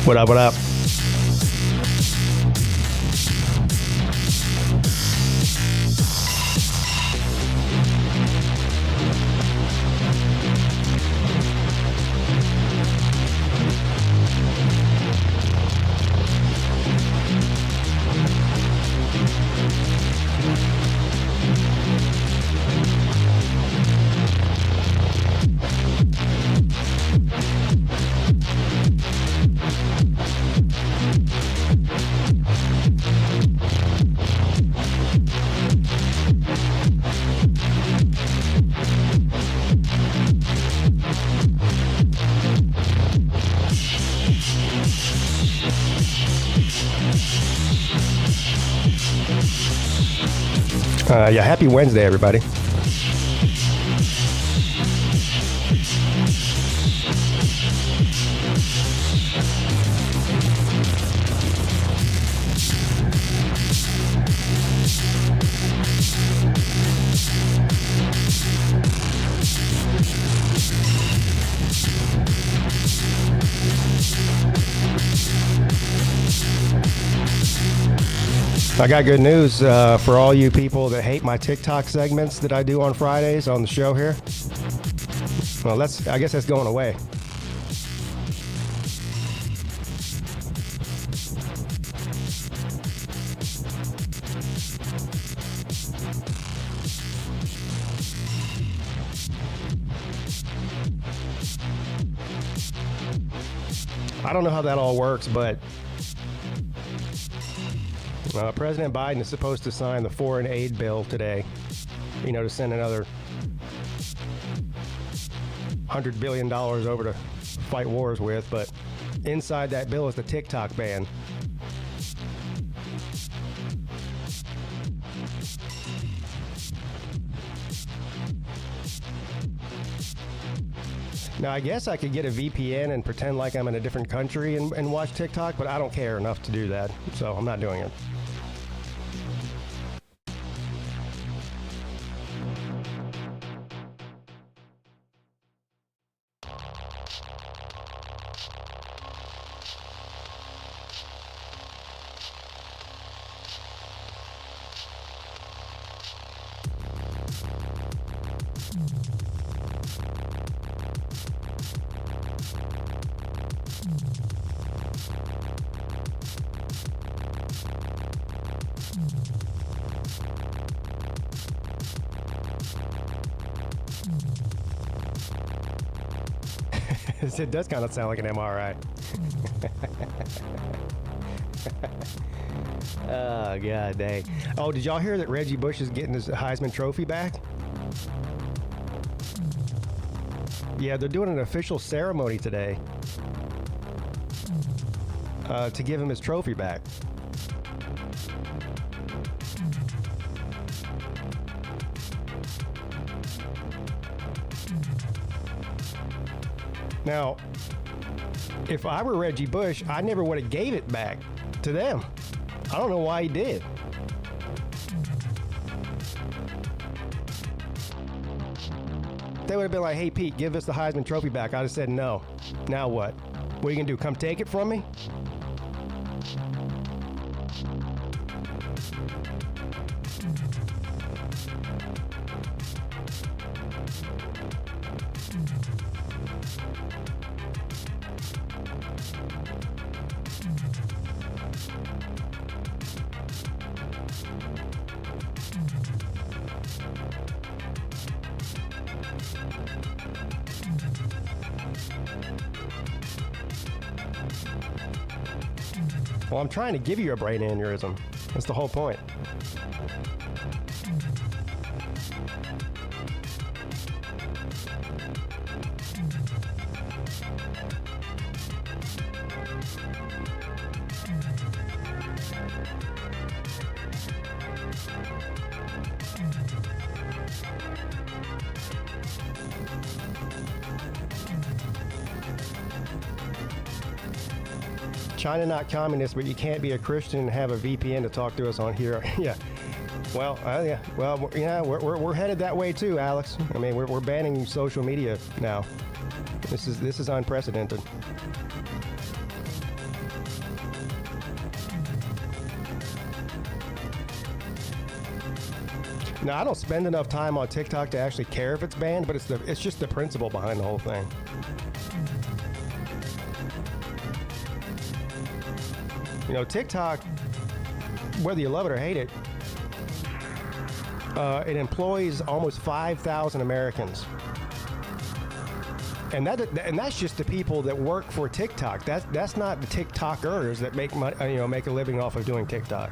What up, what up? Yeah, happy Wednesday, everybody. I got good news for all you people that hate my TikTok segments that I do on Fridays on the show here. Well, I guess that's going away. I don't know how that all works, but President Biden is supposed to sign the foreign aid bill today, to send another $100 billion over to fight wars with, but inside that bill is the TikTok ban. Now, I guess I could get a VPN and pretend like I'm in a different country and watch TikTok, but I don't care enough to do that, so I'm not doing it. It does kind of sound like an MRI. Oh, God dang. Oh, did y'all hear that Reggie Bush is getting his Heisman Trophy back? Yeah, they're doing an official ceremony today to give him his trophy back. Now, if I were Reggie Bush, I never would have gave it back to them. I don't know why he did. They would have been like, hey, Pete, give us the Heisman Trophy back. I'd have said no. Now what? What are you going to do? Come take it from me? Well, I'm trying to give you a brain aneurysm. That's the whole point. China not communist, but you can't be a Christian and have a VPN to talk to us on here. Yeah. Well, yeah. Well, yeah, we're headed that way too, Alex. I mean, we're banning social media now. This is unprecedented. Now, I don't spend enough time on TikTok to actually care if it's banned, but it's just the principle behind the whole thing. You know, TikTok, whether you love it or hate it, it employs almost 5,000 Americans. And that's just the people that work for TikTok. That's not the TikTokers that make money, make a living off of doing TikTok.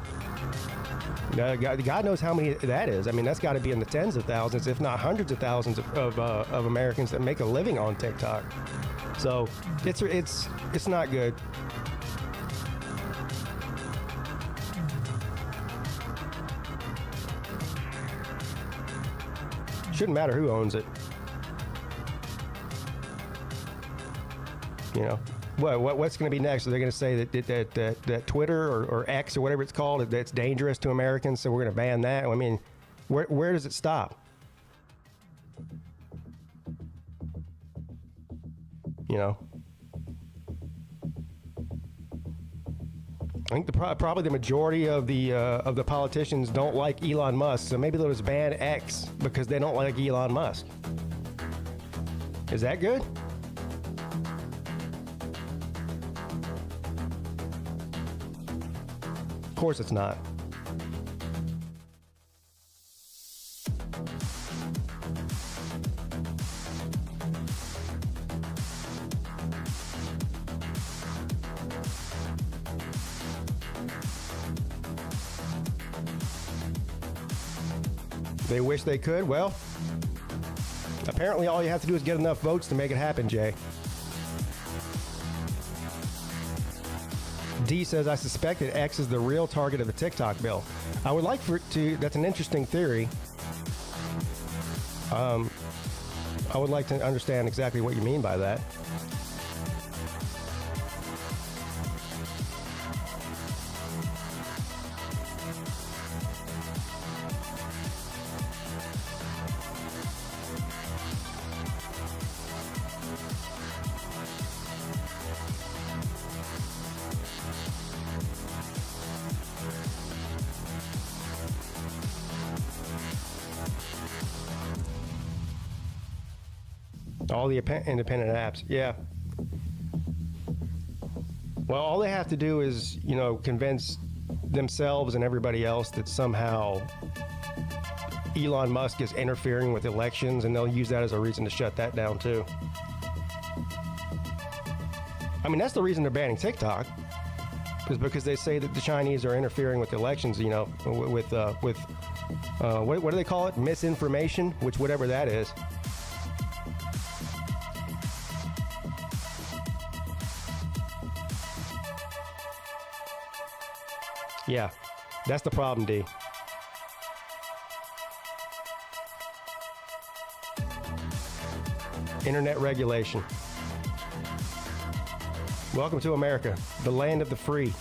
God knows how many that is. I mean, that's got to be in the tens of thousands, if not hundreds of thousands of Americans that make a living on TikTok. So it's not good. Shouldn't matter who owns it. You know, what's going to be next? Are they going to say that Twitter or X or whatever it's called, that's dangerous to Americans, so we're going to ban that? I mean, where does it stop? You know, I think probably the majority of the politicians don't like Elon Musk, so maybe they'll just ban X because they don't like Elon Musk. Is that good? Of course it's not. They wish they could. Well, apparently all you have to do is get enough votes to make it happen, Jay. D says, I suspect that X is the real target of the TikTok bill. I would like for it to, that's an interesting theory. I would like to understand exactly what you mean by that. All the independent apps, yeah. Well, all they have to do is, convince themselves and everybody else that somehow Elon Musk is interfering with elections, and they'll use that as a reason to shut that down too. I mean, that's the reason they're banning TikTok, is because they say that the Chinese are interfering with elections, with what do they call it? Misinformation, which whatever that is. Yeah, that's the problem, D. Internet regulation. Welcome to America, the land of the free.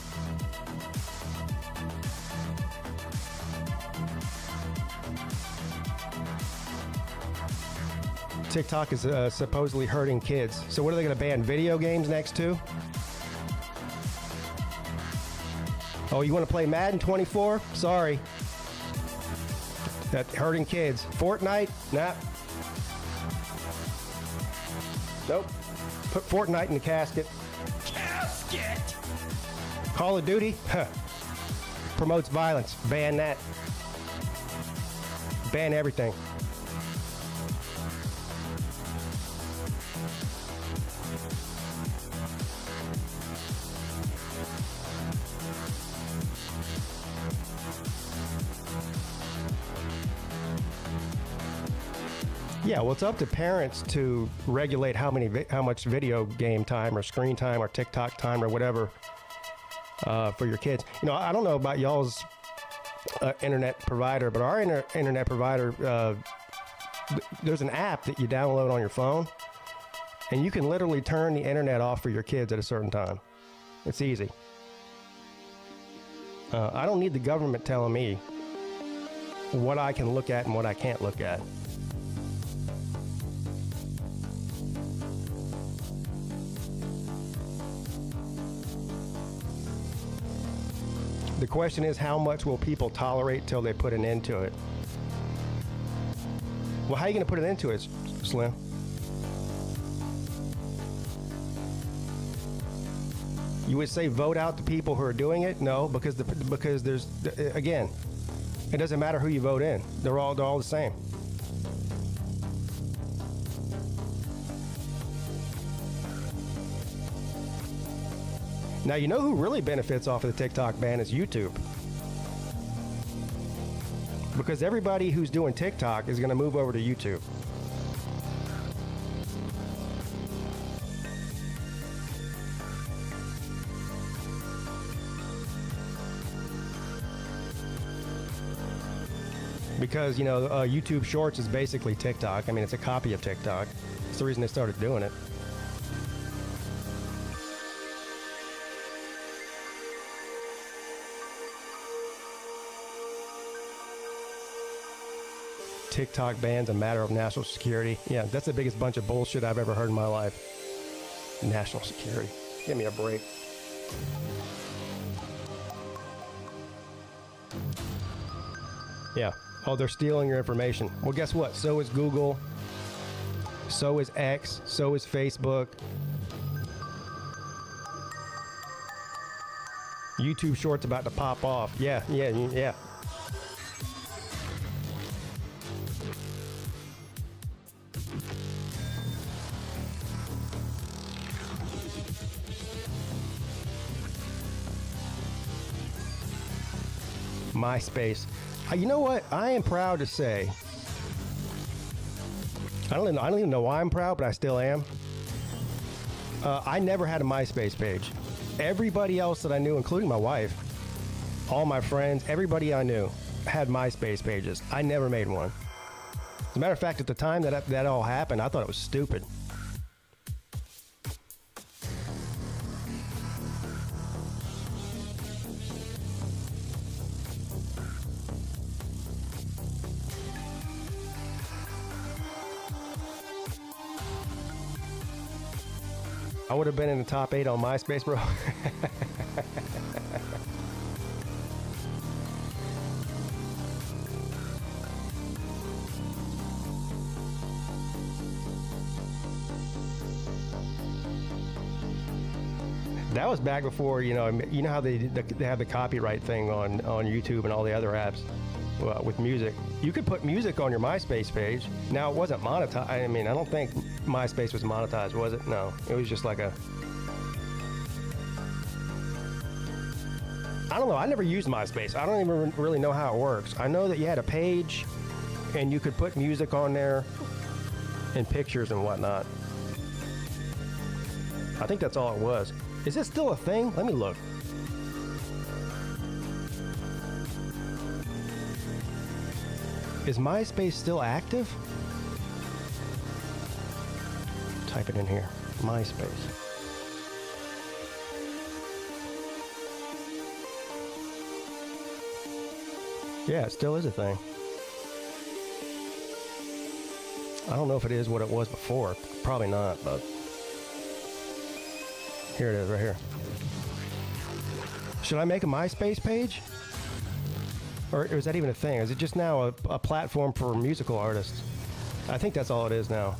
TikTok is supposedly hurting kids. So what are they going to ban video games next too? Oh, you want to play Madden 24? Sorry. That's hurting kids. Fortnite? Nah. Nope. Put Fortnite in the casket. Casket! Call of Duty? Huh. Promotes violence. Ban that. Ban everything. Yeah, well, it's up to parents to regulate how much video game time or screen time or TikTok time or whatever for your kids. I don't know about y'all's internet provider, but our internet provider, there's an app that you download on your phone, and you can literally turn the internet off for your kids at a certain time. It's easy. I don't need the government telling me what I can look at and what I can't look at. The question is, how much will people tolerate till they put an end to it? Well, how are you going to put it into it, Slim? You would say vote out the people who are doing it? No, because there's again, it doesn't matter who you vote in. They're all the same. Now, you know who really benefits off of the TikTok ban is YouTube. Because everybody who's doing TikTok is going to move over to YouTube. Because, YouTube Shorts is basically TikTok. I mean, it's a copy of TikTok. It's the reason they started doing it. TikTok ban's a matter of national security. Yeah, that's the biggest bunch of bullshit I've ever heard in my life. National security. Give me a break. Yeah. Oh, they're stealing your information. Well, guess what? So is Google. So is X. So is Facebook. YouTube Shorts about to pop off. Yeah. MySpace. You know what? I am proud to say. I don't even know why I'm proud, but I still am. I never had a MySpace page. Everybody else that I knew, including my wife, all my friends, everybody I knew had MySpace pages. I never made one. As a matter of fact, at the time that all happened, I thought it was stupid. I would have been in the top 8 on MySpace, bro. That was back before, you know how they have the copyright thing on YouTube and all the other apps with music. You could put music on your MySpace page. Now, it wasn't monetized. I mean, I don't think MySpace was monetized, was it? No. It was just like a... I don't know. I never used MySpace. I don't even really know how it works. I know that you had a page, and you could put music on there and pictures and whatnot. I think that's all it was. Is this still a thing? Let me look. Is MySpace still active? Type it in here. MySpace. Yeah, it still is a thing. I don't know if it is what it was before. Probably not, but... Here it is, right here. Should I make a MySpace page? Or is that even a thing? Is it just now a platform for musical artists? I think that's all it is now.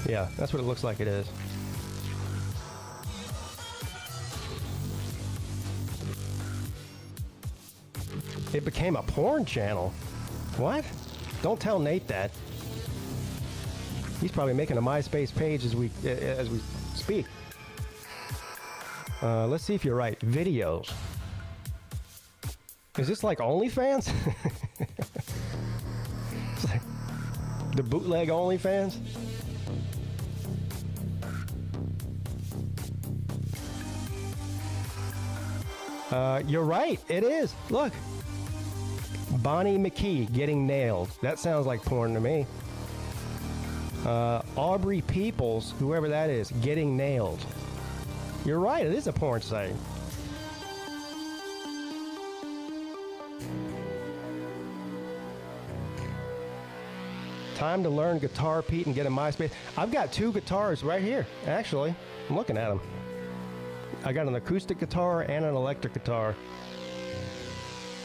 Yeah, that's what it looks like it is. It became a porn channel. What? Don't tell Nate that. He's probably making a MySpace page as we speak. Let's see if you're right. Videos. Is this like OnlyFans? It's like the bootleg OnlyFans? You're right. It is. Look. Bonnie McKee getting nailed. That sounds like porn to me. Aubrey Peoples, whoever that is, getting nailed. You're right, it is a porn site. Time to learn guitar, Pete, and get a MySpace. I've got 2 guitars right here, actually. I'm looking at them. I got an acoustic guitar and an electric guitar.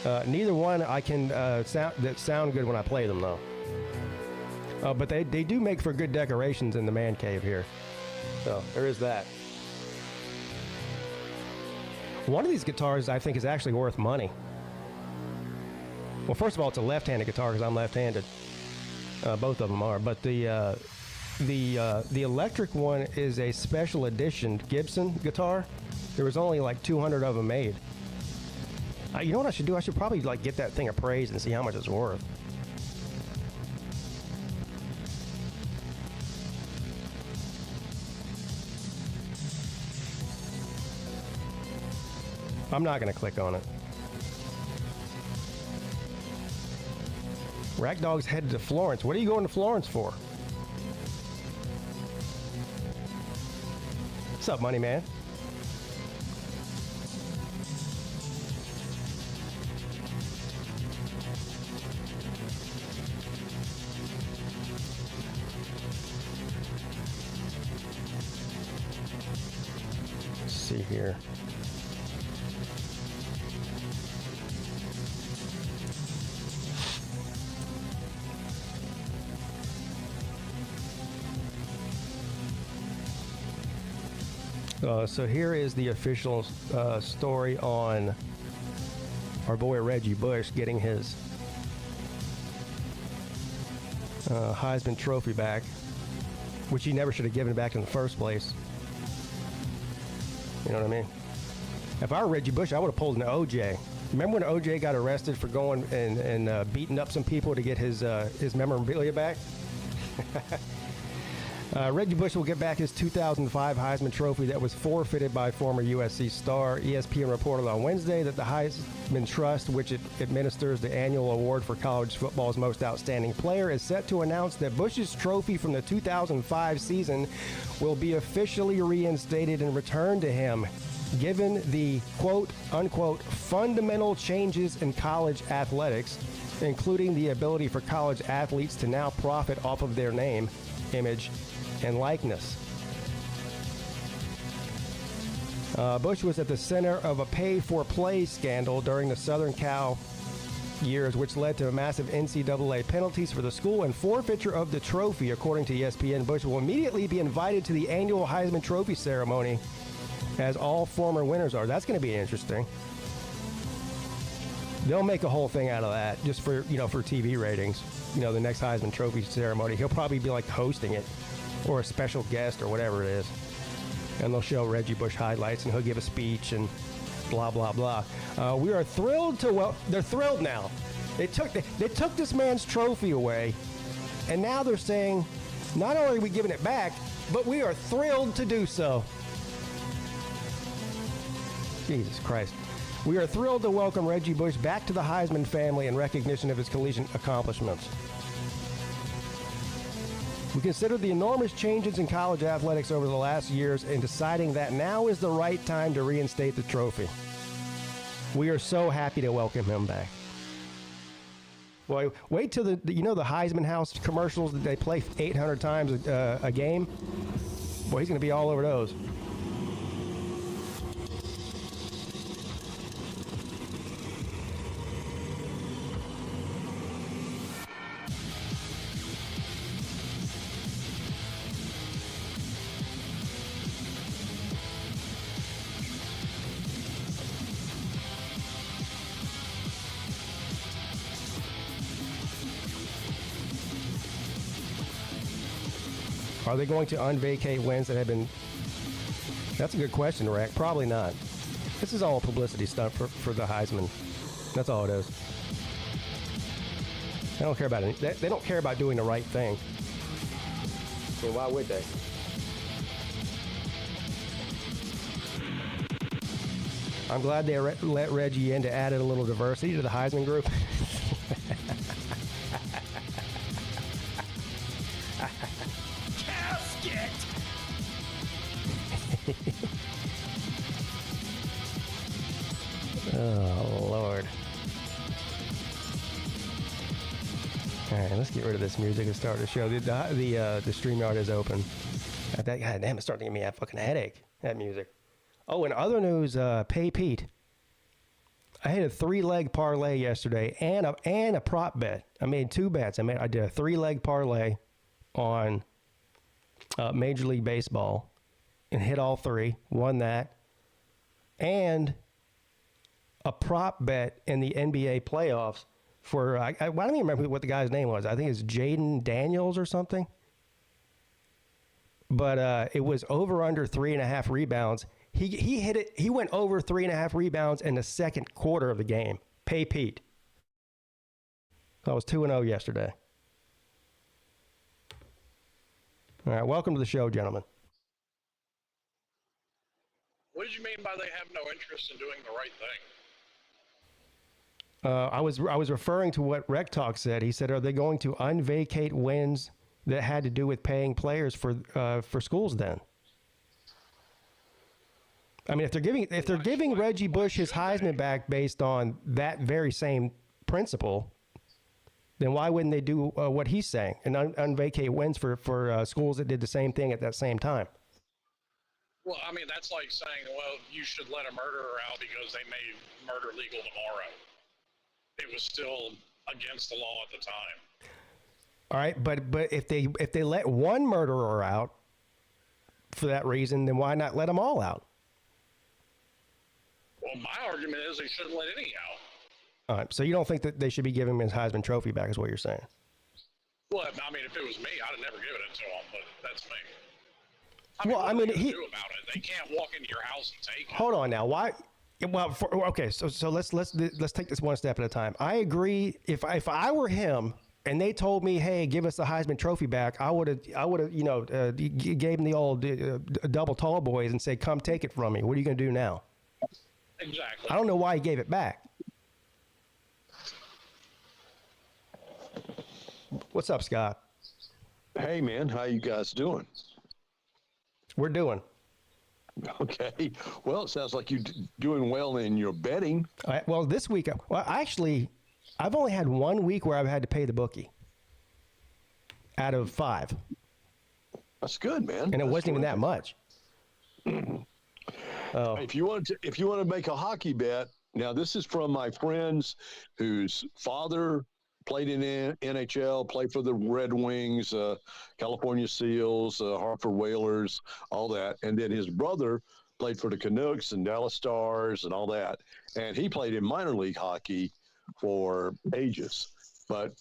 Neither one I can sound good when I play them, though. But they do make for good decorations in the man cave here. So there is that. One of these guitars I think is actually worth money. Well, first of all, it's a left-handed guitar because I'm left-handed. Both of them are. But the electric one is a special edition Gibson guitar. There was only like 200 of them made. You know what I should do? I should probably like get that thing appraised and see how much it's worth. I'm not going to click on it. Rack Dog's headed to Florence. What are you going to Florence for? What's up, money man? Let's see here. So here is the official story on our boy Reggie Bush getting his Heisman Trophy back, which he never should have given back in the first place. You know what I mean? If I were Reggie Bush, I would have pulled an OJ. Remember when OJ got arrested for going and beating up some people to get his memorabilia back? Reggie Bush will get back his 2005 Heisman Trophy that was forfeited by former USC star. ESPN reported on Wednesday that the Heisman Trust, which it administers the annual award for college football's most outstanding player, is set to announce that Bush's trophy from the 2005 season will be officially reinstated and returned to him, given the quote-unquote fundamental changes in college athletics, including the ability for college athletes to now profit off of their name, image, and likeness. Bush was at the center of a pay-for-play scandal during the Southern Cal years, which led to massive NCAA penalties for the school and forfeiture of the trophy. According to ESPN, Bush will immediately be invited to the annual Heisman Trophy ceremony, as all former winners are. That's going to be interesting. They'll make a whole thing out of that just for, for TV ratings. The next Heisman Trophy ceremony. He'll probably be like hosting it, or a special guest, or whatever it is. And they'll show Reggie Bush highlights, and he'll give a speech, and blah, blah, blah. We are thrilled to, they're thrilled now. They took this man's trophy away, and now they're saying, not only are we giving it back, but we are thrilled to do so. Jesus Christ. We are thrilled to welcome Reggie Bush back to the Heisman family in recognition of his collegiate accomplishments. We considered the enormous changes in college athletics over the last years in deciding that now is the right time to reinstate the trophy. We are so happy to welcome him back. Boy, wait till the Heisman House commercials that they play 800 times a game? Boy, he's going to be all over those. Are they going to unvacate wins that have been... That's a good question, Rack. Probably not. This is all publicity stuff for the Heisman. That's all it is. They don't care about it. They don't care about doing the right thing. I mean, why would they? I'm glad they let Reggie in to add a little diversity to the Heisman group. Oh, Lord. All right, let's get rid of this music and start the show. The StreamYard is open. God damn, it's starting to give me a fucking headache, that music. Oh, in other news, Peete. I hit a 3-leg parlay yesterday and a prop bet. I made 2 bets. I did a 3-leg parlay on Major League Baseball and hit all 3. Won that, and a prop bet in the NBA playoffs for I don't even remember what the guy's name was. I think it's Jaden Daniels or something. But it was over under 3.5 rebounds. He hit it. He went over 3.5 rebounds in the second quarter of the game. Pay Pete. I was 2-0 yesterday. All right, welcome to the show, gentlemen. What did you mean by they have no interest in doing the right thing? I was referring to what Rec Talk said. He said, "Are they going to unvacate wins that had to do with paying players for schools?" Then, I mean, if they're giving Reggie Bush his Heisman back based on that very same principle, then why wouldn't they do what he's saying and unvacate wins for schools that did the same thing at that same time? Well, I mean, that's like saying, well, you should let a murderer out because they made murder legal tomorrow. It was still against the law at the time. All right, but if they let one murderer out for that reason, then why not let them all out? Well, my argument is they shouldn't let any out. All right, so you don't think that they should be giving him his Heisman Trophy back, is what you're saying? Well, I mean, if it was me, I'd have never given it to him, but that's me. Well, I mean, what are they gonna do about it? They can't walk into your house and take it. Hold on now. Why? Well, okay. So let's take this one step at a time. I agree. If I were him and they told me, hey, give us the Heisman Trophy back, I would have gave him the old double tall boys and say, come take it from me. What are you going to do now? Exactly. I don't know why he gave it back. What's up, Scott? Hey, man. How you guys doing? We're doing. Okay. Well, it sounds like you're doing well in your betting. Well, this week, I've only had 1 week where I've had to pay the bookie out of 5. That's good, man. And it wasn't even that much. If you want to make a hockey bet, now this is from my friends whose father played in NHL, played for the Red Wings, California Seals, Hartford Whalers, all that. And then his brother played for the Canucks and Dallas Stars and all that. And he played in minor league hockey for ages. But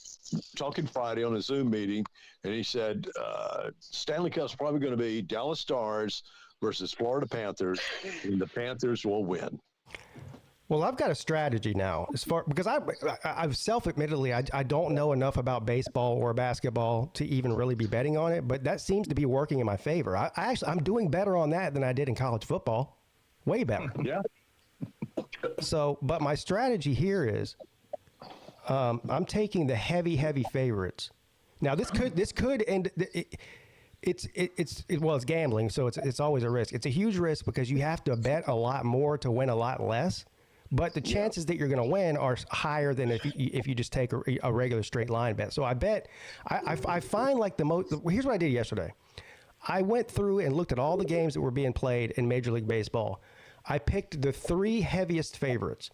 talking Friday on a Zoom meeting, and he said, Stanley Cup's probably going to be Dallas Stars versus Florida Panthers, and the Panthers will win. Well, I've got a strategy now because I've self-admittedly, I don't know enough about baseball or basketball to even really be betting on it, but that seems to be working in my favor. I'm doing better on that than I did in college football. Way better. Yeah. So, but my strategy here is I'm taking the heavy favorites. Now this could end. It's gambling, so it's always a risk. It's a huge risk because you have to bet a lot more to win a lot less. But the chances that you're going to win are higher than if you just take a regular straight line bet. So I bet I find like the most. Here's what I did yesterday. I went through and looked at all the games that were being played in Major League Baseball. I picked the 3 heaviest favorites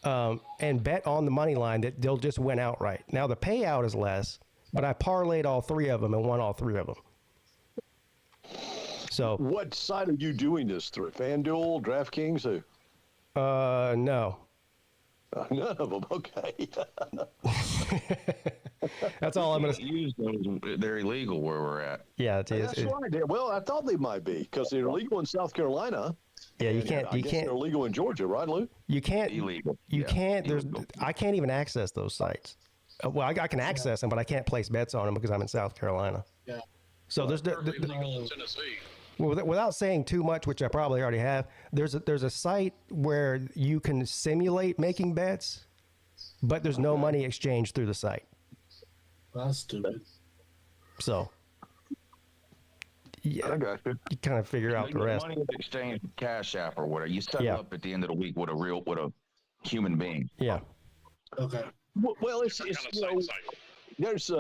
and bet on the money line that they'll just win outright. Now the payout is less, but I parlayed all 3 of them and won all 3 of them. So what side are you doing this through? FanDuel, DraftKings, who? No. None of them. Okay. That's all I'm going to use those. They're illegal where we're at. Yeah, it is. That's right. Well, I thought they might be because they're illegal in South Carolina. Yeah, you can't. They're illegal in Georgia, right, Lou? You can't. Illegal. You can't. I can't even access those sites. Well, I can access them, but I can't place bets on them because I'm in South Carolina. Yeah. So there's illegal in Tennessee. Well, without saying too much, which I probably already have, there's a site where you can simulate making bets, but there's no money exchanged through the site. That's stupid. So, yeah, I got you. You kind of figure out the rest. Money is exchanged Cash App or whatever. You set up at the end of the week with a human being. Yeah. Okay. Well, it's there's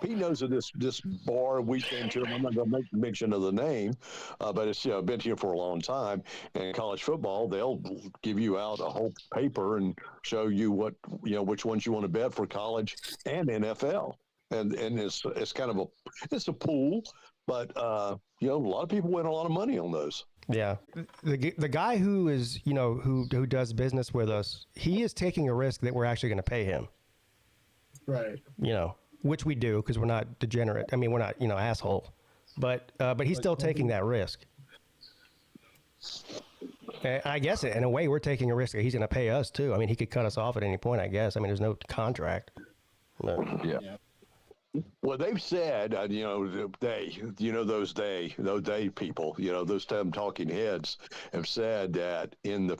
Pete knows of this bar we've been to. I'm not going to make mention of the name, but it's been here for a long time. And in college football, they'll give you out a whole paper and show you which ones you want to bet for college and NFL. And it's kind of a pool, but a lot of people win a lot of money on those. Yeah, the guy who is who does business with us, he is taking a risk that we're actually going to pay him. Right. Which we do because we're not degenerate. I mean, we're not asshole, but he's still taking that risk. And I guess in a way we're taking a risk that he's going to pay us too. I mean, he could cut us off at any point. I guess. I mean, there's no contract. But. Yeah. Well, they've said, those people, those talking heads have said that in the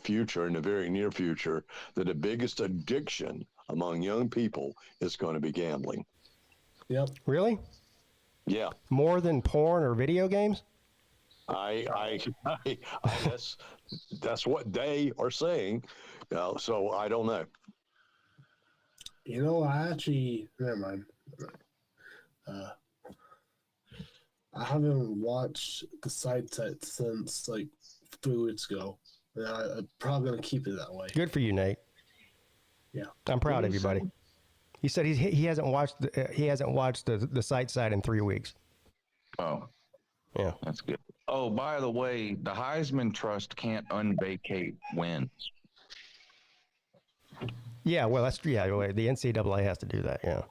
very near future, that the biggest addiction among young people is going to be gambling. Yep. Really? Yeah. More than porn or video games? That's what they are saying. So I don't know. I actually, never mind. I haven't watched the side set since like 3 weeks ago. And I'm probably gonna keep it that way. Good for you, Nate. Yeah, I'm proud of you, buddy. He said he hasn't watched the site side in 3 weeks. Oh, yeah, that's good. Oh, by the way, the Heisman Trust can't unvacate wins. Yeah, well, the NCAA has to do that. Yeah.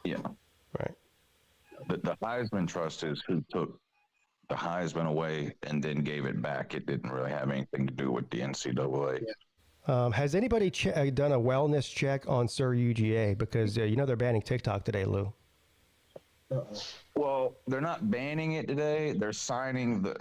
Yeah. Right. The Heisman Trust is who took the Heisman away and then gave it back. It didn't really have anything to do with the NCAA. Yeah. Has anybody done a wellness check on Sir UGA? Because they're banning TikTok today, Lou. Uh-oh. Well, they're not banning it today. They're signing the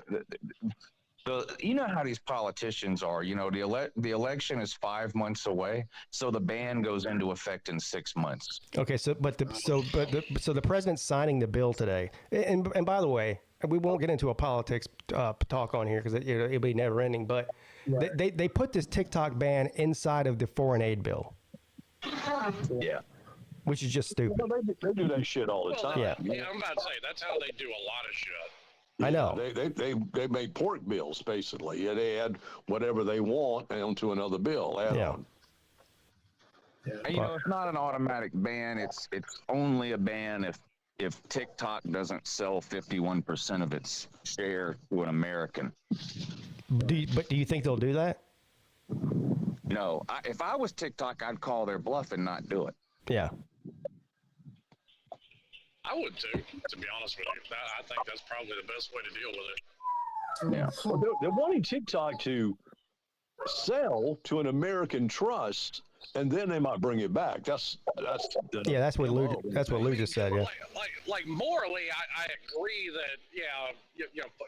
how these politicians are. The election is 5 months away, so the ban goes into effect in 6 months. Okay, so the president's signing the bill today, and by the way, we won't get into a politics talk on here because it'll be never ending. But right. they put this TikTok ban inside of the foreign aid bill. Yeah. Which is just stupid. Well, they do that shit all the time. Yeah, I'm about to say that's how they do a lot of shit. I know. They make pork bills basically. Yeah, they add whatever they want onto another bill. Yeah. And, it's not an automatic ban. It's only a ban if TikTok doesn't sell 51% of its share to an American. Do you think they'll do that? No. If I was TikTok, I'd call their bluff and not do it. Yeah. I would too, to be honest with you. I think that's probably the best way to deal with it. Yeah. Well, they're wanting TikTok to sell to an American trust, and then they might bring it back. That's what Lou just said. Yeah. Like morally, I agree that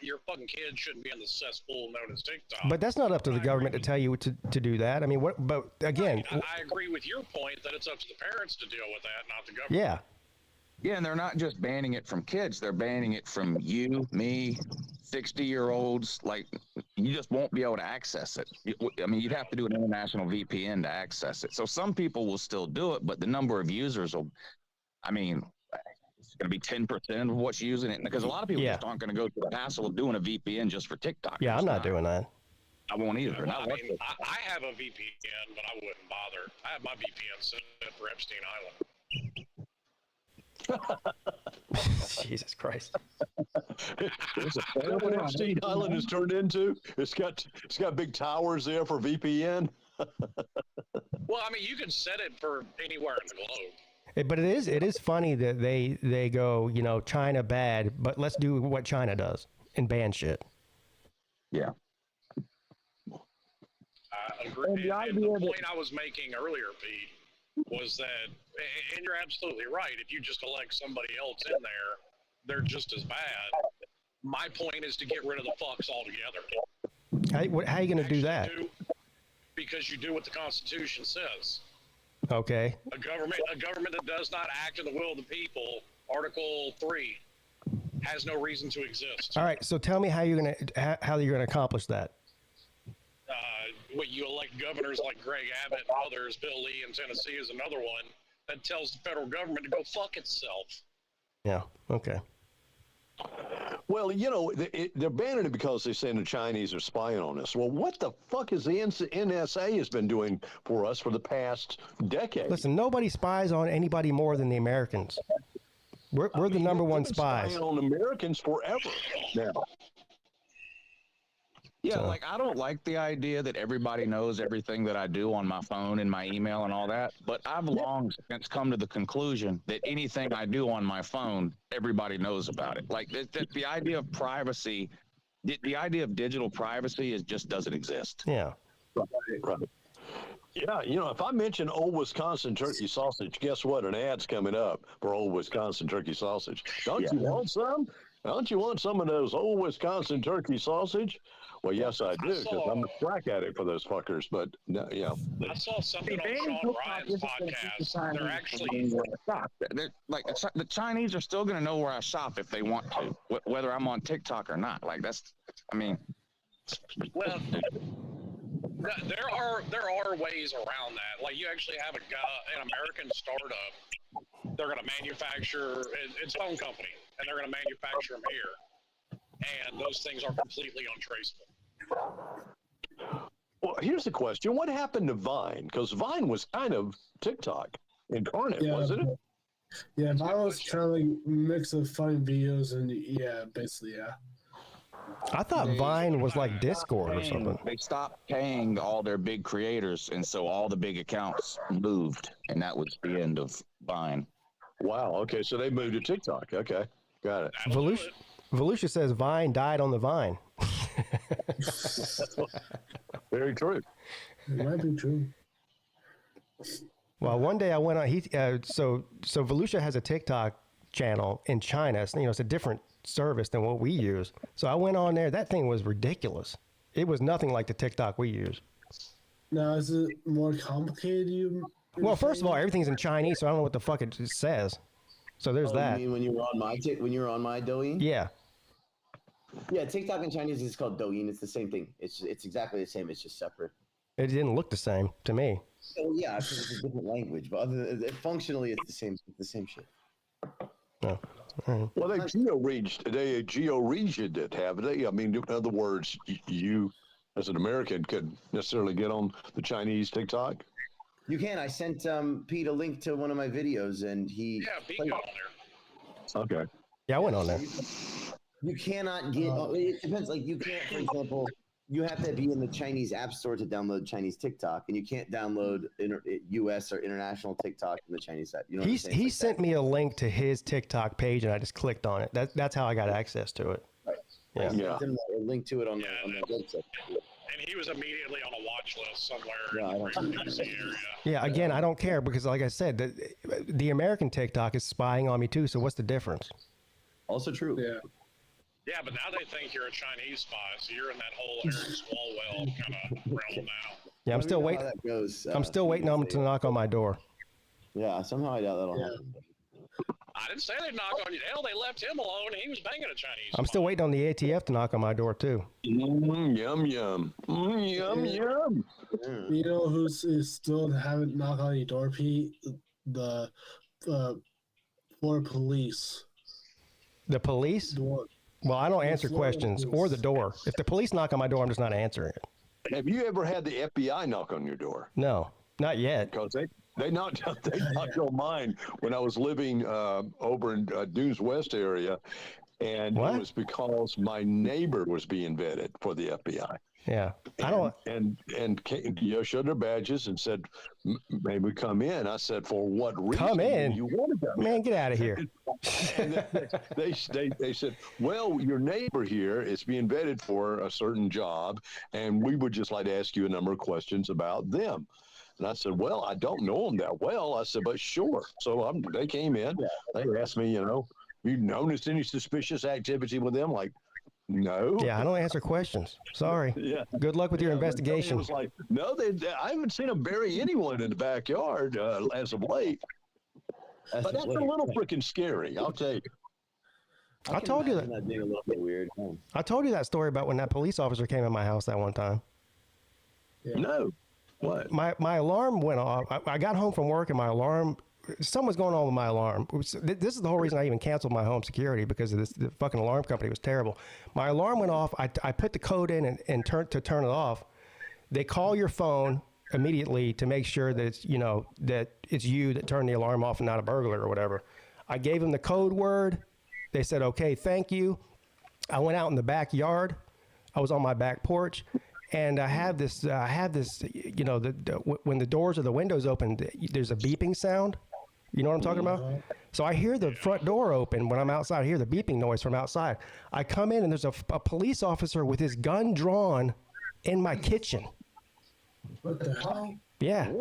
your fucking kid shouldn't be in the cesspool known as TikTok. But that's not up to the government to tell you to do that. I mean, what? But again, I agree with your point that it's up to the parents to deal with that, not the government. Yeah. Yeah, and they're not just banning it from kids. They're banning it from you, me, 60-year-olds. Like, you just won't be able to access it. You'd have to do an international VPN to access it. So some people will still do it, but the number of users it's going to be 10% of what's using it. Because a lot of people just aren't going to go through the hassle of doing a VPN just for TikTok. Yeah, I'm not doing that. I won't either. I have a VPN, but I wouldn't bother. I have my VPN set for Epstein Island. Jesus Christ! Is that what Epstein Island has turned into? It's got big towers there for VPN. Well, you can set it for anywhere in the globe. But it is funny that they go, China bad, but let's do what China does and ban shit. Yeah. I agree. And the point I was making earlier, Pete, was that, and you're absolutely right, if you just elect somebody else in there, they're just as bad. My point is to get rid of the fucks altogether. How are you going to do that? Because you do what the Constitution says. Okay. A government that does not act in the will of the people, Article 3, has no reason to exist. All right, so tell me how you're going to accomplish that. You elect governors like Greg Abbott and others. Bill Lee in Tennessee is another one that tells the federal government to go fuck itself. Yeah. Okay. Well, you know, they're banning it because they're saying the Chinese are spying on us. Well, what the fuck is the NSA has been doing for us for the past decade? Listen, nobody spies on anybody more than the Americans. We're the number one spies. Spying on Americans forever now. Yeah, like I don't like the idea that everybody knows everything that I do on my phone and my email and all that, but I've long since come to the conclusion that anything I do on my phone, everybody knows about it. Like the idea of privacy, the idea of digital privacy just doesn't exist. Yeah. Right. Yeah, you know, if I mention old Wisconsin turkey sausage, guess what? An ad's coming up for old Wisconsin turkey sausage. Don't you want some? Don't you want some of those old Wisconsin turkey sausage? Well, yes, I do, because I'm a crack addict for those fuckers. But no, yeah. I saw something on Sean Ryan's podcast. They're actually like the Chinese are still going to know where I shop if they want to, whether I'm on TikTok or not. Like I mean, well, there are ways around that. Like you actually have an American startup. They're going to manufacture its own company, and they're going to manufacture them here. And those things are completely untraceable. Well, here's the question. What happened to Vine? Because Vine was kind of TikTok incarnate, wasn't it? Yeah, Vine was kind of like a mix of funny videos and basically. I thought Vine was like Discord or something. They stopped paying all their big creators, and so all the big accounts moved, and that was the end of Vine. Wow. Okay, so they moved to TikTok. Okay, got it. Volusia says Vine died on the vine. Very true. It might be true. Well, one day I went on. So Volusia has a TikTok channel in China. So, it's a different service than what we use. So I went on there. That thing was ridiculous. It was nothing like the TikTok we use. Now, is it more complicated? Well, first of all, everything's in Chinese, so I don't know what the fuck it says. So there's that. You mean when you were on my Douyin? Yeah. Yeah, TikTok in Chinese is called Douyin. It's the same thing. It's exactly the same. It's just separate. It didn't look the same to me. Oh yeah, because it's a different language, but functionally, it's the same. It's the same shit. No. Right. Well, they geo-regioned it, haven't they? I mean, in other words, you as an American could necessarily get on the Chinese TikTok. You can. I sent Pete a link to one of my videos, and he. Yeah, Pete got on there. Okay. Yeah, I went on there. You cannot get. It depends. Like you can't, for example, you have to be in the Chinese App Store to download Chinese TikTok, and you can't download U.S. or international TikTok from the Chinese app. You know, he sent me a link to his TikTok page, and I just clicked on it. That's how I got access to it. Right. Yeah. I sent him a link to it on the website. And he was immediately on a watch list somewhere Yeah, in the D.C. area. Yeah, again, I don't care because, like I said, the American TikTok is spying on me too. So what's the difference? Also true. Yeah. Yeah, but now they think you're a Chinese spy, so you're in that whole Eric Swalwell kind of realm now. Yeah, I'm still waiting. I'm still waiting on them to knock on my door. Yeah, somehow I doubt that'll happen. I didn't say they'd knock on you. Hell, they left him alone. He was banging a Chinese. I'm still waiting on the ATF to knock on my door too. Yum yum. Yum yum. You know who's still haven't knocked on your door, Pete? The Florida police. The police? Well, I don't answer questions or the door. If the police knock on my door, I'm just not answering it. Have you ever had the FBI knock on your door? No, not yet. Because they knocked on mine when I was living over in Dunes West area, and What? it was because my neighbor was being vetted for the FBI. Yeah, I don't. Showed their badges and said, "May we come in?" I said, "For what reason? Come in? Do you want to come in?" Man, get out of here. And they said, "Well, your neighbor here is being vetted for a certain job, and we would just like to ask you a number of questions about them." And I said, "Well, I don't know them that well." I said, "But sure." So they came in. They asked me, you noticed any suspicious activity with them? Like, no. Yeah, I don't answer questions. Sorry. Yeah. Good luck with your investigation. It was like, no, I haven't seen them bury anyone in the backyard as of late. But that's a little freaking scary, I'll tell you. I told you that. That being a little bit weird. I told you that story about when that police officer came in my house that one time. Yeah. No. What? My alarm went off. I got home from work and my alarm something was going on with my alarm. This is the whole reason I even canceled my home security, because of this. The fucking alarm company was terrible. My alarm went off. I put the code in and turn it off. They call your phone immediately to make sure that it's, that it's you that turned the alarm off and not a burglar or whatever. I gave them the code word. They said, okay, thank you. I went out in the backyard. I was on my back porch, and I have this, when the doors or the windows open, there's a beeping sound. You know what I'm talking about? So I hear the front door open when I'm outside. I hear the beeping noise from outside. I come in, and there's a police officer with his gun drawn in my kitchen. What the hell? Yeah.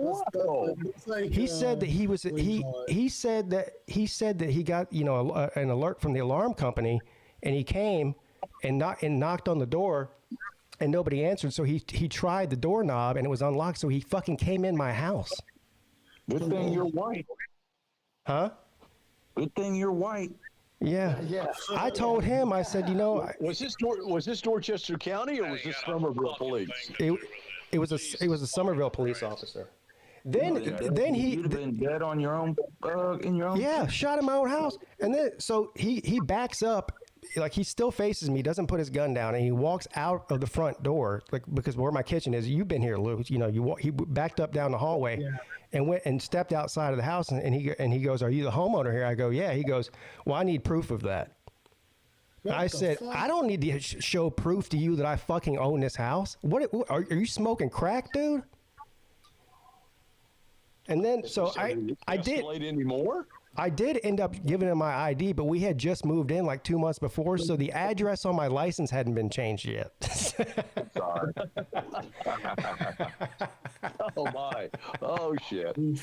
Like, he said that he was he said that he got an alert from the alarm company, and he came and knocked on the door, and nobody answered. So he tried the doorknob, and it was unlocked. So he fucking came in my house. Good thing you're white. Huh? Good thing you're white. Yeah. I told him. I said, was this Dorchester County or was this Somerville Police? It was a Somerville police officer. Then you'd have been dead on your own in your own. Yeah, shot in my own house. And then so he backs up, like he still faces me, doesn't put his gun down, and he walks out of the front door, like, because where my kitchen is. You've been here, Lou. He backed up down the hallway and went and stepped outside of the house, and he goes, "Are you the homeowner here?" I go, "Yeah." He goes, "Well, I need proof of that." I said, "I don't need to show proof to you that I fucking own this house. What are you smoking crack, dude?" And then so I did anymore. I did end up giving him my ID, but we had just moved in like 2 months before, so the address on my license hadn't been changed yet. Sorry. Oh my! Oh shit! Did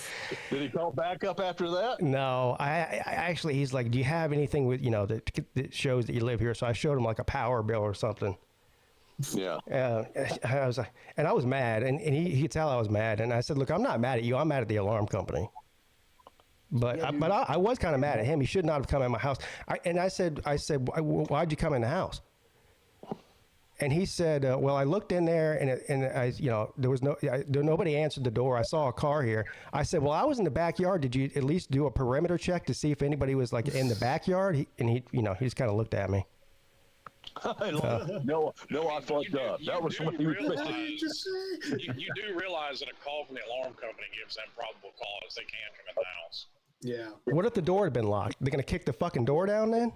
he call back up after that? No, I actually, he's like, "Do you have anything with that shows that you live here?" So I showed him like a power bill or something. Yeah. I was like, and I was mad, and he could tell I was mad, and I said, "Look, I'm not mad at you. I'm mad at the alarm company." But I was kind of mad at him. He should not have come in my house. I said, "Why'd you come in the house?" And he said, "Well, I looked in there, and I, there was nobody answered the door. I saw a car here." I said, "Well, I was in the backyard. Did you at least do a perimeter check to see if anybody was like in the backyard?" He just kind of looked at me. No, I fucked up. That was what he was saying. You do realize that a call from the alarm company gives them probable cause. They can't come in the house. Yeah. What if the door had been locked? They're gonna kick the fucking door down then?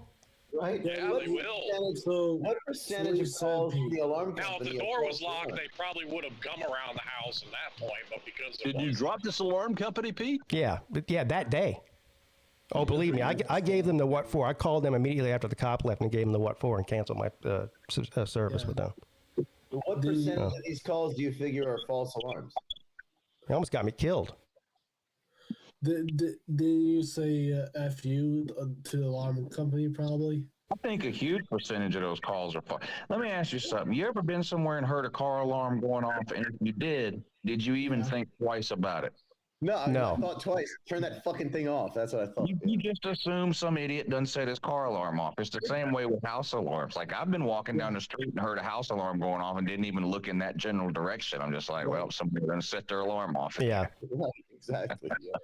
Right. Yeah, they will. So what percentage of calls the alarm company? Now, if the door was locked, they probably would have come around the house at that point. But because Did you drop this alarm company, Pete? Yeah, that day. Oh, believe me, I gave them the what for. I called them immediately after the cop left and gave them the what for and canceled my service with them. What percentage of these calls do you figure are false alarms? They almost got me killed. Did you say F you to the alarm company probably? I think a huge percentage of those calls are false. Let me ask you something. You ever been somewhere and heard a car alarm going off? And if you did you even think twice about it? No. I thought twice. Turn that fucking thing off. That's what I thought. You just assume some idiot done set his car alarm off. It's the same way with house alarms. Like, I've been walking down the street and heard a house alarm going off and didn't even look in that general direction. I'm just like, well, somebody done set their alarm off. Yeah. Exactly. Yeah.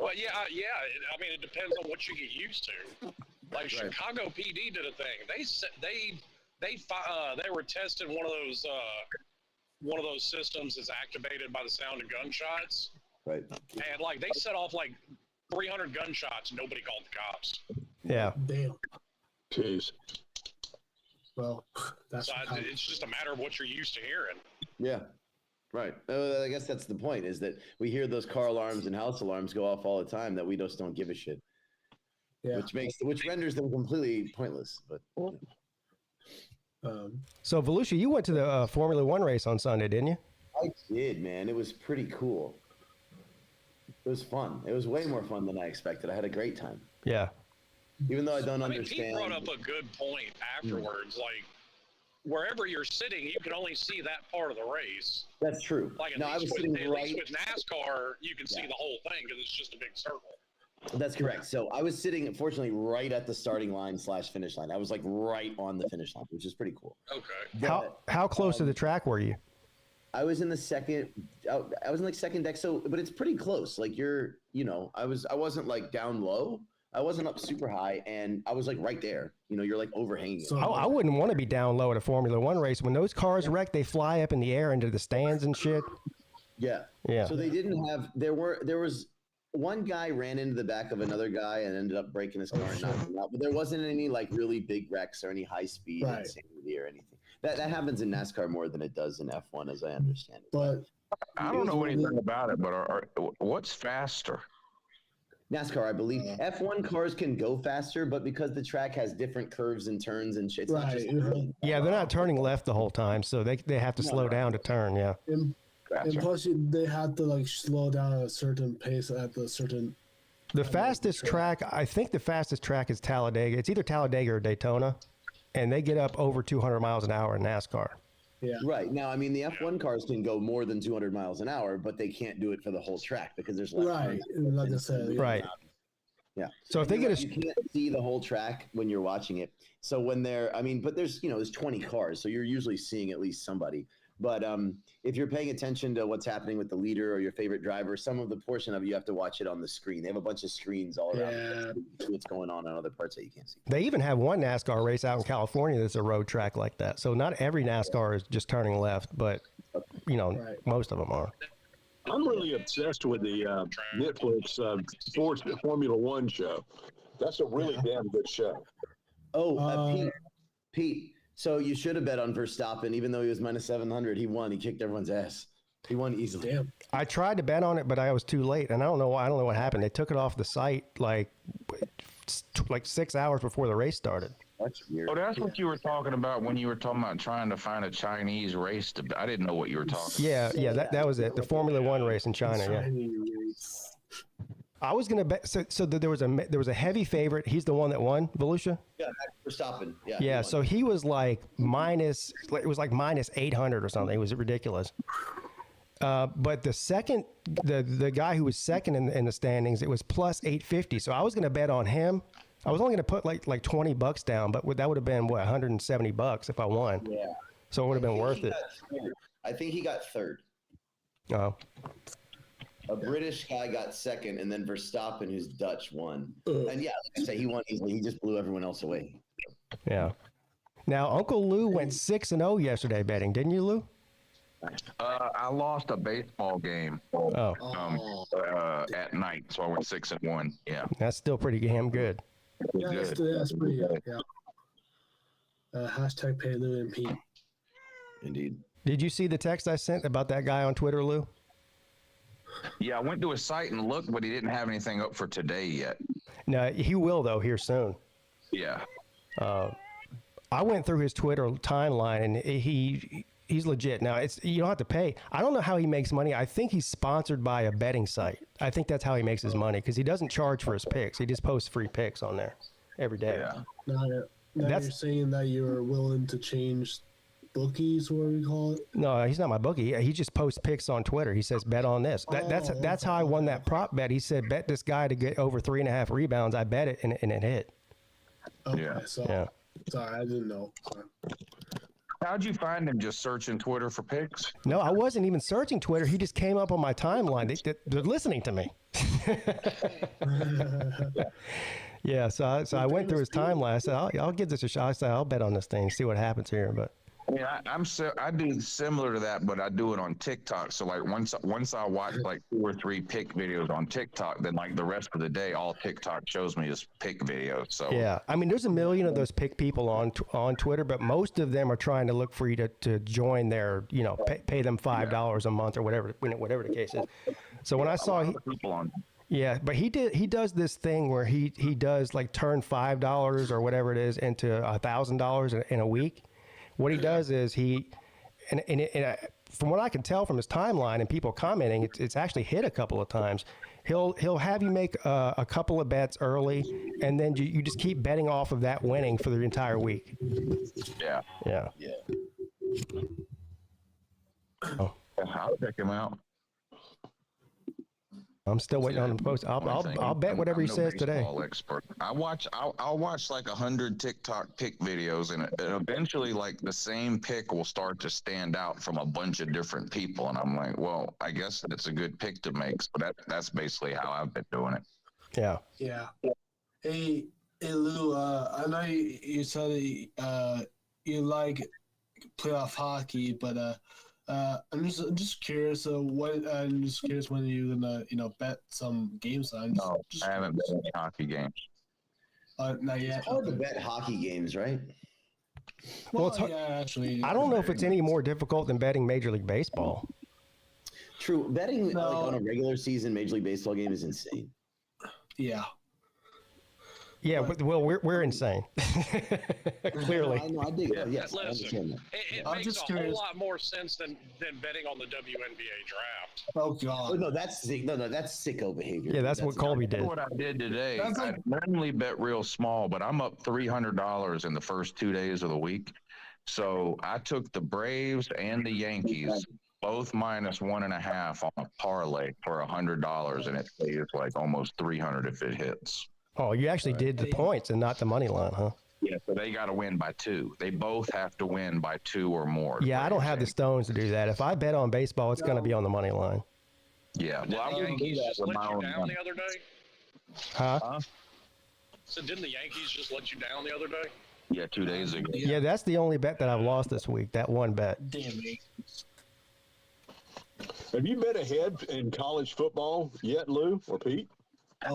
Well, yeah. I mean, it depends on what you get used to. Like Chicago PD did a thing. They were testing one of those systems that's activated by the sound of gunshots. Right. And like they set off like 300 gunshots. And nobody called the cops. Yeah. Damn. Jeez. Well, that's it's just a matter of what you're used to hearing. Yeah. Right. I guess that's the point, is that we hear those car alarms and house alarms go off all the time that we just don't give a shit. Yeah. Which renders them completely pointless. But so Volusia, you went to the Formula One race on Sunday, didn't you? I did, man. It was pretty cool. It was fun. It was way more fun than I expected. I had a great time. Yeah. Even though I don't Pete understand. brought up a good point afterwards. Like, wherever you're sitting, you can only see that part of the race. That's true. Like, I was sitting at right. least with NASCAR, you can see the whole thing because it's just a big circle. That's correct. So I was sitting, unfortunately, right at the starting line / finish line. I was like right on the finish line, which is pretty cool. Okay. How close to the track were you? I was in the second. I was in like second deck. So, but it's pretty close. Like I wasn't like down low. I wasn't up super high, and I was like right there. You're like overhanging. So I wouldn't want to be down low at a Formula One race. When those cars wreck, they fly up in the air into the stands and shit. Yeah. Yeah. So they didn't have. There was one guy ran into the back of another guy and ended up breaking his car and knocking him out. But there wasn't any like really big wrecks or any high speed insanity or anything. That happens in NASCAR more than it does in F1, as I understand it. But I don't know anything about it, but what's faster? NASCAR, I believe. F1 cars can go faster, but because the track has different curves and turns and shit. Yeah, they're not turning left the whole time, so they have to slow down to turn. Yeah. And plus, they had to like slow down at a certain pace at a certain. The fastest track, I think the fastest track is Talladega. It's either Talladega or Daytona, and they get up over 200 miles an hour in NASCAR. Yeah. Right. Now, I mean, the F1 cars can go more than 200 miles an hour, but they can't do it for the whole track because there's less. Right. Like I said. Right. Yeah. So if they get you can't see the whole track when you're watching it. So when but there's 20 cars, so you're usually seeing at least somebody. But if you're paying attention to what's happening with the leader or your favorite driver, some of the portion of it, you have to watch it on the screen. They have a bunch of screens all around. Yeah. What's going on other parts that you can't see. They even have one NASCAR race out in California that's a road track like that. So not every NASCAR is just turning left, but most of them are. I'm really obsessed with the Netflix Sports Formula One show. That's a really damn good show. Oh, Pete. So you should have bet on Verstappen, even though he was minus 700. He won. He kicked everyone's ass. He won easily. Damn. I tried to bet on it, but I was too late, and I don't know why. I don't know what happened. They took it off the site like 6 hours before the race started. That's weird. Oh, that's what you were talking about when you were talking about trying to find a Chinese race. I didn't know what you were talking about. Yeah, that was it. The Formula One race in China. Yeah. I was gonna bet. So there was a heavy favorite. He's the one that won, Volusia. Yeah, Verstappen. Yeah. Yeah. So he was like minus 800 or something. It was ridiculous. But the second, the guy who was second in the standings, it was plus 850. So I was gonna bet on him. I was only gonna put like $20 down, but that would have been $170 if I won. Yeah. So it would have been worth it. I think he got third. Oh. A British guy got second, and then Verstappen, who's Dutch, won. And yeah, like I say, he won easily. He just blew everyone else away. Yeah. Now, Uncle Lou went 6-0 yesterday betting, didn't you, Lou? I lost a baseball game at night, so I went 6-1. Yeah, that's still pretty damn good. Yeah, that's pretty good. Yeah. Hashtag pay Lou and Pete. Indeed. Did you see the text I sent about that guy on Twitter, Lou? Yeah, I went to his site and looked, but he didn't have anything up for today yet. No, he will though here soon. Yeah. I went through his Twitter timeline and he's legit. Now you don't have to pay. I don't know how he makes money. I think he's sponsored by a betting site. I think that's how he makes his money because he doesn't charge for his picks. He just posts free picks on there every day. Yeah. Now you're saying that you're willing to change bookies, what we call it? No, he's not my bookie. He just posts picks on Twitter. He says, bet on this. That's how I won that prop bet. He said, bet this guy to get over 3.5 rebounds. I bet it, and it hit. Okay, yeah. Sorry, I didn't know. Sorry. How'd you find him? Just searching Twitter for picks? No, I wasn't even searching Twitter. He just came up on my timeline. They're listening to me. Yeah, so I went through his timeline. I said, I'll give this a shot. I said, I'll bet on this thing, see what happens here. But yeah, I do similar to that, but I do it on TikTok. So like once I watch like 2 or 3 pick videos on TikTok, then like the rest of the day, all TikTok shows me is pick videos. So yeah, I mean, there's a million of those pick people on Twitter, but most of them are trying to look for you to join their, pay them $5 a month or whatever the case is. So when I saw people on. Yeah, but he does this thing where he does like turn $5 or whatever it is into $1,000 in a week. What he does is from what I can tell from his timeline and people commenting, it's actually hit a couple of times. He'll have you make a couple of bets early, and then you just keep betting off of that winning for the entire week. Yeah. Yeah. Oh. I'll check him out. I'm still waiting on him to post. I'll bet whatever he says today. Expert. I'll watch like 100 TikTok pick videos, and eventually, like the same pick will start to stand out from a bunch of different people, and I'm like, well, I guess that's a good pick to make. So that's basically how I've been doing it. Yeah. Yeah. Hey Lou, I know you said you like playoff hockey, but I'm just curious. I'm just curious when you're gonna bet some games on. No, I haven't bet any hockey games. Not yet. It's hard to bet hockey games, right? Well, it's actually. I don't know if it's any more difficult than betting Major League Baseball. True. Betting like, on a regular season Major League Baseball game is insane. Yeah. Yeah, well, we're insane. Clearly. I dig it. Yes, Listen, I understand that. it makes a whole lot more sense than betting on the WNBA draft. Oh God. Oh, no, that's sicko behavior. Yeah, that's what Colby did. What I did today, That's I like- normally bet real small, but I'm up $300 in the first 2 days of the week. So I took the Braves and the Yankees, both -1.5 on a parlay for $100, and it pays like almost $300 if it hits. Oh, you actually did the points and not the money line, huh? Yeah, so they got to win by 2. They both have to win by 2 or more. Yeah, I don't have the stones to do that. If I bet on baseball, it's going to be on the money line. Yeah, Did well, I the wouldn't do Yankees that just with let my you own down money. the other day? Huh? So didn't the Yankees just let you down the other day? Yeah, 2 days ago. Yeah, that's the only bet that I've lost this week, that one bet. Damn me. Have you bet ahead in college football yet, Lou or Pete?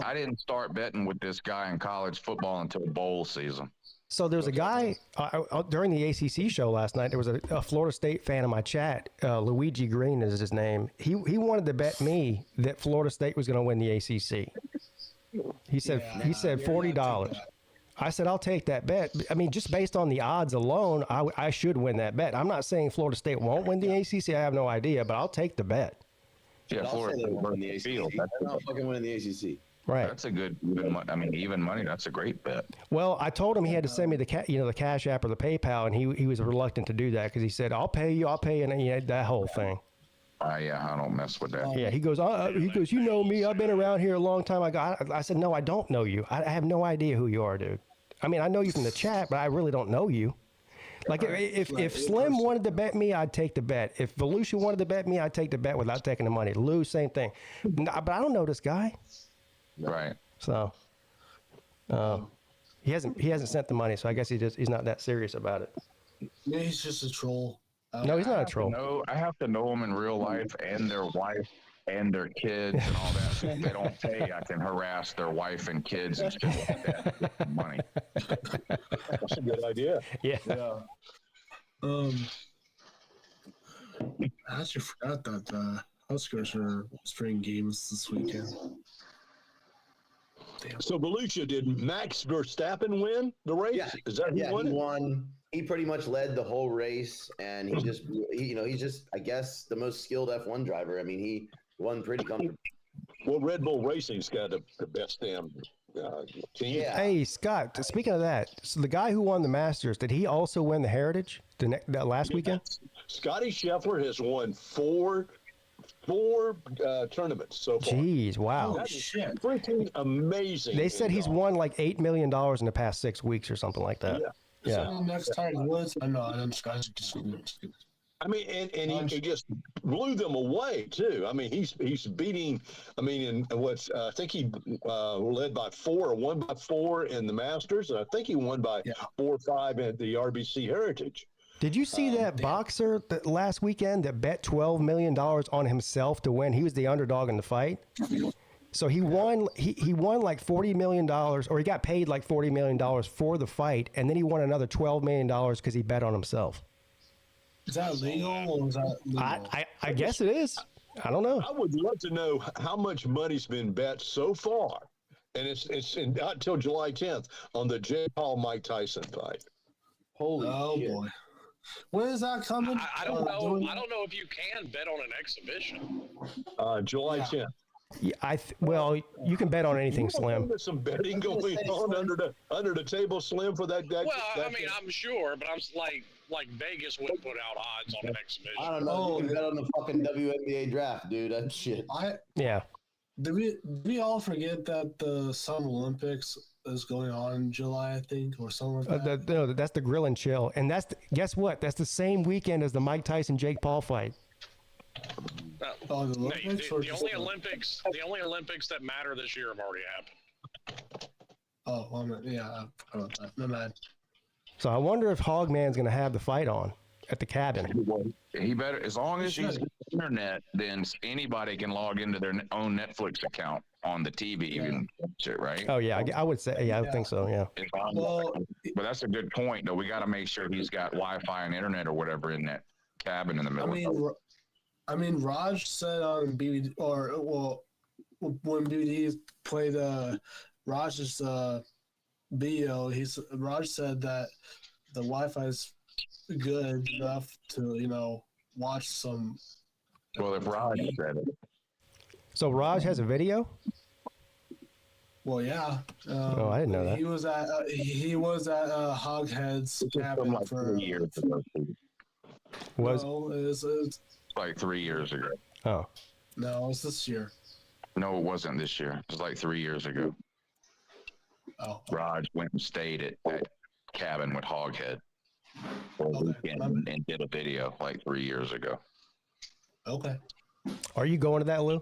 I didn't start betting with this guy in college football until bowl season. So there's a guy during the ACC show last night. There was a Florida State fan in my chat. Luigi Green is his name. He wanted to bet me that Florida State was going to win the ACC. He said $40. I said I'll take that bet. I mean, just based on the odds alone, I should win that bet. I'm not saying Florida State won't win the ACC. I have no idea, but I'll take the bet. Yeah, I'll Florida say they State won the versus ACC. Field. They're not fucking winning the ACC. Right. That's a good, even money. That's a great bet. Well, I told him he had to send me the Cash App or the PayPal, and he was reluctant to do that because he said, "I'll pay you," and that whole thing. Yeah, I don't mess with that. Yeah, he goes, you know me, I've been around here a long time. I said, no, I don't know you. I have no idea who you are, dude. I mean, I know you from the chat, but I really don't know you. Like, if Slim wanted to bet me, I'd take the bet. If Volusia wanted to bet me, I'd take the bet without taking the money. Lou, same thing. But I don't know this guy. Right. So, he hasn't sent the money, so I guess he's not that serious about it. Yeah, he's just a troll. No, he's not a troll. No, I have to know them in real life and their wife and their kids and all that. So if they don't pay, I can harass their wife and kids and shit like that to get the money. That's a good idea. Yeah. I actually forgot that Huskers are spring games this weekend. Damn. So Volusia, did Max Verstappen win the race? Yeah. Is that who Yeah, won he it? won. He pretty much led the whole race, and he's just, I guess, the most skilled F1 driver. I mean, he won pretty comfortably. Well, Red Bull Racing's got the best damn team. Yeah. Hey, Scott, speaking of that, so the guy who won the Masters, did he also win the Heritage that last weekend? Scotty Scheffler has won four tournaments so far. Jeez, wow. That is shit. freaking amazing. They said he's won like $8 million in the past 6 weeks or something like that. So next time Woods, I know, I understand. I mean, and he just blew them away too. I mean, he's beating. I mean, in what's I think he led by 4 or won by 4 in the Masters, and I think he won by 4 or 5 at the RBC Heritage. Did you see that boxer that last weekend that bet $12 million on himself to win? He was the underdog in the fight. So he won. He won like $40 million, or he got paid like $40 million for the fight, and then he won another $12 million because he bet on himself. Is that legal or is that legal? I guess it is. I don't know. I would love to know how much money's been bet so far, and it's not until July 10th on the Jake Paul Mike Tyson fight. Holy shit. Boy. When is that coming? I don't know. I don't know if you can bet on an exhibition. July 10th. Yeah, well, you can bet on anything, Slim. There's some betting going on under the table, Slim, for that. Well, I mean, I'm sure, but I'm like Vegas wouldn't put out odds on an exhibition. I don't know. You can bet on the fucking WNBA draft, dude. That shit. Yeah. Did we all forget that the Summer Olympics is going on in July, I think, or something like that? No, that's the Grill and Chill, and guess what? That's the same weekend as the Mike Tyson Jake Paul fight. Oh, the Olympics. The only Olympics that matter this year have already happened. Oh, well, yeah, I forgot about that. No bad. So I wonder if Hogman's going to have the fight on at the cabin. He better, as long as he's got internet, then anybody can log into their own Netflix account on the TV and watch it, right? Oh yeah, I would say I would think so. Yeah. Well, But that's a good point, though. We got to make sure he's got Wi-Fi and internet or whatever in that cabin in the middle. I mean, Raj said on BBD, when BBD played Raj's video, Raj said that the Wi-Fi is good enough to watch some. Well, if Raj said it. So Raj has a video? Well, yeah. Oh, I didn't know that. He was at Hoghead's cabin like for 3 years ago. Was No, it's Like 3 years ago. oh no, it's this year. No, it wasn't this year. It was like 3 years ago. Oh, Raj went and stayed at that cabin with Hoghead for a Okay. weekend and did a video like 3 years ago. okay. are you going to that, Lou?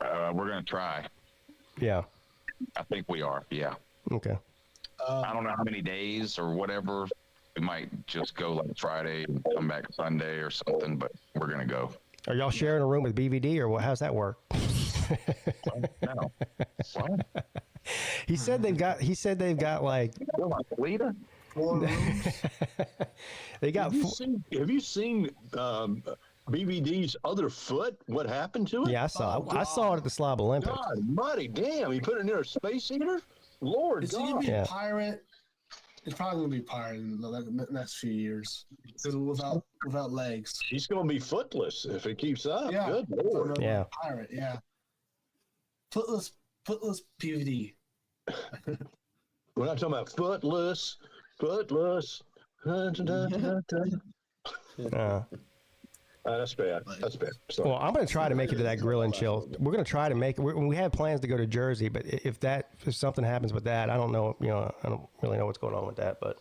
We're going to try. Yeah. I think we are. Yeah. Okay. I don't know how many days or whatever. We might just go like Friday and come back Sunday or something, but we're going to go. Are y'all sharing a room with BVD or what? How's that work? No. What? He said they've got like You're like leader? 4 rooms. they got Have you seen BBD's other foot? What happened to it? yeah, I saw Oh, it. I saw it at the Slob Olympics. God, buddy, damn! He put it near a space heater. Lord Is he God. gonna be Yeah. a pirate? It's probably gonna be a pirate in the next few years. Because without legs. He's going to be footless if it keeps up. Yeah. Good Lord. Yeah. Pirate. Yeah. Footless PVD. We're not talking about footless. That's bad. That's bad. Sorry. Well, I'm going to try to make it to that Grill and Chill. We're going to try to make it. We have plans to go to Jersey, but if something happens with that, I don't know. I don't really know what's going on with that. But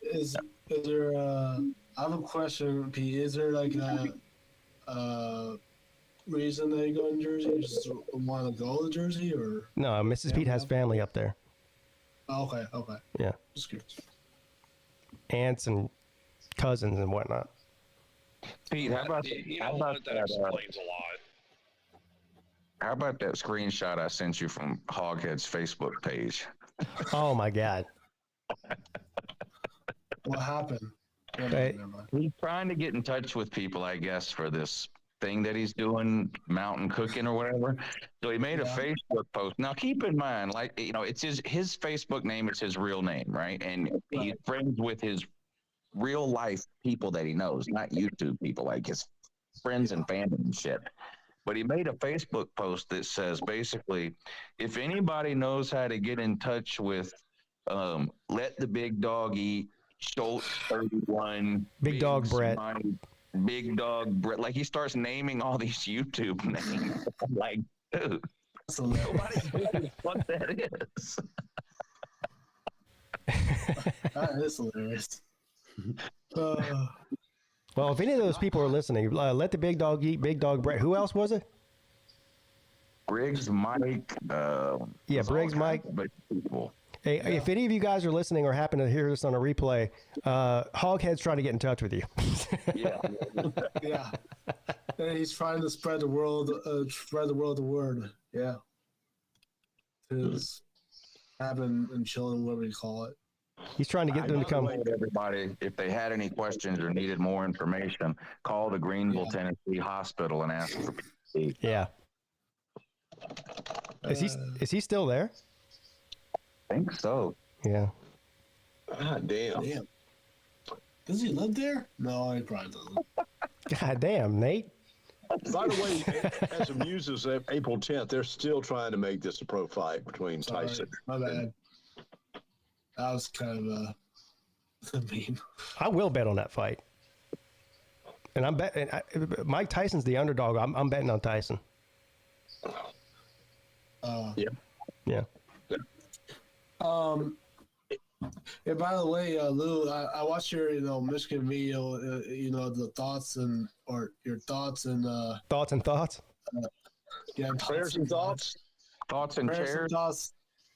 Is there? I have a question, Pete. Is there like a reason that you go in Jersey? You just want to go to Jersey, or? no, Mrs. Pete has family up there. Oh, okay. Yeah, Just curious. aunts and cousins and whatnot. Pete, how about That explains a lot. How about that screenshot I sent you from Hoghead's Facebook page? Oh my God. What happened? Hey. Never mind. He's trying to get in touch with people, I guess, for this thing that he's doing, mountain cooking or whatever. So he made a Yeah. Facebook post. Now, keep in mind, it's his Facebook name is his real name, right? And he's friends with his real life people that he knows, not YouTube people, like his friends and family and shit. But he made a Facebook post that says basically, if anybody knows how to get in touch with Let the Big Dog Eat, Schultz 31, Big Dog Brett. Big Dog Brett. Like he starts naming all these YouTube names. I'm like, dude, That's hilarious. nobody knows what that is. That is hilarious. Well, if any of those people are listening, Let the Big Dog Eat, Big Dog Brett. Who else was it? Briggs, Mike. Yeah, Briggs, Mike. But people. Hey, if any of you guys are listening or happen to hear this on a replay, Hoghead's trying to get in touch with you. Yeah. Yeah. And he's trying to spread the word. Yeah. His having and chilling, whatever you call it. He's trying to get them to come. Everybody, if they had any questions or needed more information, call the Greenville, Tennessee hospital and ask for Peete. Yeah. Is he still there? I think so. Yeah. God damn. Damn. Does he live there? No, he probably doesn't. God damn, Nate. By the way, as of news is April 10th, they're still trying to make this a pro fight between Sorry, Tyson. my bad. That was kind of a meme. I will bet on that fight. And I'm betting. Mike Tyson's the underdog. I'm betting on Tyson. Yeah. And by the way, Lou, I watched your Michigan video. The thoughts and your thoughts and Thoughts and thoughts. Yeah, Prayers and thoughts. Thoughts and prayers chairs.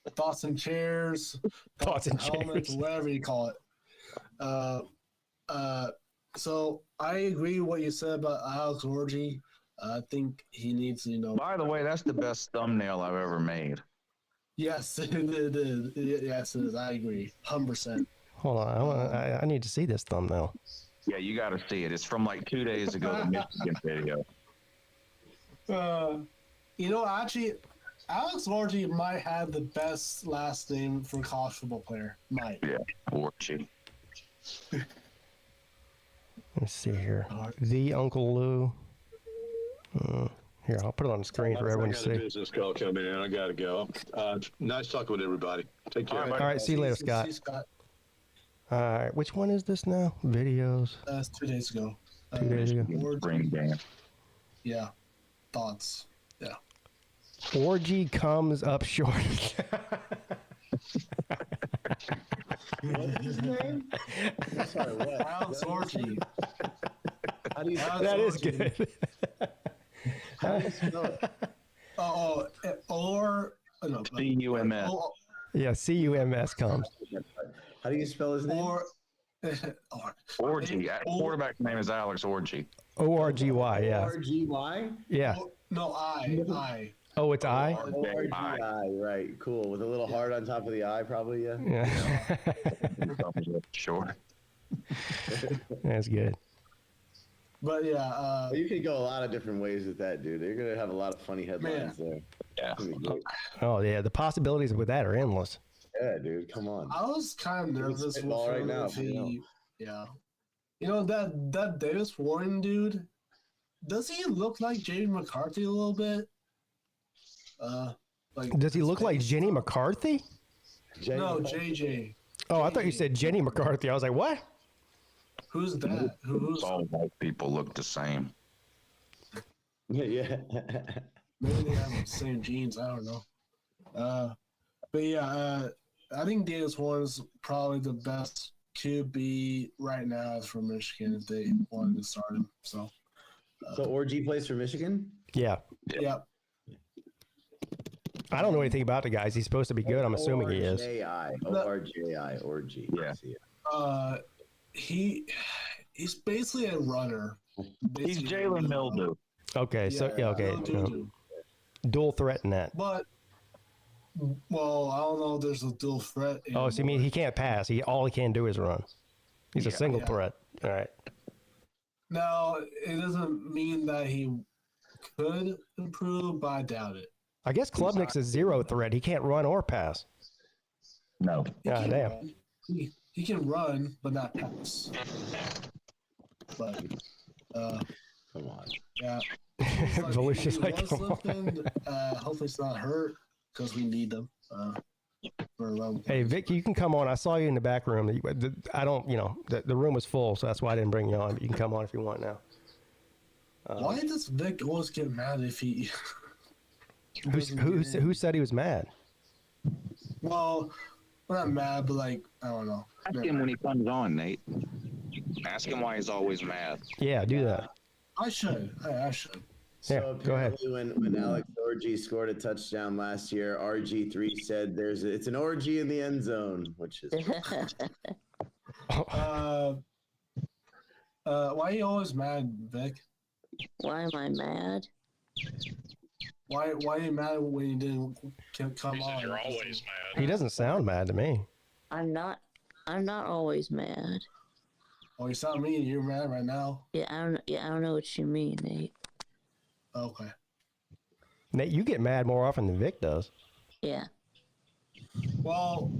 and thoughts and chairs, Thoughts and helmets, chairs. whatever you call it. So I agree with what you said about Alex Orji. I think he needs to, By the way, that's the best thumbnail I've ever made. Yes, it is. Yes, it is. I agree, 100%. Hold on, I need to see this thumbnail. Yeah, you got to see it. It's from like 2 days ago, the Michigan video. Actually, Alex Orji might have the best last name for a college football player. Might. Yeah, Orchie. Let's see here. The Uncle Lou. Here, I'll put it on the screen for everyone to I got a see. business call coming in. I got to go. Nice talking with everybody. Take care. All right, see you later, Scott. See Scott. All right, which one is this now? Videos. That's 2 days ago. 2 days ago. Spring game. Yeah. Thoughts. Yeah. Orgy comes up short. What's his name? I'm sorry, what? Alex Orji. How do you spell That is Orgy. good. How do you spell it? No. C-U-M-S. Yeah, CUMS comes. How do you spell his name? Orgy. Quarterback's name is Alex Orgy. ORGY, yeah. R-G-Y? Yeah. No, I. Oh, it's I? O-R-G-I, right. Cool. With a little heart on top of the I, probably, yeah. Yeah. Sure. That's good. But yeah, You could go a lot of different ways with that, dude. You're going to have a lot of funny headlines there. Yeah. It's gonna be great. Oh, yeah. The possibilities with that are endless. Yeah, dude. Come on. I was kind of nervous with spitball right him now, if he, yeah. That Davis Warren dude, does he look like Jamie McCarthy a little bit? Does he look like Jenny McCarthy? No, JJ. Oh, I thought you said Jenny McCarthy. I was like, what? Who's that? Who's All white people look the same. Yeah. maybe they have the same genes? I don't know. But yeah, I think Davis Warren's probably the best QB right now for Michigan if they wanted to start him. So Orgy plays for Michigan? Yeah. yeah. I don't know anything about the guys. He's supposed to be good. I'm assuming he is. O-R-J-I, Orgy. Yeah. He's basically a runner. He's Jalen Mildew. Okay. So, yeah, okay. Dual threat in that. But, well, I don't know if there's a dual threat. Oh, so you mean he can't pass. All he can do is run. He's a single threat. All right. Now, it doesn't mean that he could improve, but I doubt it. I guess Klubnik's a zero threat. He can't run or pass. No. Ah, damn. He can run, but not pass. But, Come on. yeah. Volusia's He like, was come on. lifting, hopefully it's not hurt because we need them for a run. Hey, Vic, you can come on. I saw you in the back room. I don't, the room was full, so that's why I didn't bring you on. But you can come on if you want now. Why does Vic always get mad if he... Who said he was mad? Well, we're not mad, but I don't know. Ask him when he comes on, Nate. Ask him why he's always mad. Yeah, do that. I should. I should. Yeah, So go ahead. apparently when Alex Orgy scored a touchdown last year, RG3 said it's an orgy in the end zone, which is Why are you always mad, Vic? Why am I mad? Why are you mad when you didn't come He said on? you're always mad. He doesn't sound mad to me. I'm not always mad. Oh, you sound mean. You're mad right now. I don't know what you mean, Nate. Okay. Nate, you get mad more often than Vic does. Yeah. Well,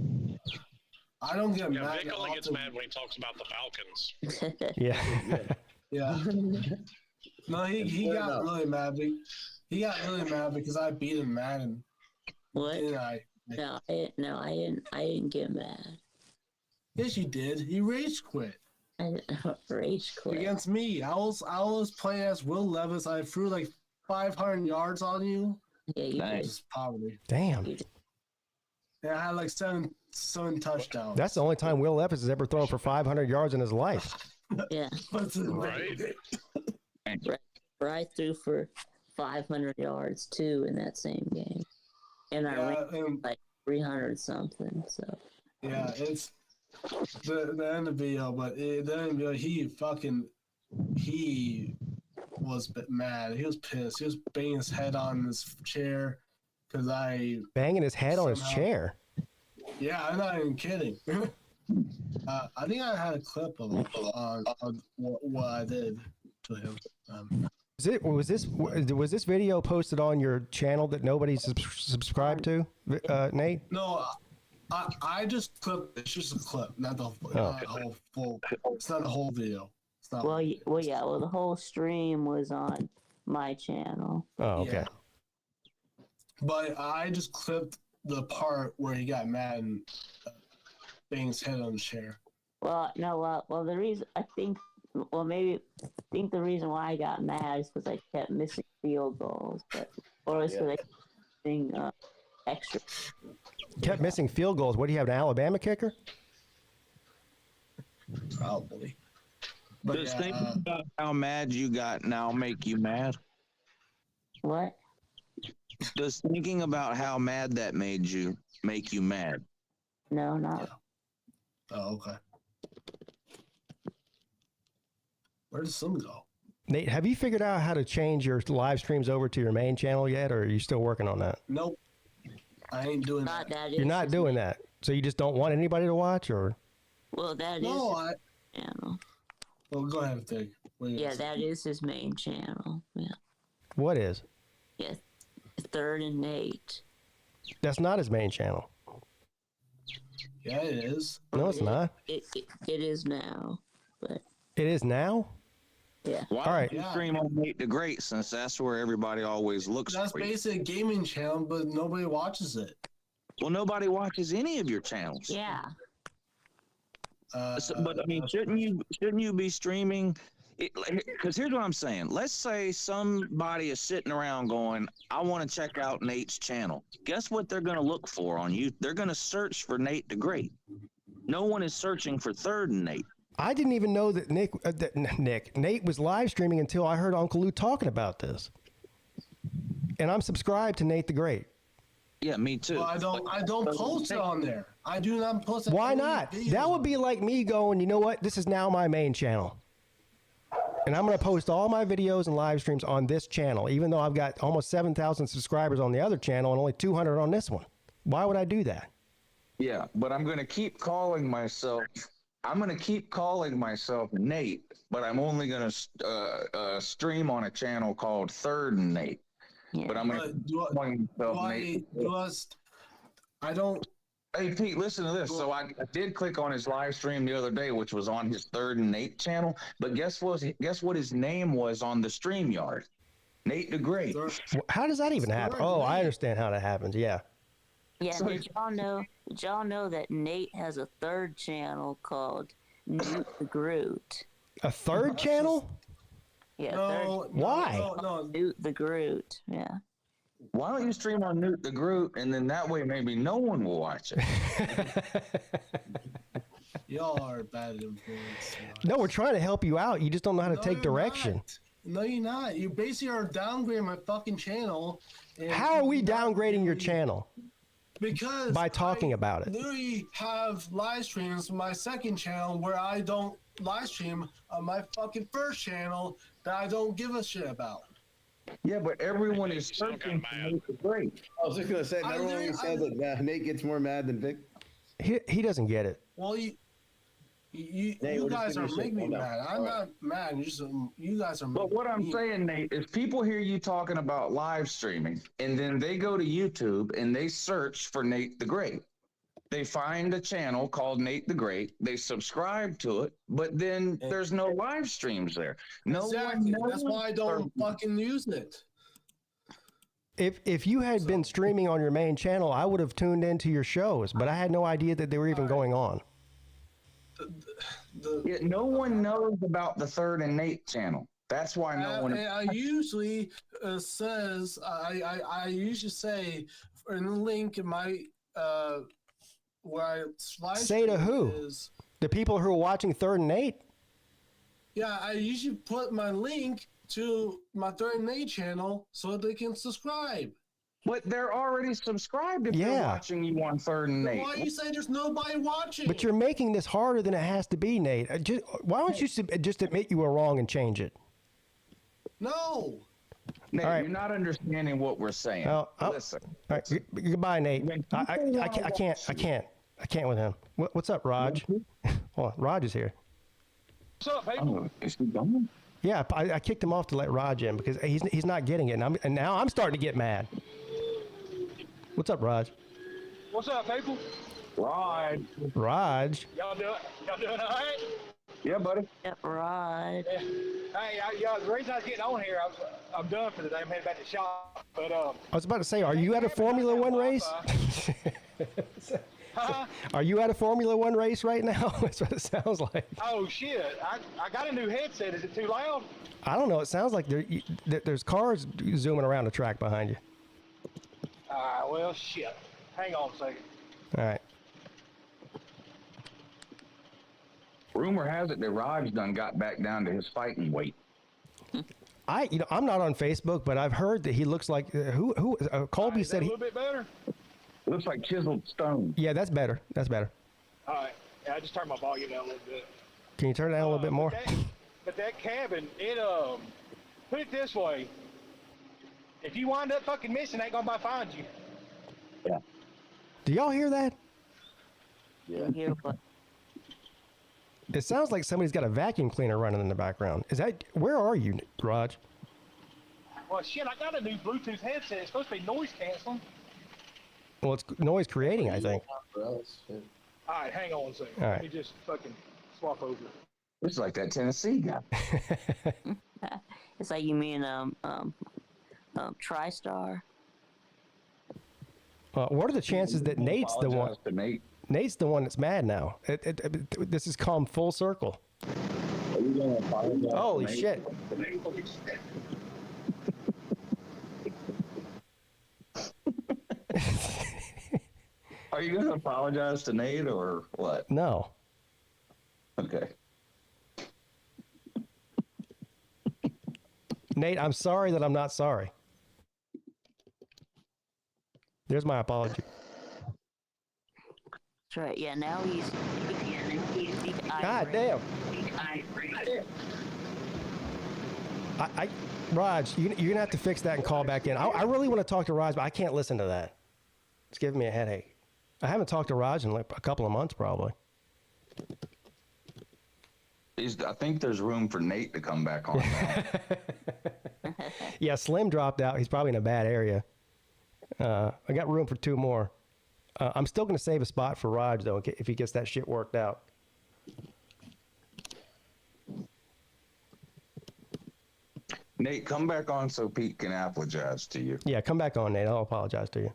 I don't get Yeah, mad. Vic only gets often. mad when he talks about the Falcons. Yeah. Yeah. No, he got really mad. He got really mad because I beat him mad, and What? didn't I? No, I didn't get mad. Yes, you did. You rage quit I didn't rage quit. against me. I was playing as Will Levis. I threw like 500 yards on you. Yeah, you Nice. did. Just poverty. Damn. You did. Yeah, I had like seven touchdowns. That's the only time Will Levis has ever thrown for 500 yards in his life. Yeah. Right. Where I threw for 500 yards too in that same game, and I ran like 300 something. So yeah, it's the end of the video, but the end of the video, he was mad. He was pissed. He was banging his head on his chair because Banging his head on his chair. Yeah, I'm not even kidding. I think I had a clip of it on what I did to him. Was this video posted on your channel that nobody's subscribed to, Nate? No, I just clipped. It's just a clip, not the whole full. It's not the whole video. It's not. Well, the whole stream was on my channel. Oh, okay. Yeah. But I just clipped the part where he got mad and banged his head on the chair. Well, no, well, the reason I think the reason why I got mad is because I kept missing field goals, or it's because I kept missing extra. Kept missing field goals. What do you have, an Alabama kicker? Probably. But Does thinking about how mad you got now make you mad? What? Does thinking about how mad that made you make you mad? No, not. Oh, okay. Where does some go? Nate, have you figured out how to change your live streams over to your main channel yet, or are you still working on that? Nope. I ain't doing Not that. that. You're not doing that. So you just don't want anybody to watch, or? Well, that No, is his channel. Well, go ahead, Dig. Yeah, that is his main channel. Yeah. What is? Yeah. 3rd and 8. That's not his main channel. Yeah, it is. No, it's not. It is now, but It is now? yeah. Why All right. don't you stream on Nate the Great, since that's where everybody always looks That's for you? basically a gaming channel, but nobody watches it. Well, nobody watches any of your channels. Yeah. But I mean, shouldn't you be streaming? Because here's what I'm saying. Let's say somebody is sitting around going, "I want to check out Nate's channel." Guess what they're going to look for on you? They're going to search for Nate the Great. No one is searching for 3rd and Nate. I didn't even know that Nate was live streaming until I heard Uncle Lou talking about this. And I'm subscribed to Nate the Great. Yeah, me too. Well, I don't post it on there. I do not post it. Why not? That would be like me going, you know what? This is now my main channel. And I'm going to post all my videos and live streams on this channel, even though I've got almost 7,000 subscribers on the other channel and only 200 on this one. Why would I do that? Yeah, but I'm going to keep calling myself Nate, but I'm only going to stream on a channel called 3rd and Nate. Yeah. But I'm going to call myself Nate. I don't. Hey, Pete, listen to this. So I did click on his live stream the other day, which was on his 3rd and Nate channel. But guess what his name was on the StreamYard? Nate the Great. How does that even happen? Oh, I understand how that happens. Yeah. Yeah. Did y'all know that Nate has a 3rd channel called Newt the Groot? A 3rd channel? Yeah. No, Why? No. Newt the Groot. Yeah. Why don't you stream on Newt the Groot, and then that way maybe no one will watch it. Y'all are bad influence. No, we're trying to help you out. You just don't know how to take direction. Not. No, you're not. You basically are downgrading my fucking channel. How are we downgrading your channel? Because by talking about it. Literally have live streams on my 2nd channel where I don't live stream on my fucking 1st channel that I don't give a shit about. Yeah, but everyone is searching for Nate the Great. I was just going to say, remember when we said that Nate gets more mad than Vic? He doesn't get it. Well, you guys are making me mad. I'm not mad. You guys are. But what I'm saying, Nate, is people hear you talking about live streaming, and then they go to YouTube and they search for Nate the Great. They find a channel called Nate the Great. They subscribe to it, but then there's no live streams there. Exactly. That's why I don't fucking use it. If you had been streaming on your main channel, I would have tuned into your shows, but I had no idea that they were even going on. No one knows about the 3rd and Nate channel. That's why no one. I usually says I usually say in the link in my where I Say to who? is, The people who are watching 3rd and 8? yeah, I usually put my link to my 3rd and 8 channel so they can subscribe. But they're already subscribed if they're watching you on 3rd and 8. Why you say there's nobody watching? But you're making this harder than it has to be, Nate. Why don't you just admit you were wrong and change it? No. Nate, All right. you're not understanding what we're saying. Listen. All right, goodbye, Nate. I can't with him. What's up, Raj? Hold on, Raj is here. What's up, people? Is he done? Yeah, I kicked him off to let Raj in because he's not getting it, and now I'm starting to get mad. What's up, Raj? What's up, people? Raj. Raj. Y'all doing all right? Yeah, buddy. Yep, right. Yeah. Hey, the reason I was getting on here, I'm done for the day. I'm heading back to the shop. But I was about to say, are you at a Formula One race? Are you at a Formula One race right now? That's what it sounds like. Oh shit! I got a new headset. Is it too loud? I don't know. It sounds like there's cars zooming around the track behind you. Well, shit. Hang on a second. All right. Rumor has it that Raj done got back down to his fighting weight. I'm not on Facebook, but I've heard that he looks like Colby said a little bit better. Looks like chiseled stone. Yeah, that's better. That's better. All right. Yeah, I just turned my volume down a little bit. Can you turn it down a little bit more? But that cabin, put it this way. If you wind up fucking missing, ain't gonna find you. Yeah. Do y'all hear that? Yeah. Here, but It sounds like somebody's got a vacuum cleaner running in the background. Where are you, Raj? Well, shit, I got a new Bluetooth headset. It's supposed to be noise canceling. Well, it's noise creating, I think. All right, hang on a second. All right. Let me just fucking swap over. It's like that Tennessee guy. it's like you mean TriStar. What are the chances that Nate's the one? To Nate. Nate's the one that's mad now. This has come full circle. Holy shit! Are you going to apologize to Nate or what? No. Okay. Nate, I'm sorry that I'm not sorry. There's my apology. That's right. Yeah, now he's God damn. Raj, you're going to have to fix that and call back in. I really want to talk to Raj, but I can't listen to that. It's giving me a headache. I haven't talked to Raj in like a couple of months, probably. I think there's room for Nate to come back on now. Yeah, Slim dropped out. He's probably in a bad area. I got room for 2 more. I'm still going to save a spot for Raj, though, if he gets that shit worked out. Nate, come back on so Pete can apologize to you. Yeah, come back on, Nate. I'll apologize to you.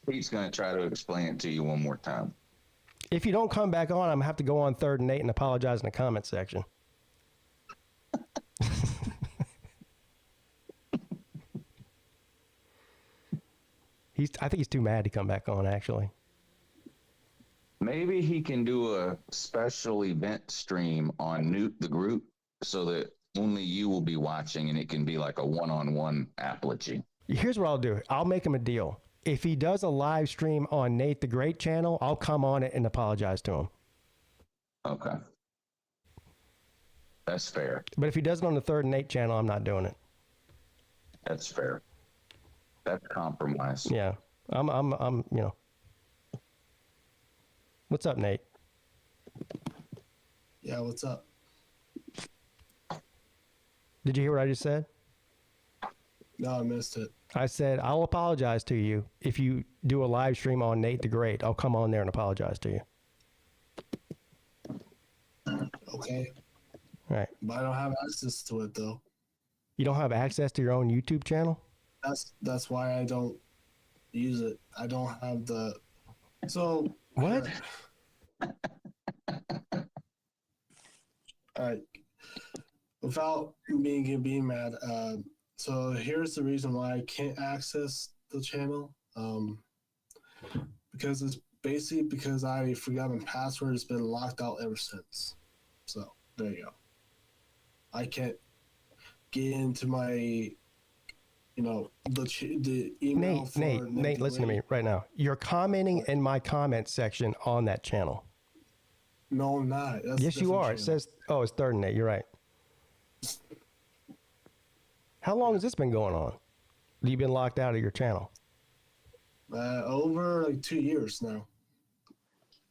Pete's going to try to explain it to you one more time. If you don't come back on, I'm going to have to go on 3rd and 8 and apologize in the comment section. I think he's too mad to come back on, actually. Maybe he can do a special event stream on Newt the group so that only you will be watching and it can be like a one-on-one apology. Here's what I'll do. I'll make him a deal. If he does a live stream on Nate the Great channel, I'll come on it and apologize to him. Okay. That's fair. But if he does it on the 3rd and 8 channel, I'm not doing it. That's fair. That's compromise. Yeah. I'm you know. What's up, Nate? Yeah, what's up? Did you hear what I just said? No, I missed it. I said, I'll apologize to you if you do a live stream on Nate the Great. I'll come on there and apologize to you. Okay. All right. But I don't have access to it, though. You don't have access to your own YouTube channel? That's why I don't use it. I don't have the... So... What? All right. Without being mad, so here's the reason why I can't access the channel. Because it's basically because I forgot my password. It's been locked out ever since. So there you go. I can't get into my, the email. Nate, listen to me right now. You're commenting in my comment section on that channel. No, I'm not. That's yes, you are. channel. It says, it's Third and Nate. You're right. How long has this been going on? You've been locked out of your channel? Over like 2 years now.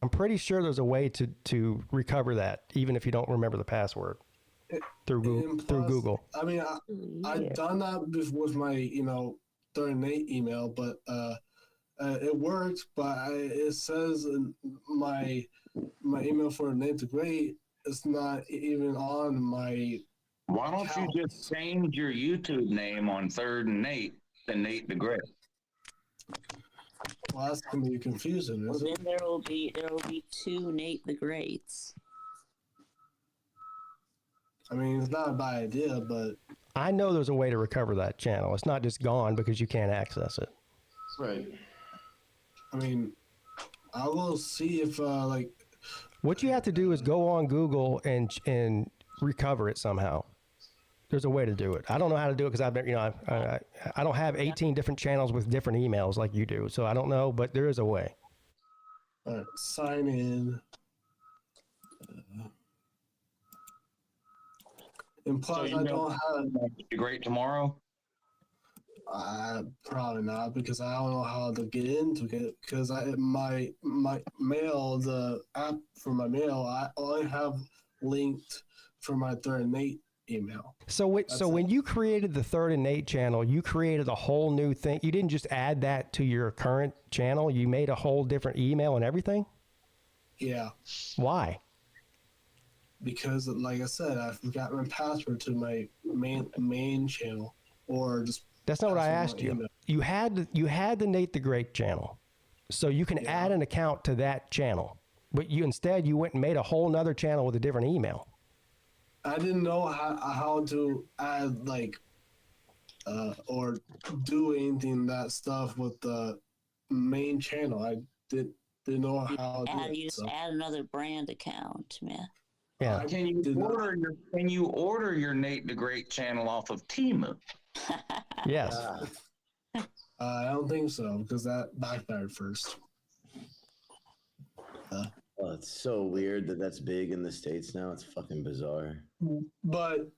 I'm pretty sure there's a way to recover that, even if you don't remember the password through Google. I mean, I've done that with my, Third and Nate email, but it worked. But it says in my email for Nate the Great, it's not even on my. Why don't you just change your YouTube name on Third and Nate to Nate the Great? Well, that's gonna be confusing. Well, then there will be 2 Nate the Greats. I mean, it's not a bad idea, but I know there's a way to recover that channel. It's not just gone because you can't access it. Right. I mean, I will see if What you have to do is go on Google and recover it somehow. There's a way to do it. I don't know how to do it because I've been, I don't have 18 different channels with different emails like you do, so I don't know, but there is a way. All right, sign in. And plus, I don't have. Great tomorrow. Probably not, because I don't know how to get into it. Because my mail, the app for my mail, I only have linked for my Third and Nate email. So when you created the Third and Nate channel, you created a whole new thing. You didn't just add that to your current channel. You made a whole different email and everything? Yeah. Why? Because, like I said, I forgot my password to my main channel, or just. That's not what I asked you. Email. You had the Nate the Great channel, so you can add an account to that channel. But instead you went and made a whole nother channel with a different email. I didn't know how to add or do anything that stuff with the main channel. I didn't know how to do it. You just add another brand account, man. Yeah. Can you order your Nate the Great channel off of Temu? Yes. I don't think so, because that backfired first. Oh, it's so weird that's big in the States now. It's fucking bizarre. But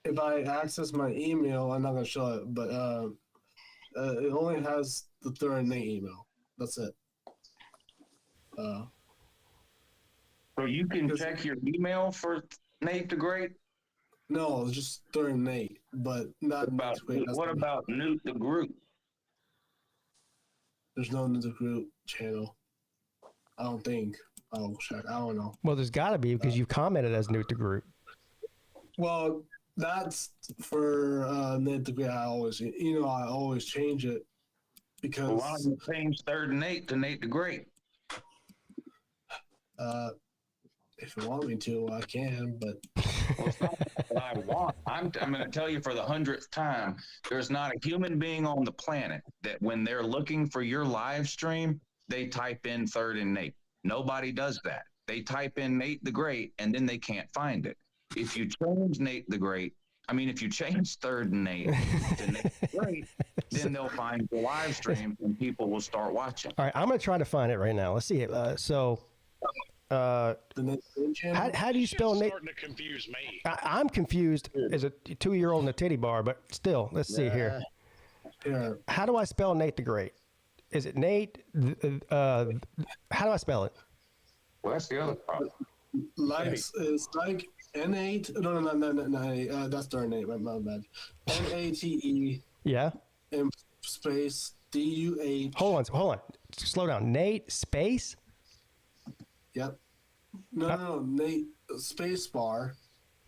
if I access my email, I'm not going to show it, but it only has the Third and Nate email. That's it. So you can check your email for Nate the Great? No, it's just Third and Nate, but not What about Newt the Groot? There's no Newt the Groot channel. I don't think. Oh, check. I don't know. Well, there's got to be, because you've commented as Newt the Groot. Well, that's for Nate the Great. I always change it because. Well, why don't you change Third and Nate to Nate the Great? If you want me to, I can, but. Well, it's not what I want. I'm going to tell you for the 100th time, there's not a human being on the planet that when they're looking for your live stream, they type in Third and Nate. Nobody does that. They type in Nate the Great, and then they can't find it. If you change if you change Third and Nate to Nate the Great, then they'll find the live stream and people will start watching. All right, I'm going to try to find it right now. Let's see it. How do you spell Nate? Starting to confuse me. I'm confused as a 2-year-old in a titty bar, but still, let's see here. Yeah. How do I spell Nate the Great? Is it Nate? How do I spell it? Well, that's the other problem. It's like N8. No. That's their name. My bad. NATE. Yeah. And space DUH. Hold on. Slow down. Nate space. Yep. No. Nate space bar.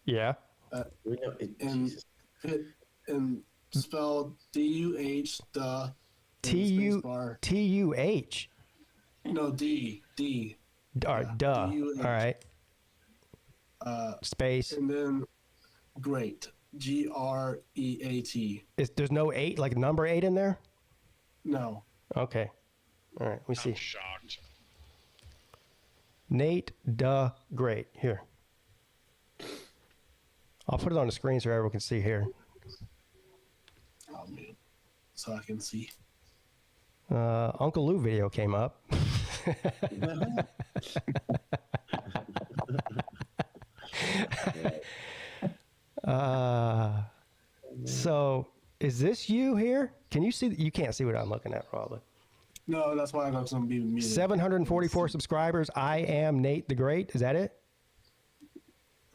Yeah. And spelled DUH the TUH. No, D. All right, duh. D-U-H. All right. Space. And then great. Great. There's no 8, like number 8 in there? No. Okay. All right, let me see. I'm shocked. Nate Great. Here. I'll put it on the screen so everyone can see here. Oh, man. So I can see. Uncle Lou video came up. So is this you here? Can you see? You can't see what I'm looking at, probably. No, that's why I'm going to be muted. 744 subscribers. I am Nate the Great. Is that it?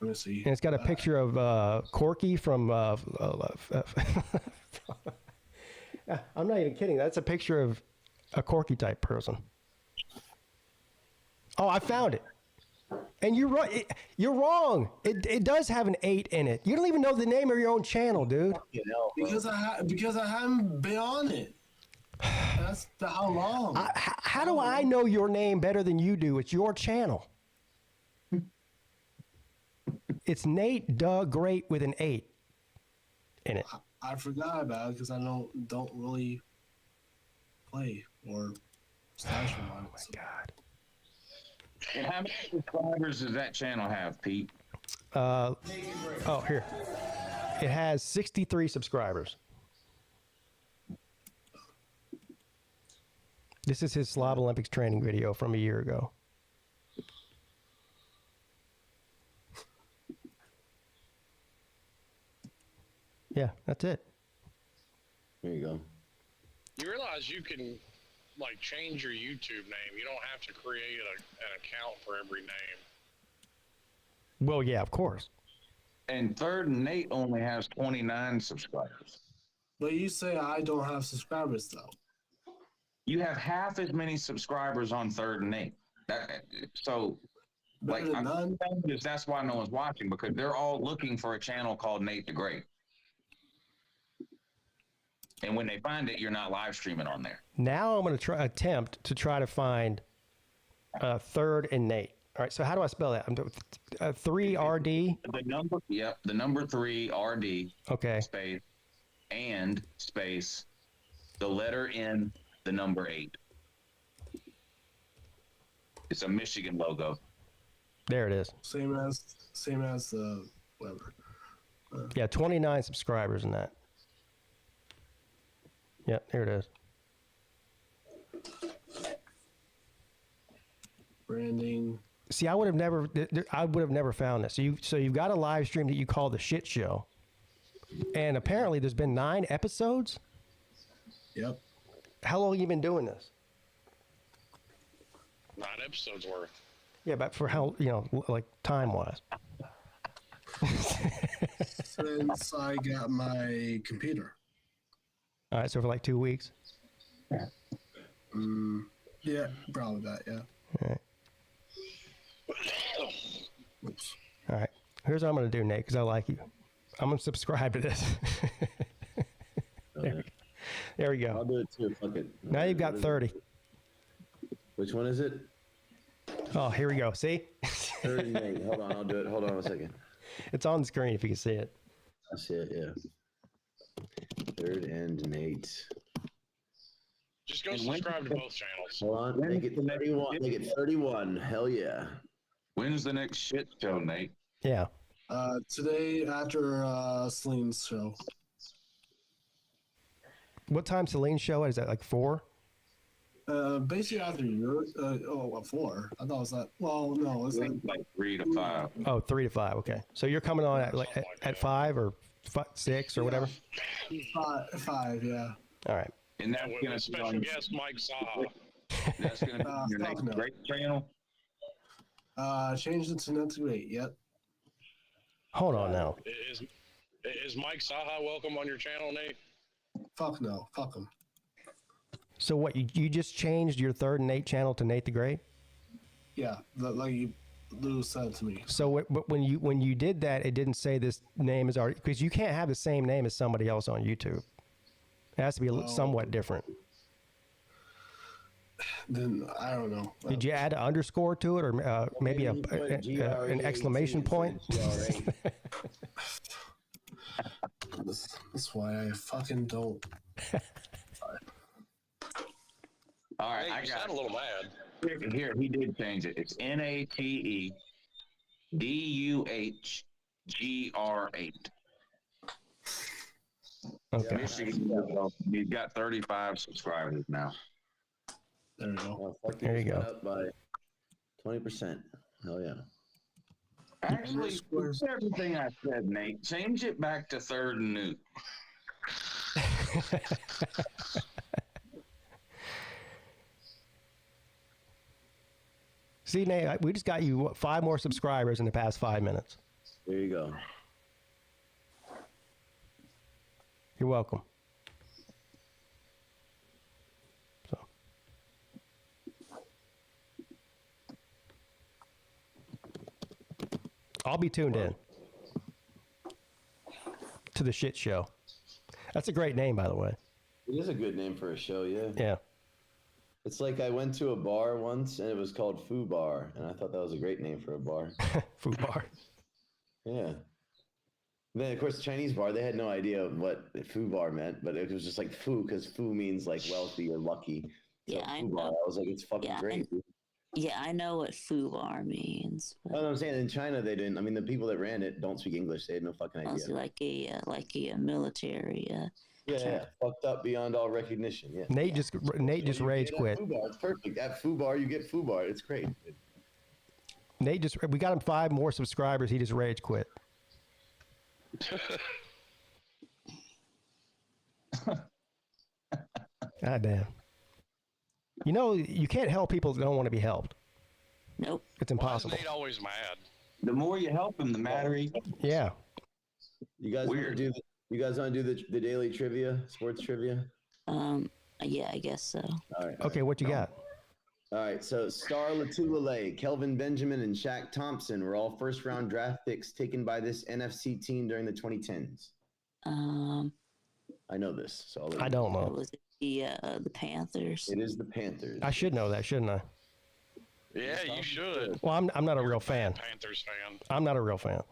Let me see. And it's got a picture of Corky from. I'm not even kidding. That's a picture of a Corky type person. Oh, I found it. And you're right. You're wrong. It does have an 8 in it. You don't even know the name of your own channel, dude. Because I haven't been on it. That's how long. How do I know your name better than you do? It's your channel. It's Nate Great with an 8 in it. I forgot about it because I don't really play or stash them on it. Oh my God. And how many subscribers does that channel have, Pete? Oh, here. It has 63 subscribers. This is his Slob Olympics training video from a year ago. Yeah, that's it. There you go. You realize you can like change your YouTube name. You don't have to create an account for every name. Well, yeah, of course. And Third and Nate only has 29 subscribers. But you say I don't have subscribers though. You have half as many subscribers on Third and Nate. Better than none. That's why no one's watching, because they're all looking for a channel called Nate the Great. And when they find it, you're not live streaming on there. Now I'm going to attempt to try to find Third and Nate. All right, so how do I spell that? 3RD. The number 3RD. Okay. Space and space the letter N, the number 8. It's a Michigan logo. There it is. Same as whatever. Yeah, 29 subscribers in that. Yep, there it is. Branding. See, I would have never found this. So you've got a live stream that you call the Shit Show, and apparently there's been 9 episodes. Yep. How long have you been doing this? 9 episodes worth. Yeah, but for how, like time wise? Since I got my computer. All right, so for like 2 weeks. Yeah, probably that. Yeah. All right. Oops. All right. Here's what I'm going to do, Nate, because I like you. I'm going to subscribe to this. There we go. I'll do it too. Fuck it. Now you've got 30. Which one is it? Oh, here we go. See? 38. Hold on, I'll do it. Hold on a second. It's on the screen if you can see it. I see it, yeah. Third and Nate. Just go subscribe to both channels. Hold on. Make it 31. Make it 31. Hell yeah. When's the next shit show, Nate? Yeah. Today after Celine's show. What time Celine's show is that? Like 4? Basically after your 4. I thought it was that. Well, no, it's like 3 to 5. Oh, 3 to 5. Okay. So you're coming on at 5 or 6 or whatever? 5, yeah. All right. And that's With going a to special guest, Mike Saha. That's going to be your next no. great channel. Changed it to Not Too Great. Yep. Hold on now. Is Mike Saha welcome on your channel, Nate? Fuck no. Fuck him. So what, you just changed your Third and Nate channel to Nate the Great? Yeah, like you Lou said to me. So but when you did that, it didn't say this name is already, because you can't have the same name as somebody else on YouTube. It has to be somewhat different. then I don't know. Did you add an underscore to it, or maybe an exclamation point? That's why I fucking don't. All right, Hey, I you got sound a little mad. here. He did change it. It's NATEDUHGR8. Okay. Michigan. He's got 35 subscribers now. There we go. There you go. Up by 20%. Hell yeah. Actually, fix everything I said, Nate. Change it back to 3rd and New. See, Nate, we just got you 5 more subscribers in the past 5 minutes. There you go. You're welcome. So. I'll be tuned in to the shit show. That's a great name, by the way. It is a good name for a show, yeah. Yeah. It's like I went to a bar once and it was called Foo Bar, and I thought that was a great name for a bar. Foo Bar. Yeah. Then, of course, the Chinese bar, they had no idea what Foo Bar meant, but it was just like Foo, because Foo means like wealthy or lucky. So Yeah, I Foo Bar, know. I was like, it's fucking great. Yeah, I know what foobar means. Oh, no, I'm saying in China they didn't. I mean, the people that ran it don't speak English. They had no fucking idea. Also like a military. Yeah, fucked up beyond all recognition. Yeah. Nate just rage quit. Foo Bar, it's perfect. At Foo Bar, you get Foo Bar. It's great. We got him 5 more subscribers. He just rage quit. God damn. You know, you can't help people that don't want to be helped. Nope. It's Why is impossible. Nate always mad? The more you help him, the madder he gets. Yeah. You guys want to do the daily trivia, sports trivia? Yeah, I guess so. All right. Okay, what you got? All right, so Star Latulele, Kelvin Benjamin, and Shaq Thompson were all first-round draft picks taken by this NFC team during the 2010s. I know this, so I'll let you I don't know. Was it the Panthers? It is the Panthers. I should know that, shouldn't I? Yeah, you should. Well, I'm not a real fan. Panthers fan. I'm not a real fan.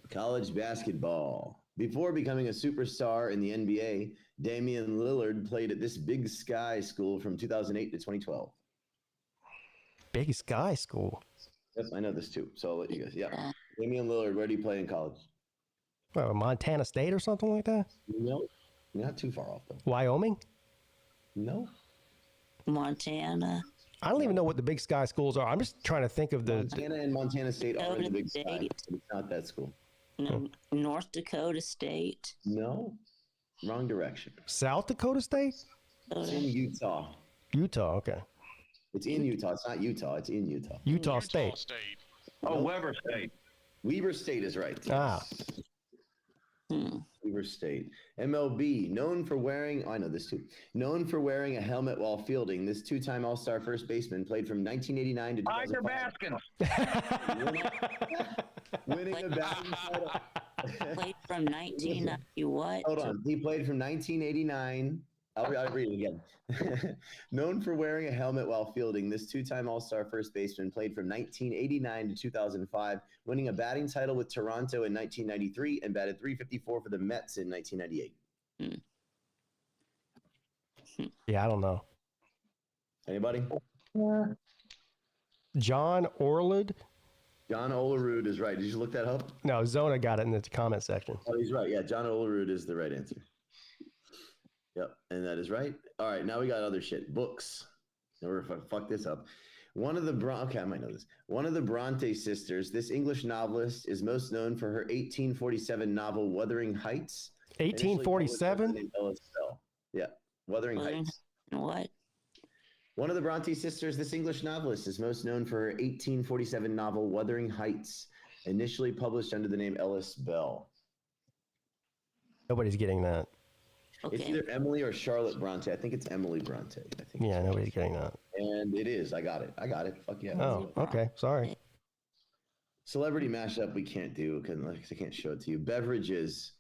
College basketball. Before becoming a superstar in the NBA, Damian Lillard played at this Big Sky school from 2008 to 2012. Big Sky School. Yep, I know this too, so I'll let you guys. Yeah. Damian Lillard, where did he play in college? Well, Montana State or something like that? No, not too far off, though. Wyoming? No. Montana. I don't even know what the Big Sky schools are. I'm just trying to think of the... Montana and Montana State are in the Big Sky. State. But it's not that school. No, North Dakota State. No. Wrong direction. South Dakota State? It's in Utah. Utah, okay. It's in Utah. It's not Utah. It's in Utah. Utah State. Oh, Weber State. Weber State is right. Ah. Weber State. MLB, known for wearing, I know this too, known for wearing a helmet while fielding. This 2-time All-Star first baseman played from 1989 to Tiger 2005. Baskin. Winning the batting title. Played from 1990 what? Hold on. He played from 1989. I'll read it again. Known for wearing a helmet while fielding, this 2-time All-Star first baseman played from 1989 to 2005, winning a batting title with Toronto in 1993 and batted .354 for the Mets in 1998. Yeah, I don't know. Anybody? John Orlud? John Olerud is right. Did you look that up? No, Zona got it in the comment section. Oh, he's right. Yeah, John Olerud is the right answer. Yep, and that is right. All right, now we got other shit. Books. Never fuck this up. One of the I might know this. One of the Bronte sisters, this English novelist, is most known for her 1847 novel Wuthering Heights. 1847? Yeah, Wuthering Heights. What? One of the Bronte sisters, this English novelist, is most known for her 1847 novel Wuthering Heights, initially published under the name Ellis Bell. Nobody's getting that. Okay. It's either Emily or Charlotte Bronte. I think it's Emily Bronte. I think. Yeah, nobody's getting that. And it is. I got it. Fuck yeah. Oh, okay. Sorry. Celebrity mashup we can't do because I can't show it to you. Beverages.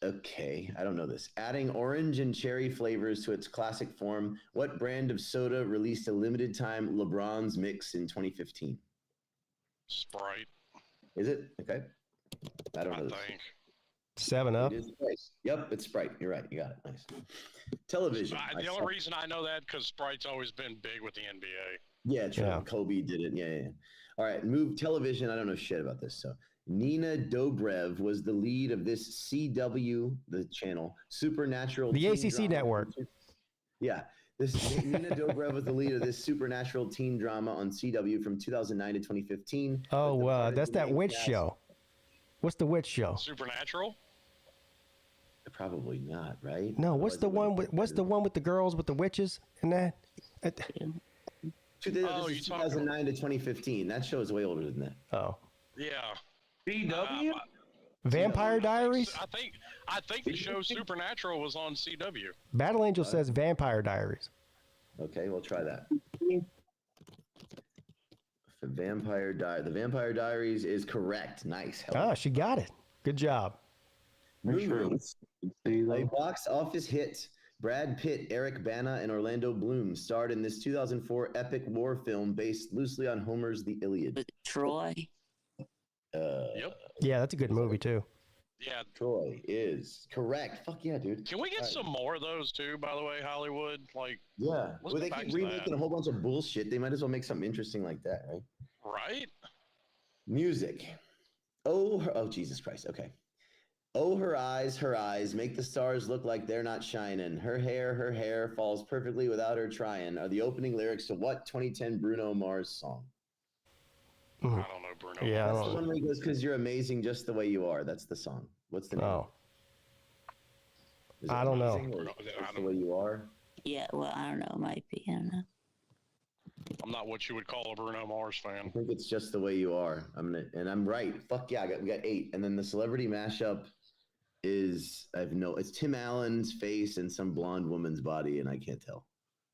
Okay, I don't know this. Adding orange and cherry flavors to its classic form, what brand of soda released a limited time LeBron's Mix in 2015? Sprite. Is it? Okay. I don't know I this. think. 7-Up. It is Sprite. Yep, it's Sprite. You're right. You got it. Nice. Television. The only reason I know that because Sprite's always been big with the NBA. Yeah, true. Yeah. Kobe did it. Yeah. All right, move television. I don't know shit about this. So Nina Dobrev was the lead of this CW, the channel, Supernatural. The teen ACC drama. network. Yeah. Nina Dobrev was the lead of this supernatural teen drama on CW from 2009 to 2015. Oh, that's that witch show. What's the witch show? Supernatural? Probably not, right? No, what's the one with the girls with the witches and that? This is 2009 to 2015. That show is way older than that. Oh. Yeah. CW? Vampire Diaries? I think the show Supernatural was on CW. Battle Angel says Vampire Diaries. Okay, we'll try that. The Vampire Diaries is correct. Nice. Ah, she got it. Good job. A box office hit. Brad Pitt, Eric Bana, and Orlando Bloom starred in this 2004 epic war film based loosely on Homer's The Iliad. With Troy. Yep. Yeah, that's a good movie too. Yeah. Troy is correct. Fuck yeah, dude. Can we get some more of those too, by the way, Hollywood? Like, yeah. let's Well, go they back keep to remaking that. a whole bunch of bullshit. They might as well make something interesting like that, right? Right? Music. Oh, Jesus Christ. Okay. Oh, her eyes make the stars look like they're not shining. Her hair falls perfectly without her trying are the opening lyrics to what 2010 Bruno Mars song? I don't know, Bruno. Yeah, That's the one where he goes, "'Cause you're amazing just the way you are." That's the song. What's the name? Oh, Is it I don't know. Amazing or Just the way you are. Yeah, well, I don't know. It might be. I don't know. I'm not what you would call a Bruno Mars I fan. think it's just the way you are. I'm right. Fuck yeah, we got 8, and then the celebrity mashup is it's Tim Allen's face and some blonde woman's body, and I can't tell.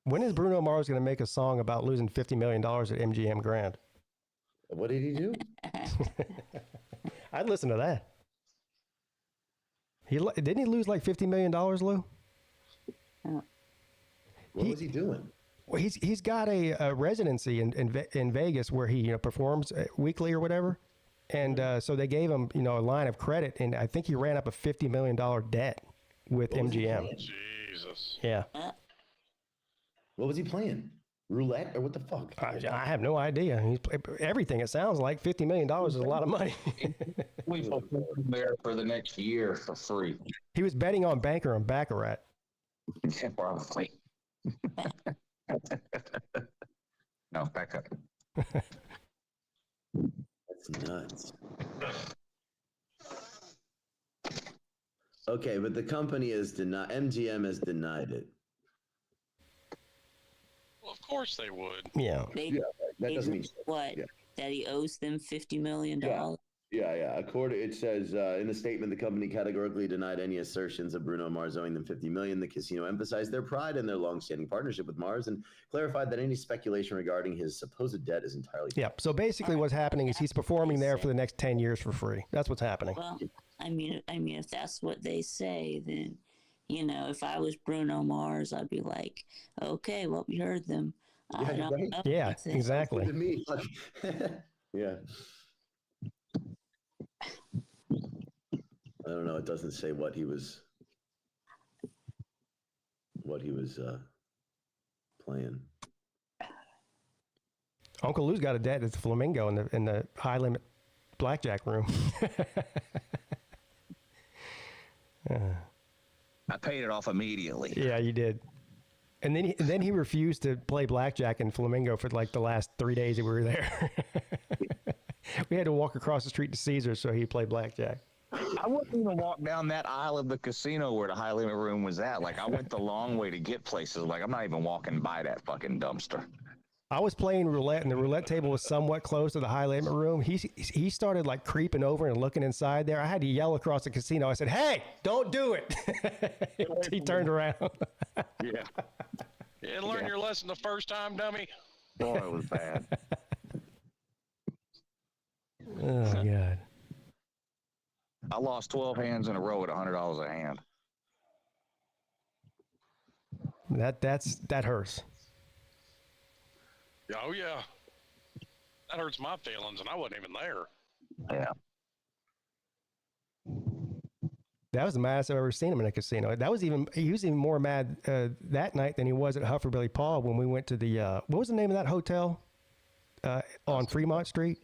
when is Bruno Mars going to make a song about losing $50 million at MGM Grand? What did he do? I'd listen to that. Didn't he lose like $50 million, Lou? What was he doing? Well, he's got a residency in Vegas where he performs weekly or whatever, and so they gave him a line of credit, and I think he ran up a $50 million debt with MGM. Jesus. Yeah, What was he playing? Roulette or what the fuck? I have no idea. He's everything. It sounds like $50 million is a lot of money. We will put him there for the next year for free. He was betting on Banker and Baccarat. Yeah, probably. No, back up. That's nuts. Okay, but the company has denied. MGM has denied it. Well, of course they would. Yeah. That doesn't mean what? Yeah. That he owes them $50 million? Yeah. Yeah. It says in the statement, the company categorically denied any assertions of Bruno Mars owing them $50 million. The casino emphasized their pride in their long-standing partnership with Mars and clarified that any speculation regarding his supposed debt is entirely. Yeah. So basically, what's happening is he's performing there for the next 10 years for free. That's what's happening. Well, I mean, if that's what they say, then if I was Bruno Mars, I'd be like, okay, well, we heard them. I don't know. Yeah, exactly. To me, yeah. I don't know. It doesn't say what he was playing. Uncle Lou's got a debt at the Flamingo in the high limit blackjack room. I paid it off immediately. Yeah, you did. And then he refused to play blackjack in Flamingo for like the last 3 days that we were there. We had to walk across the street to Caesars so he'd play blackjack. I wouldn't even walk down that aisle of the casino where the high limit room was at. Like, I went the long way to get places. Like, I'm not even walking by that fucking dumpster. I was playing roulette, and the roulette table was somewhat close to the high limit room. He started like creeping over and looking inside there. I had to yell across the casino. I said, "Hey, don't do it!" He turned around. Yeah. You didn't learn your lesson the first time, dummy. Boy, it was bad. Oh God. I lost 12 hands in a row at $100 a hand. That hurts. Oh yeah, that hurts my feelings, and I wasn't even there. Yeah. That was the maddest I've ever seen him in a casino. He was even more mad that night than he was at Hufferbilly Paul when we went to the what was the name of that hotel on Fremont Street?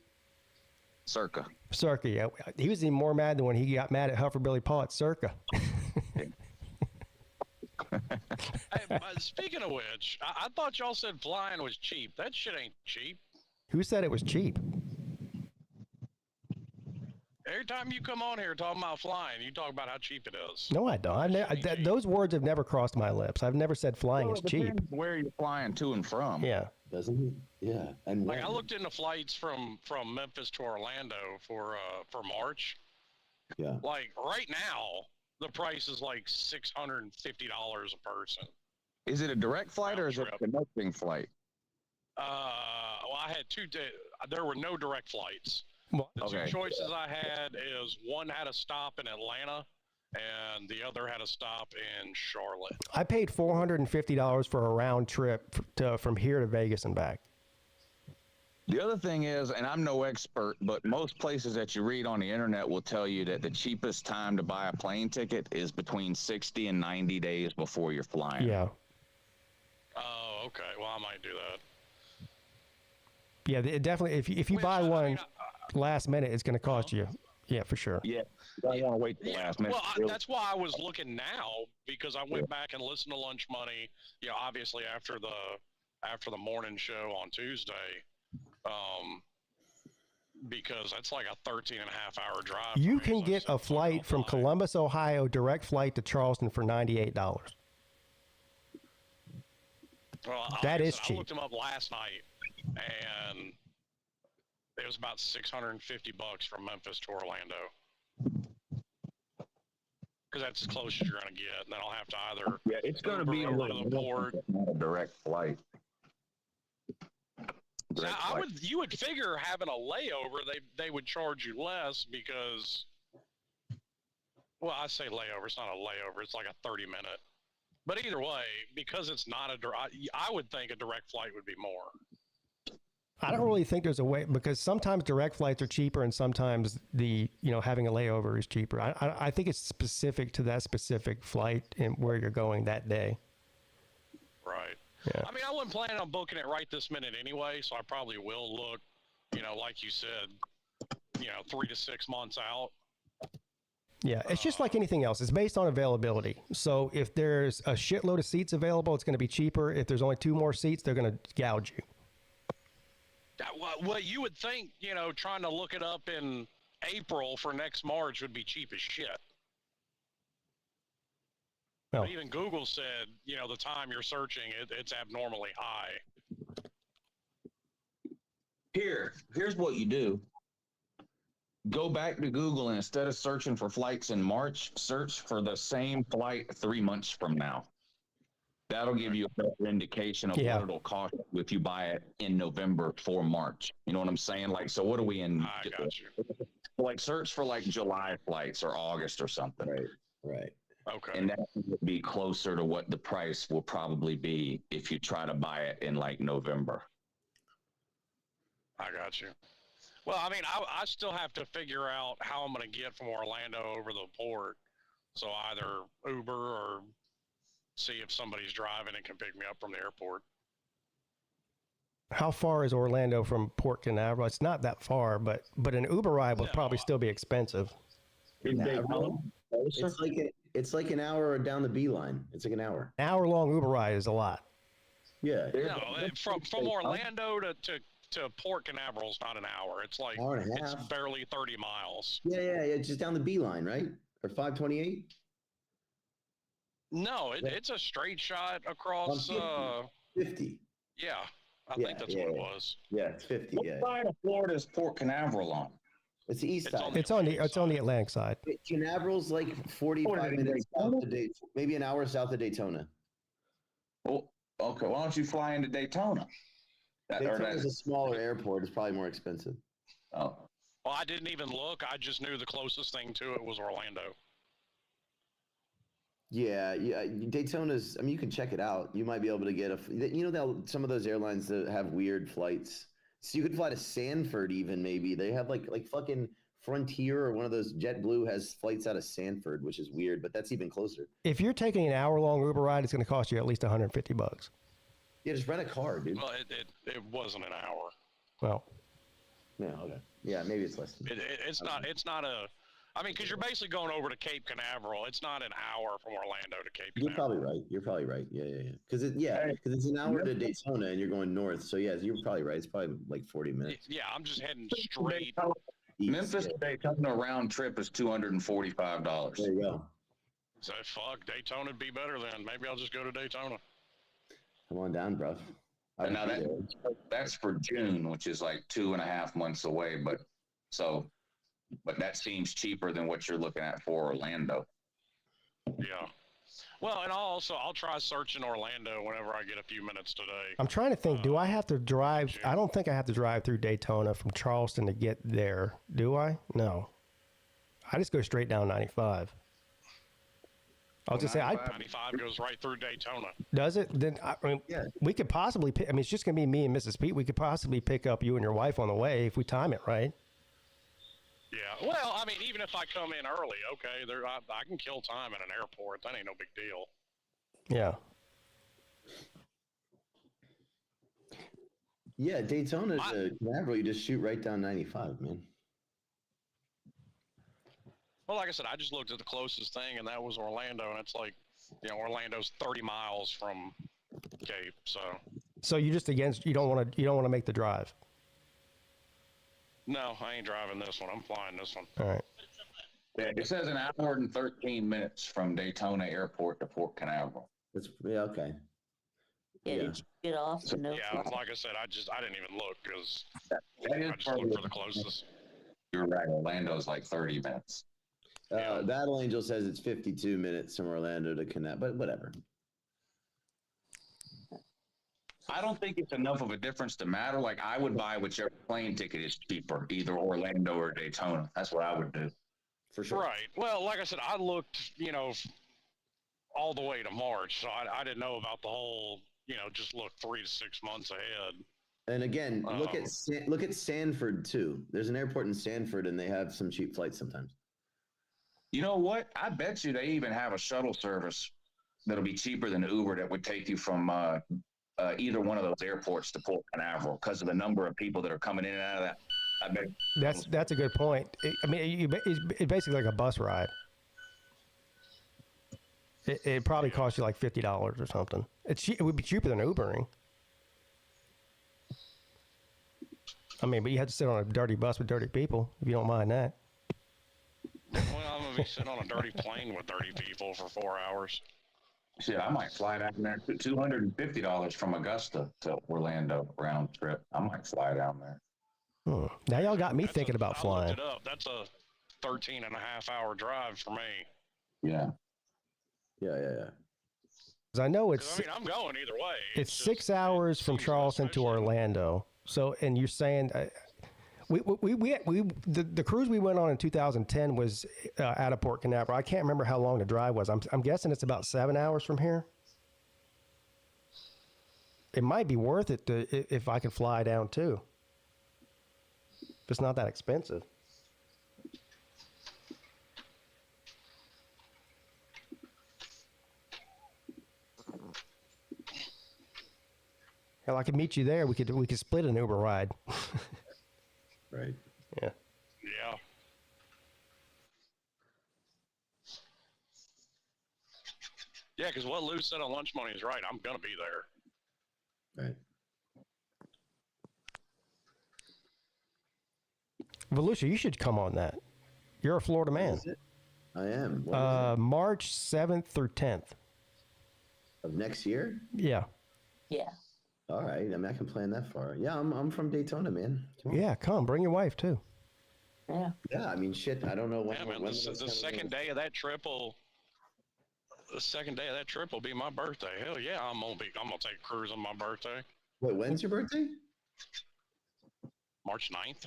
Circa. Circa, yeah. He was even more mad than when he got mad at Hufferbilly Paul at Circa. Hey, speaking of which, I thought y'all said flying was cheap. That shit ain't cheap. Who said it was cheap? Every time you come on here talking about flying, you talk about how cheap it is. No, I don't. Those words have never crossed my lips. I've never said flying is cheap. Where you're flying to and from. Yeah. Doesn't it? Yeah. And Like when? I looked into flights from Memphis to Orlando for March. Yeah. Like right now, the price is like $650 a person. Is it a direct flight or is it a connecting flight? Well, I had there were no direct flights. Well, The Okay. two choices I had is one had a stop in Atlanta and the other had a stop in Charlotte. I paid $450 for a round trip from here to Vegas and back. The other thing is, and I'm no expert, but most places that you read on the internet will tell you that the cheapest time to buy a plane ticket is between 60 and 90 days before you're flying. Yeah. Oh, okay. Well, I might do that. Yeah, it definitely. If you buy one last minute, it's going to cost you. Yeah, for sure. Yeah. You don't want to wait till the last minute. Well, that's why I was looking now, because I went back and listened to Lunch Money. You know, obviously after the morning show on Tuesday, because that's like a 13 and a half hour drive. You can get a flight from Columbus, Ohio, direct flight to Charleston for $98. Well, That is I cheap. looked them up last night, and it was about $650 from Memphis to Orlando. Because that's as close as you're going to get, and then I'll have to either Yeah, it's going to be a Uber little over the port. not a direct flight. Direct flight. You would figure having a layover, they would charge you less because, well, I say layover, it's not a layover, it's like a 30-minute. But either way, because it's not I would think a direct flight would be more. I don't really think there's a way, because sometimes direct flights are cheaper and sometimes having a layover is cheaper. I think it's specific to that specific flight and where you're going that day. Right. Yeah. I mean, I wasn't planning on booking it right this minute anyway, so I probably will look, like you said, 3 to 6 months out. Yeah, it's just like anything else. It's based on availability. So if there's a shitload of seats available, it's going to be cheaper. If there's only 2 more seats, they're going to gouge you. Well, you would think, trying to look it up in April for next March would be cheap as shit. Oh. But even Google said, the time you're searching, it's abnormally high. Here's what you do. Go back to Google and instead of searching for flights in March, search for the same flight 3 months from now. That'll give you a better indication of what it'll cost you if you buy it in November for March. You know what I'm saying? Like, so what are we in? I got you. Like, search for like July flights or August or something. Right. Okay. And that would be closer to what the price will probably be if you try to buy it in like November. I got you. Well, I mean, I still have to figure out how I'm going to get from Orlando over the port. So either Uber or see if somebody's driving and can pick me up from the airport. How far is Orlando from Port Canaveral? It's not that far, but an Uber ride would probably still be expensive. It's like an hour down the beeline. It's like an hour. An hour-long Uber ride is a lot. Yeah. From Orlando to Port Canaveral is not an hour. It's like Hour and a it's half. barely 30 miles. Yeah. Just down the beeline, right? Or 528. No, it's a straight shot across. 50. Yeah, I think that's what it was. Yeah, it's 50. What side of Florida is Port Canaveral on? It's the east side. It's on the Atlantic side. Canaveral's like 45 minutes south of Daytona, maybe an hour south of Daytona. Well, okay. Why don't you fly into Daytona? Daytona's a smaller airport. It's probably more expensive. Oh, Well, I didn't even look. I just knew the closest thing to it was Orlando. Yeah, Daytona's. I mean, you can check it out. You might be able to get some of those airlines that have weird flights. So you could fly to Sanford, even maybe. They have like fucking Frontier or one of those. JetBlue has flights out of Sanford, which is weird, but that's even closer. If you're taking an hour-long Uber ride, it's going to cost you at least $150. Yeah, just rent a car, dude. Well, it wasn't an hour. Well, yeah, okay. Yeah, maybe it's less. It's not a. I mean, because you're basically going over to Cape Canaveral. It's not an hour from Orlando to Cape Canaveral. You're probably right. Yeah. Because it's an hour to Daytona and you're going north. So yeah, you're probably right. It's probably like 40 minutes. Yeah, I'm just heading straight. Memphis to Daytona round trip is $245. There you go. So fuck, Daytona'd be better then. Maybe I'll just go to Daytona. Come on down, bro. And now that's for June, which is like 2.5 months away. But that seems cheaper than what you're looking at for Orlando. Yeah. Well, and I'll try searching Orlando whenever I get a few minutes today. I'm trying to think. Do I have to drive? I don't think I have to drive through Daytona from Charleston to get there. Do I? No. I just go straight down 95. I'll just say 95 goes right through Daytona. Does it? Then we could possibly. It's just going to be me and Mrs. Peete. We could possibly pick up you and your wife on the way if we time it right. Yeah. Well, I mean, even if I come in early, okay, I can kill time at an airport. That ain't no big deal. Yeah. Yeah, Daytona to Canaveral, you just shoot right down 95, man. Well, like I said, I just looked at the closest thing, and that was Orlando, and it's like, Orlando's 30 miles from Cape, so. So you just you don't want to make the drive. No, I ain't driving this one. I'm flying this one. All right. Yeah, it says an hour and 13 minutes from Daytona Airport to Port Canaveral. Okay. Yeah, did you get off? Yeah, like I said, I didn't even look because I just looked for the closest. You're right. Orlando's like 30 minutes. Battle Angel says it's 52 minutes from Orlando to Canaveral, but whatever. I don't think it's enough of a difference to matter. Like, I would buy whichever plane ticket is cheaper, either Orlando or Daytona. That's what I would do. For sure. Right. Well, like I said, I looked, all the way to March, so I didn't know about the whole, just look 3 to 6 months ahead. And again, look at Sanford too. There's an airport in Sanford, and they have some cheap flights sometimes. You know what? I bet you they even have a shuttle service that'll be cheaper than Uber that would take you from either one of those airports to Port Canaveral because of the number of people that are coming in and out of that. I bet that's a good point. It's basically like a bus ride. It probably costs you like $50 or something. It would be cheaper than Ubering. But you have to sit on a dirty bus with dirty people if you don't mind that. Well, I'm going to be sitting on a dirty plane with dirty people for 4 hours. Shit, I might fly down there. $250 from Augusta to Orlando round trip. I might fly down there. Now y'all got me thinking about flying. I looked it up. That's a 13.5-hour drive for me. Yeah. Yeah. Because I know it's. I'm going either way. It's 6 hours from Charleston to Orlando. So, and you're saying. The cruise we went on in 2010 was out of Port Canaveral. I can't remember how long the drive was. I'm guessing it's about 7 hours from here. It might be worth it if I could fly down too. If it's not that expensive. Hell, I could meet you there. We could split an Uber ride. Right. Yeah. Yeah. Yeah, because what Lou said on Lunch Money is right. I'm going to be there. Right. Volusia, you should come on that. You're a Florida man. I am. March 7th through 10th. Of next year? Yeah. Yeah. All right. I can plan that far. Yeah, I'm from Daytona, man. Yeah, come. Bring your wife, too. Yeah. Yeah, shit. I don't know when. Yeah, man, the second day of that trip will be my birthday. Hell yeah, I'm gonna take a cruise on my birthday. Wait, when's your birthday? March 9th.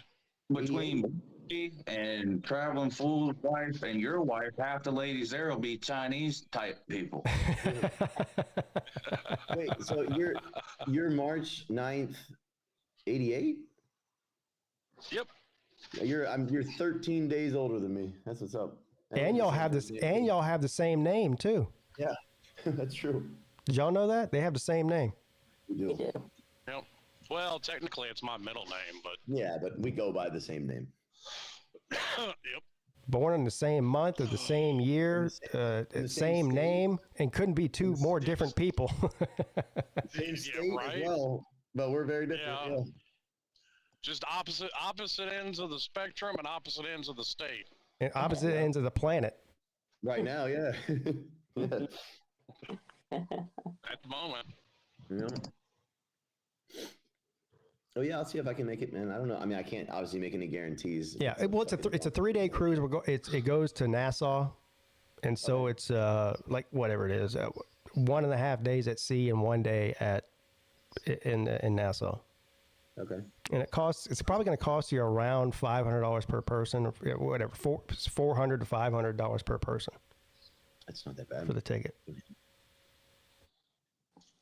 Between Hokie and Traveling Fool's wife and your wife, half the ladies there will be Chinese type people. Wait, so you're March 9th, 88? Yep. You're 13 days older than me. That's what's up. And y'all have this, and y'all have the same name too. Yeah, that's true. Did y'all know that? They have the same name. We do. Yep. Well, technically, it's my middle name, but Yeah, but we go by the same name. yep. Born in the same month or the same year, same same state. name, and couldn't be two more different people. Same Yeah, state right. as well, but we're very different. Yeah. Yeah. Just opposite ends of the spectrum and opposite ends of the state. And opposite ends of the planet. Right now, yeah. Yeah. At the moment. Yeah. Oh yeah, I'll see if I can make it, man. I don't know. I mean, I can't obviously make any guarantees. Yeah, well, it's a 3-day cruise. It goes to Nassau, and so it's like whatever it is, 1.5 days at sea and 1 day in Nassau. Okay. And it's probably going to cost you around $500 per person, or whatever, $400 to $500 per person That's not that bad. for the ticket.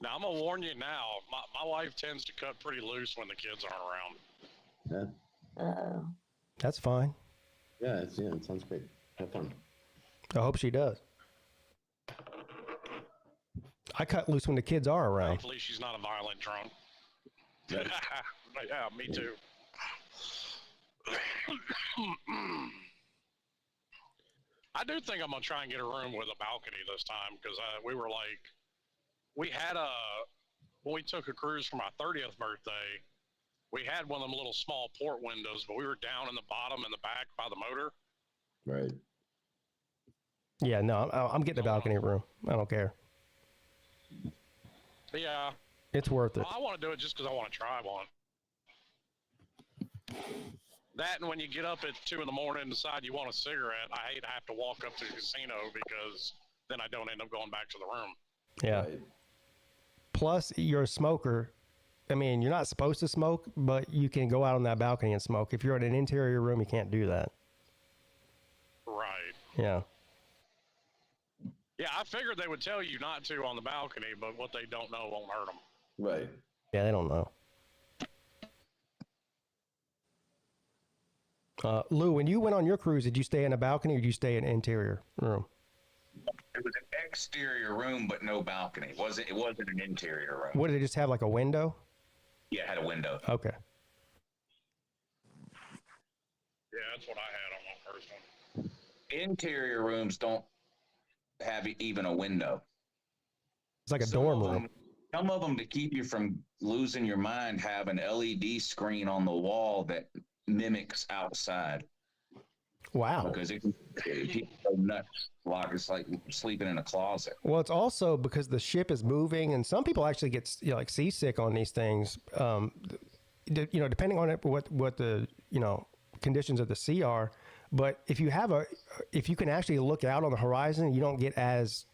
Now, I'm going to warn you now. My wife tends to cut pretty loose when the kids aren't around. Yeah. That's fine. Yeah, it sounds great. Have fun. I hope she does. I cut loose when the kids are around. Hopefully, she's not a violent drunk. Right. But yeah, me too. I do think I'm going to try and get a room with a balcony this time because when we took a cruise for my 30th birthday, we had one of them little small port windows, but we were down in the bottom in the back by the motor. Right. Yeah, no, I'm getting a balcony room. I don't care. But yeah, It's worth it. well, I want to do it just because I want to try one. That and when you get up at 2 a.m. and decide you want a cigarette, I hate to have to walk up to the casino because then I don't end up going back to the room. Yeah. Right. Plus, you're a smoker. I mean, you're not supposed to smoke, but you can go out on that balcony and smoke. If you're in an interior room, you can't do that. Right. Yeah. Yeah, I figured they would tell you not to on the balcony, but what they don't know won't hurt them. Right. Yeah, they don't know. Lou, when you went on your cruise, did you stay in a balcony or did you stay in an interior room? It was an exterior room, but no balcony. It wasn't an interior room. What, did it just have like a window? Yeah, it had a window. Okay. Yeah, that's what I had on my first one. Interior rooms don't have even a window. It's like a Some dorm of room. them- Some of them, to keep you from losing your mind, have an LED screen on the wall that mimics outside. Wow. Because people go nuts. Like it's like sleeping in a closet. Well, it's also because the ship is moving, and some people actually get like seasick on these things. Depending on what the conditions of the sea are. But if you can actually look out on the horizon, you don't get as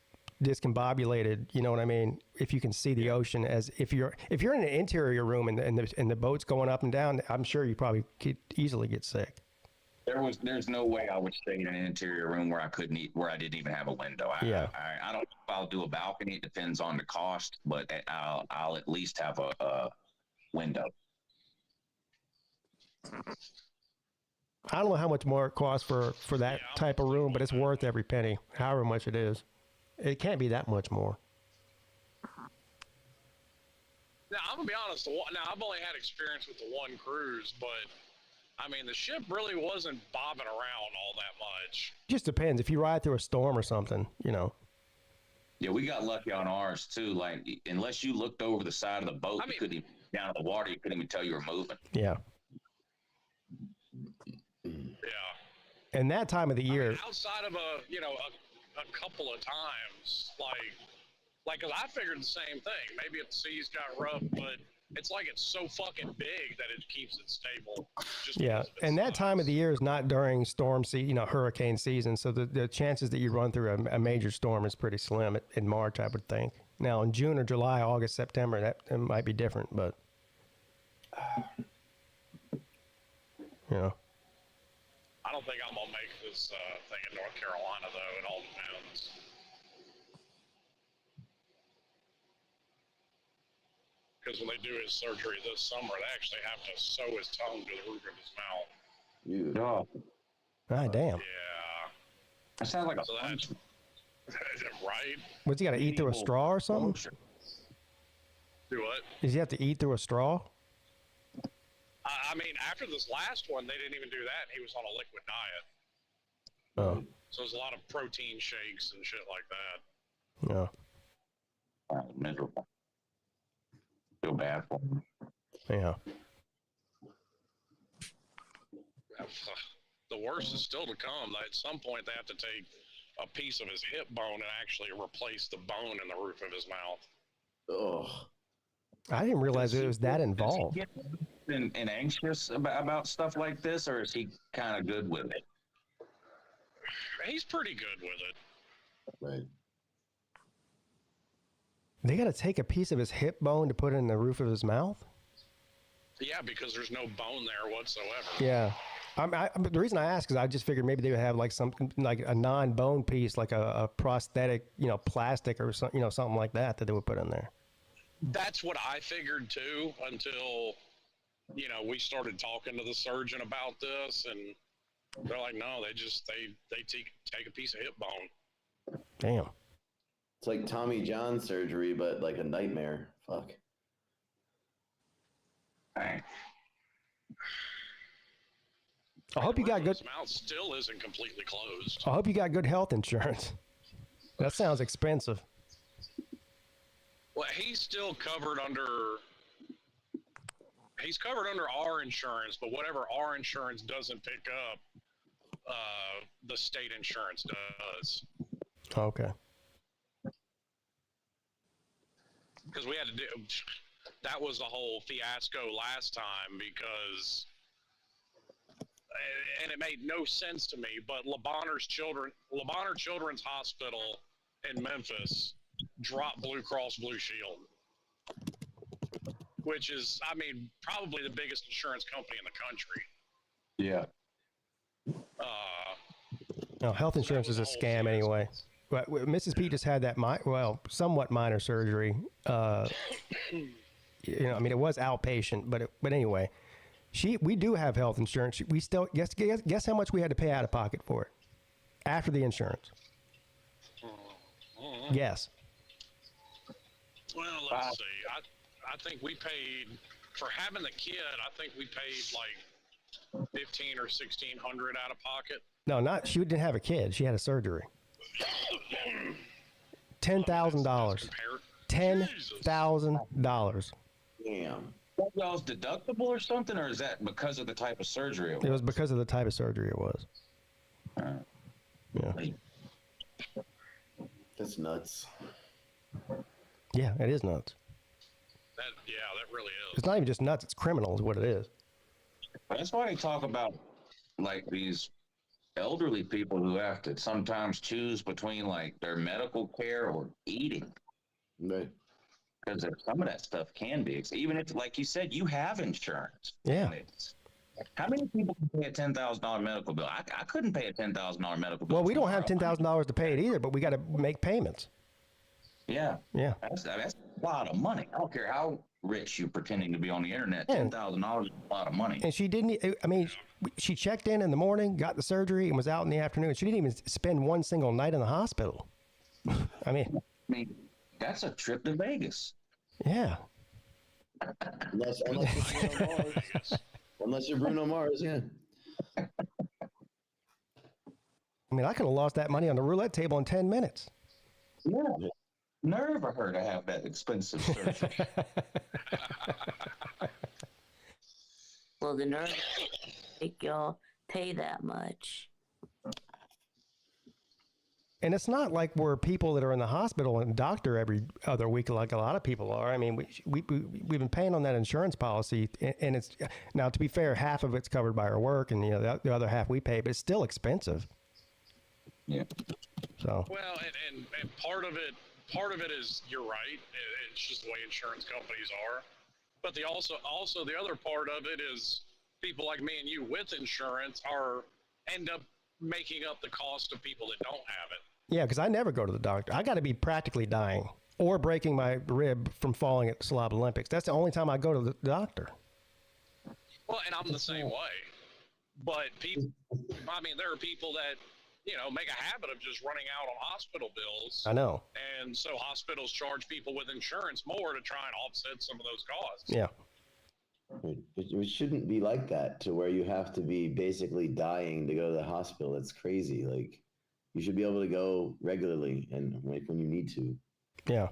discombobulated. You know what I mean? If you can see the ocean, as if you're in an interior room and the boat's going up and down, I'm sure you probably could easily get sick. There's no way I would stay in an interior room where I didn't even have a window. I don't know if I'll do a balcony. It depends on the cost, but I'll at least have a window. I don't know how much more it costs for that type of room, but it's worth every penny, however much it is. It can't be that much more. Now, I'm going to be honest. Now, I've only had experience with the one cruise, but, I mean, the ship really wasn't bobbing around all that much. Just depends. If you ride through a storm or something, Yeah, we got lucky on ours too. Like, unless you looked over the side of the boat, you couldn't even down in the water. You couldn't even tell you were moving. Yeah. Yeah. And that time of the year. I mean, outside of a couple of times, like, 'cause I figured the same thing. Maybe if the seas got rough, but it's like it's so fucking big that it keeps it stable. Just Yeah, because of its and that size. time of the year is not during hurricane season. So the chances that you run through a major storm is pretty slim in March, I would think. Now in June or July, August, September, that it might be different, but don't think I'm gonna make this thing in North Carolina though. It all depends. Because when they do his surgery this summer, they actually have to sew his tongue to the roof of his mouth. Oh, Ah, damn. Yeah. that sounds like a So that's right. What's he got to eat through a straw or something? Do what? Does he have to eat through a straw? I mean, after this last one, they didn't even do that. He was on a liquid diet. Oh, So there's a lot of protein shakes and shit like that. yeah. Oh, miserable. Feel bad for him. Yeah. The worst is still to come. At some point, they have to take a piece of his hip bone and actually replace the bone in the roof of his mouth. Oh, I didn't realize it was that involved. Does he get and anxious about stuff like this, or is he kind of good with it? He's pretty good with it. right. They got to take a piece of his hip bone to put it in the roof of his mouth? Yeah, because there's no bone there whatsoever. Yeah. The reason I ask is I just figured maybe they would have like something like a non-bone piece, like a prosthetic, plastic or something, something like that they would put in there. That's what I figured too, until we started talking to the surgeon about this, and they're like, no, they take a piece of hip bone. Damn. It's like Tommy John surgery, but like a nightmare. Fuck. Dang. I hope you got good. His mouth still isn't completely closed. I hope you got good health insurance. That sounds expensive. Well, he's still covered under. He's covered under our insurance, but whatever our insurance doesn't pick up, the state insurance does. Okay. Because we had to do. That was the whole fiasco last time because. And it made no sense to me, but LeBonner Children's Hospital in Memphis dropped Blue Cross Blue Shield, which is, probably the biggest insurance company in the country. Yeah. No, health insurance is a scam anyway. But Mrs. Peete just had that, somewhat minor surgery. It was outpatient, but anyway. We do have health insurance. We still guess how much we had to pay out of pocket for it after the insurance. Yes. Well, let's see. I think we paid for having the kid. I think we paid like $1,500 or $1,600 out of pocket. No, she didn't have a kid. She had a surgery. $10,000. $10,000. Damn. That y'all's deductible or something, or is that because of the type of surgery it was? It was because of the type of surgery it was. Yeah. That's nuts. Yeah, it is nuts. That really is. It's not even just nuts. It's criminal is what it is. That's why they talk about like these elderly people who have to sometimes choose between like their medical care or eating. Right. Because some of that stuff can be, even if, like you said, you have insurance. Yeah. How many people can pay a $10,000 medical bill? I couldn't pay a $10,000 medical bill. Well, we don't have $10,000 to pay it either, but we got to make payments. Yeah. Yeah. That's a lot of money. I don't care how rich you're pretending to be on the internet. $10,000 is a lot of money. And she didn't. She checked in the morning, got the surgery, and was out in the afternoon. She didn't even spend one single night in the hospital. I mean, that's a trip to Vegas. Yeah. Unless you're Bruno Mars. Unless you're Bruno Mars, yeah. I could have lost that money on the roulette table in 10 minutes. Yeah. Nerve of her to have that expensive surgery. Well, the nerve make y'all pay that much. And it's not like we're people that are in the hospital and doctor every other week like a lot of people are. We've been paying on that insurance policy, and it's now, to be fair, half of it's covered by our work, and the other half we pay, but it's still expensive. Yeah. So. Well, and part of it is you're right. It's just the way insurance companies are. But also the other part of it is people like me and you with insurance are end up making up the cost of people that don't have it. Yeah, because I never go to the doctor. I got to be practically dying or breaking my rib from falling at the Slob Olympics. That's the only time I go to the doctor. Well, and I'm the same way. But people, I mean, there are people that, make a habit of just running out on hospital bills. I know. And so hospitals charge people with insurance more to try and offset some of those costs. Yeah. It shouldn't be like that, to where you have to be basically dying to go to the hospital. It's crazy. Like, you should be able to go regularly and like when you need to. Yeah.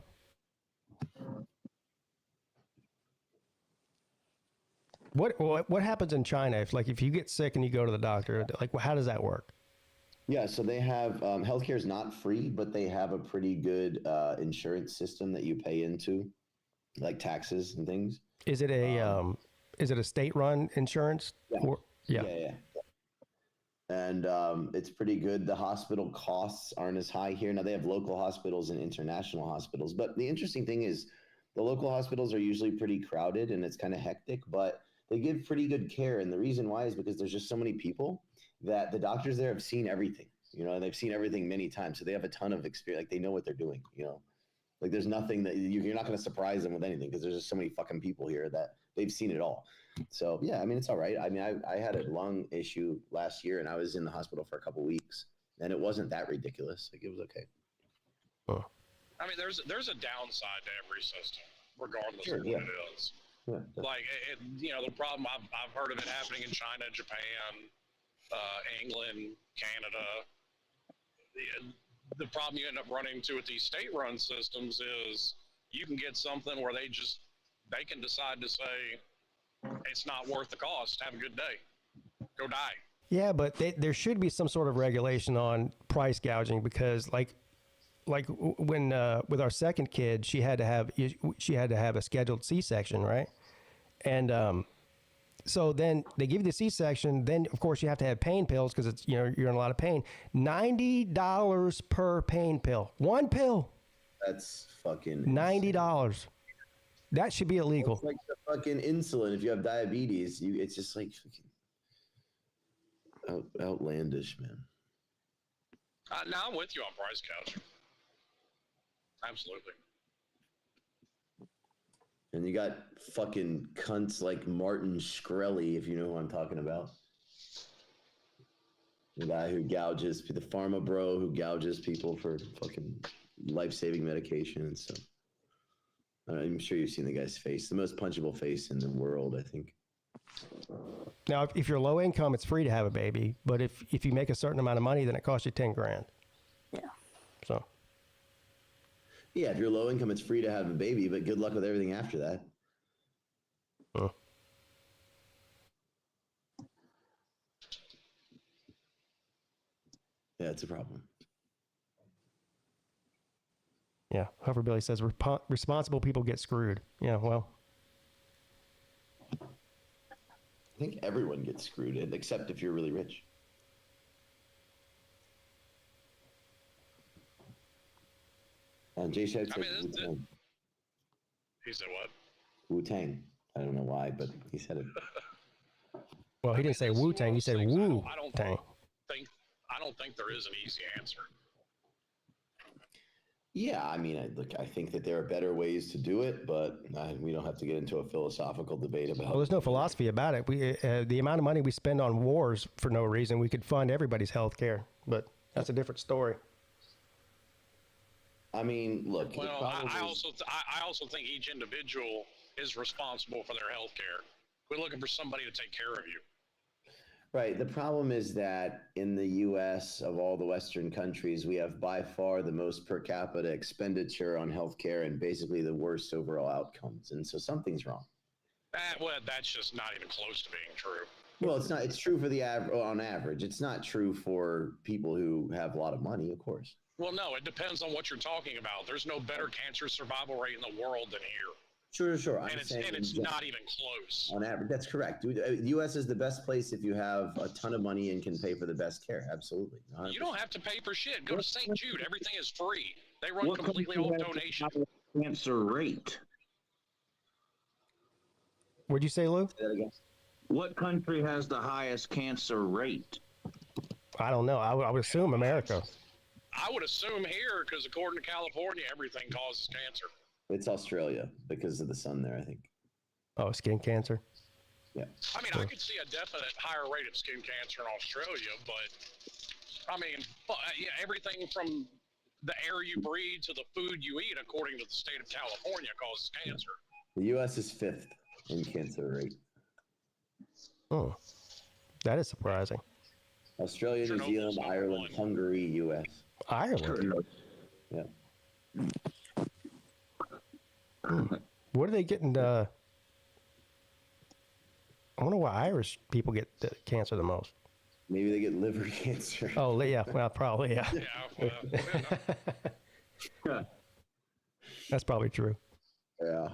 What happens in China if you get sick and you go to the doctor? Like, how does that work? Yeah, so they have healthcare is not free, but they have a pretty good insurance system that you pay into, like taxes and things. Is it a state-run insurance? Yeah. Yeah. And it's pretty good. The hospital costs aren't as high here. Now, they have local hospitals and international hospitals. But the interesting thing is the local hospitals are usually pretty crowded and it's kind of hectic, but they give pretty good care. And the reason why is because there's just so many people that the doctors there have seen everything, and they've seen everything many times. So they have a ton of experience. Like, they know what they're doing, Like, there's nothing that you're not going to surprise them with anything because there's just so many fucking people here that they've seen it all. So, yeah, I mean, it's all right. I mean, I had a lung issue last year and I was in the hospital for a couple weeks and it wasn't that ridiculous. Like, it was okay. Oh. I mean, there's a downside to every system, regardless Sure, of what it is. Yeah, like, the problem, I've heard of it happening in China, Japan, England, Canada. The problem you end up running into with these state-run systems is you can get something where they can decide to say, it's not worth the cost. Have a good day. Go die. Yeah, but there should be some sort of regulation on price gouging because, like when with our second kid, she had to have a scheduled C-section, right? And so then they give you the C-section. Then of course you have to have pain pills because it's you're in a lot of pain. $90 per pain pill. One pill. That's fucking $90. That should be illegal. It's like the fucking insulin. If you have diabetes, it's just like fucking outlandish, man. Now I'm with you on price gouging. Absolutely. And you got fucking cunts like Martin Shkreli, if you know who I'm talking about. The guy who gouges, the pharma bro who gouges people for fucking life-saving medication and stuff. I'm sure you've seen the guy's face. The most punchable face in the world, I think. Now, if you're low income, it's free to have a baby. But if you make a certain amount of money, then it costs you $10,000. Yeah. So. Yeah, if you're low income, it's free to have a baby, but good luck with everything after that. Yeah, it's a problem. Yeah, Hover Billy says responsible people get screwed. Yeah, well. I think everyone gets screwed, except if you're really rich. Jay Shad said Wu-Tang. He said what? Wu-Tang. I don't know why, but he said it. Well, he didn't say Wu-Tang. He said Wu-Tang. I don't think there is an easy answer. Yeah, I mean, I think that there are better ways to do it, but we don't have to get into a philosophical debate about it. Well, there's no philosophy about it. The amount of money we spend on wars for no reason, we could fund everybody's health care, but that's a different story. I mean, look. Well, I also think each individual is responsible for their health care. We're looking for somebody to take care of you. Right. The problem is that in the U.S., of all the Western countries, we have by far the most per capita expenditure on healthcare and basically the worst overall outcomes. And so something's wrong. That's just not even close to being true. Well, it's not. It's true for on average. It's not true for people who have a lot of money, of course. Well, no, it depends on what you're talking about. There's no better cancer survival rate in the world than here. Sure. And it's not even close. On average, that's correct. The U.S. is the best place if you have a ton of money and can pay for the best care. Absolutely. 100%. You don't have to pay for shit. Go to St. Jude. Everything is free. They run completely off donation. Cancer rate. What'd you say, Lou? What country has the highest cancer rate? I don't know. I would assume America. I would assume here, because according to California, everything causes cancer. It's Australia because of the sun there, I think. Oh, skin cancer. Yeah. I mean, I could see a definite higher rate of skin cancer in Australia, but I mean, yeah, everything from the air you breathe to the food you eat, according to the state of California, causes cancer. The U.S. is 5th in cancer rate. Oh, that is surprising. Australia, New Zealand, Ireland, Hungary, U.S. Ireland. Yeah. What are they getting? I wonder why Irish people get the cancer the most. Maybe they get liver cancer. Oh, yeah. Well, probably, yeah. Yeah. That's probably true. Yeah.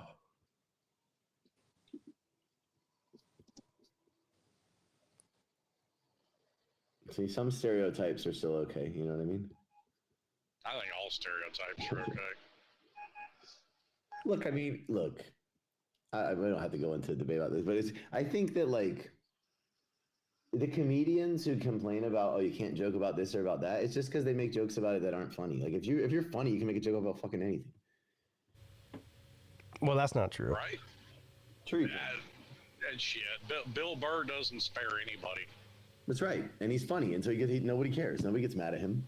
See, some stereotypes are still okay. You know what I mean? I think all stereotypes are okay. Look, I mean, we don't have to go into a debate about this, but I think that, like, the comedians who complain about, oh, you can't joke about this or about that, it's just because they make jokes about it that aren't funny. Like, if you're funny, you can make a joke about fucking anything. Well, that's not true. Right? True. And shit. Bill Burr doesn't spare anybody. That's right. And he's funny, and so nobody cares. Nobody gets mad at him.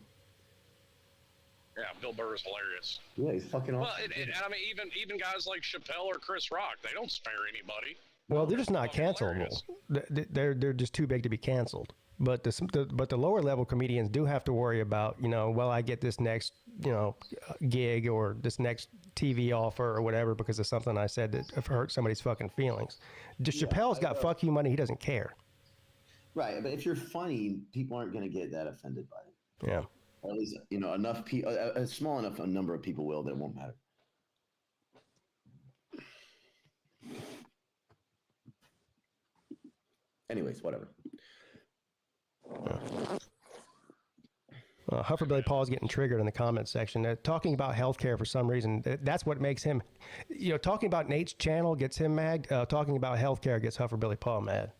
Yeah, Bill Burr is hilarious. Yeah, he's fucking awesome. Well, and I mean, even guys like Chappelle or Chris Rock, they don't spare anybody. Well, they're just not cancelable. They're just too big to be canceled. But the lower level comedians do have to worry about, well, I get this next, gig or this next TV offer or whatever because of something I said that hurt somebody's fucking feelings. Chappelle's got fuck you money. He doesn't care. Right, but if you're funny, people aren't going to get that offended by it. Yeah. Or at least, enough people, a small enough number of people will that it won't matter. Anyways, whatever. Hufferbilly Paul's getting triggered in the comment section. Talking about healthcare for some reason, that's what makes him, talking about Nate's channel gets him mad. Talking about healthcare gets Hufferbilly Paul mad.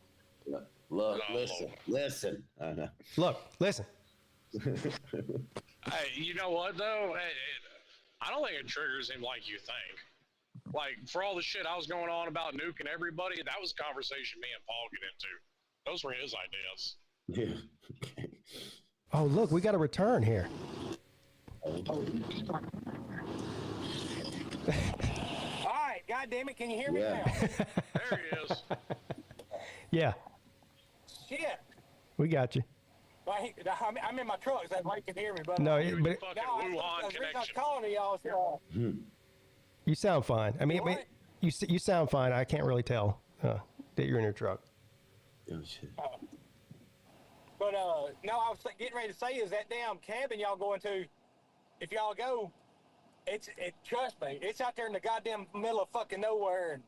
Look, listen. Look, listen. Hey, you know what, though? I don't think it triggers him like you think. Like, for all the shit I was going on about nuking everybody, that was a conversation me and Paul get into. Those were his ideas. Yeah. Oh, look, we got a return here. All right, God damn it, can you hear me now? There he is. Yeah. Shit. We got you. I'm in my truck, so that's why you can hear me. But No, Fucking the Wuhan reason I was connection. calling to y'all, so, you sound fine. I mean, What? you sound fine. I can't really tell that you're in your truck. Oh, shit. but no, I was getting ready to say is that damn cabin y'all going to, if y'all go, trust me, it's out there in the goddamn middle of fucking nowhere. And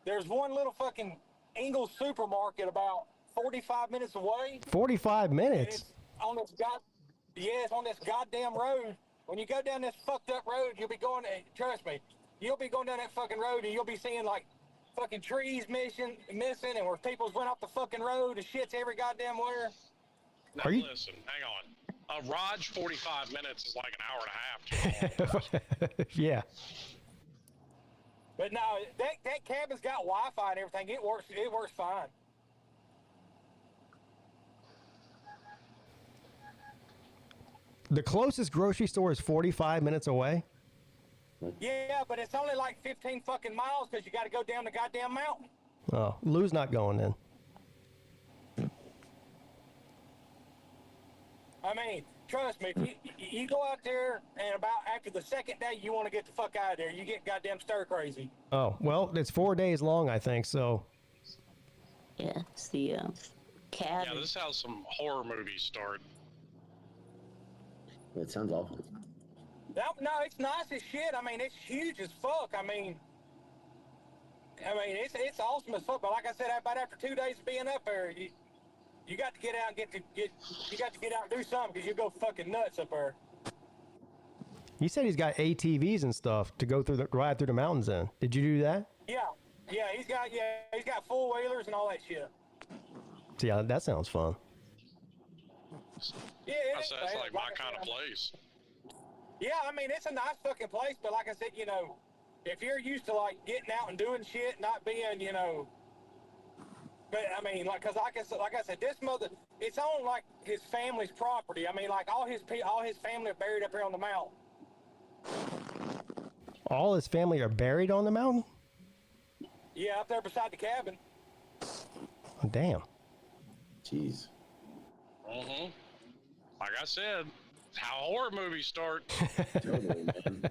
there's one little fucking Ingles supermarket about 45 minutes away. 45 minutes? On this it's on this goddamn road. When you go down this fucked up road, you'll be going, trust me, you'll be going down that fucking road and you'll be seeing like fucking trees missing and where people's went off the fucking road and shit's every goddamn where. Now, listen, hang on. Raj, 45 minutes is like an hour and a half. Yeah. But no, that cabin's got Wi-Fi and everything. It works fine. The closest grocery store is 45 minutes away? Yeah, but it's only like 15 fucking miles because you got to go down the goddamn mountain. Oh, Lou's not going in. I mean, trust me, if you go out there and about after the second day, you want to get the fuck out of there. You get goddamn stir crazy. Oh, well, it's 4 days long, I think, so. Yeah, it's the cabin. Yeah, this is how some horror movies start. That sounds awful. No, it's nice as shit. I mean, it's huge as fuck. I mean, it's awesome as fuck. But like I said, about after 2 days of being up there, you got to get out and you got to get out and do something because you go fucking nuts up there. He said he's got ATVs and stuff to go ride through the mountains in. Did you do that? Yeah, he's got 4-wheelers and all that shit. Yeah, that sounds fun. Yeah, That's like my kind of place. Yeah, I mean, it's a nice fucking place, but like I said, you know, if you're used to like getting out and doing shit, not being, you know, but I mean, like, cause like I said, this mother, it's on like his family's property. I mean, like all his family are buried up here on the mountain. All his family are buried on the mountain? Yeah, up there beside the cabin. Oh, damn. Jeez. Mm-hmm. Like I said, how horror movies start. Totally, man.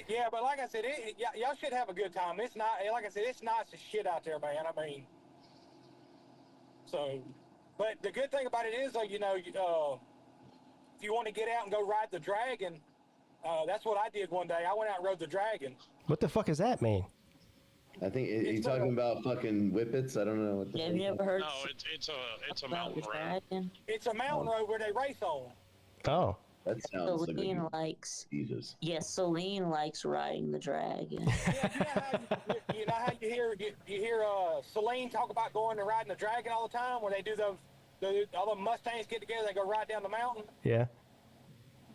Yeah, but like I said, y'all should have a good time. It's not, like I said, it's nice as shit out there, man. I mean, so, but the good thing about it is, though, you know, if you want to get out and go ride the dragon, that's what I did one day. I went out and rode the dragon. What the fuck does that mean? I think he's talking about fucking whippets. I don't know what the Have you ever heard No, it's a about mountain the road. dragon? It's a mountain road where they race on. Oh. that sounds like Celine likes. Jesus. Yes, Celine likes riding the dragon. Yeah, you know how you hear Celine talk about going to riding the dragon all the time, where they do all the Mustangs get together, they go ride down the mountain. Yeah.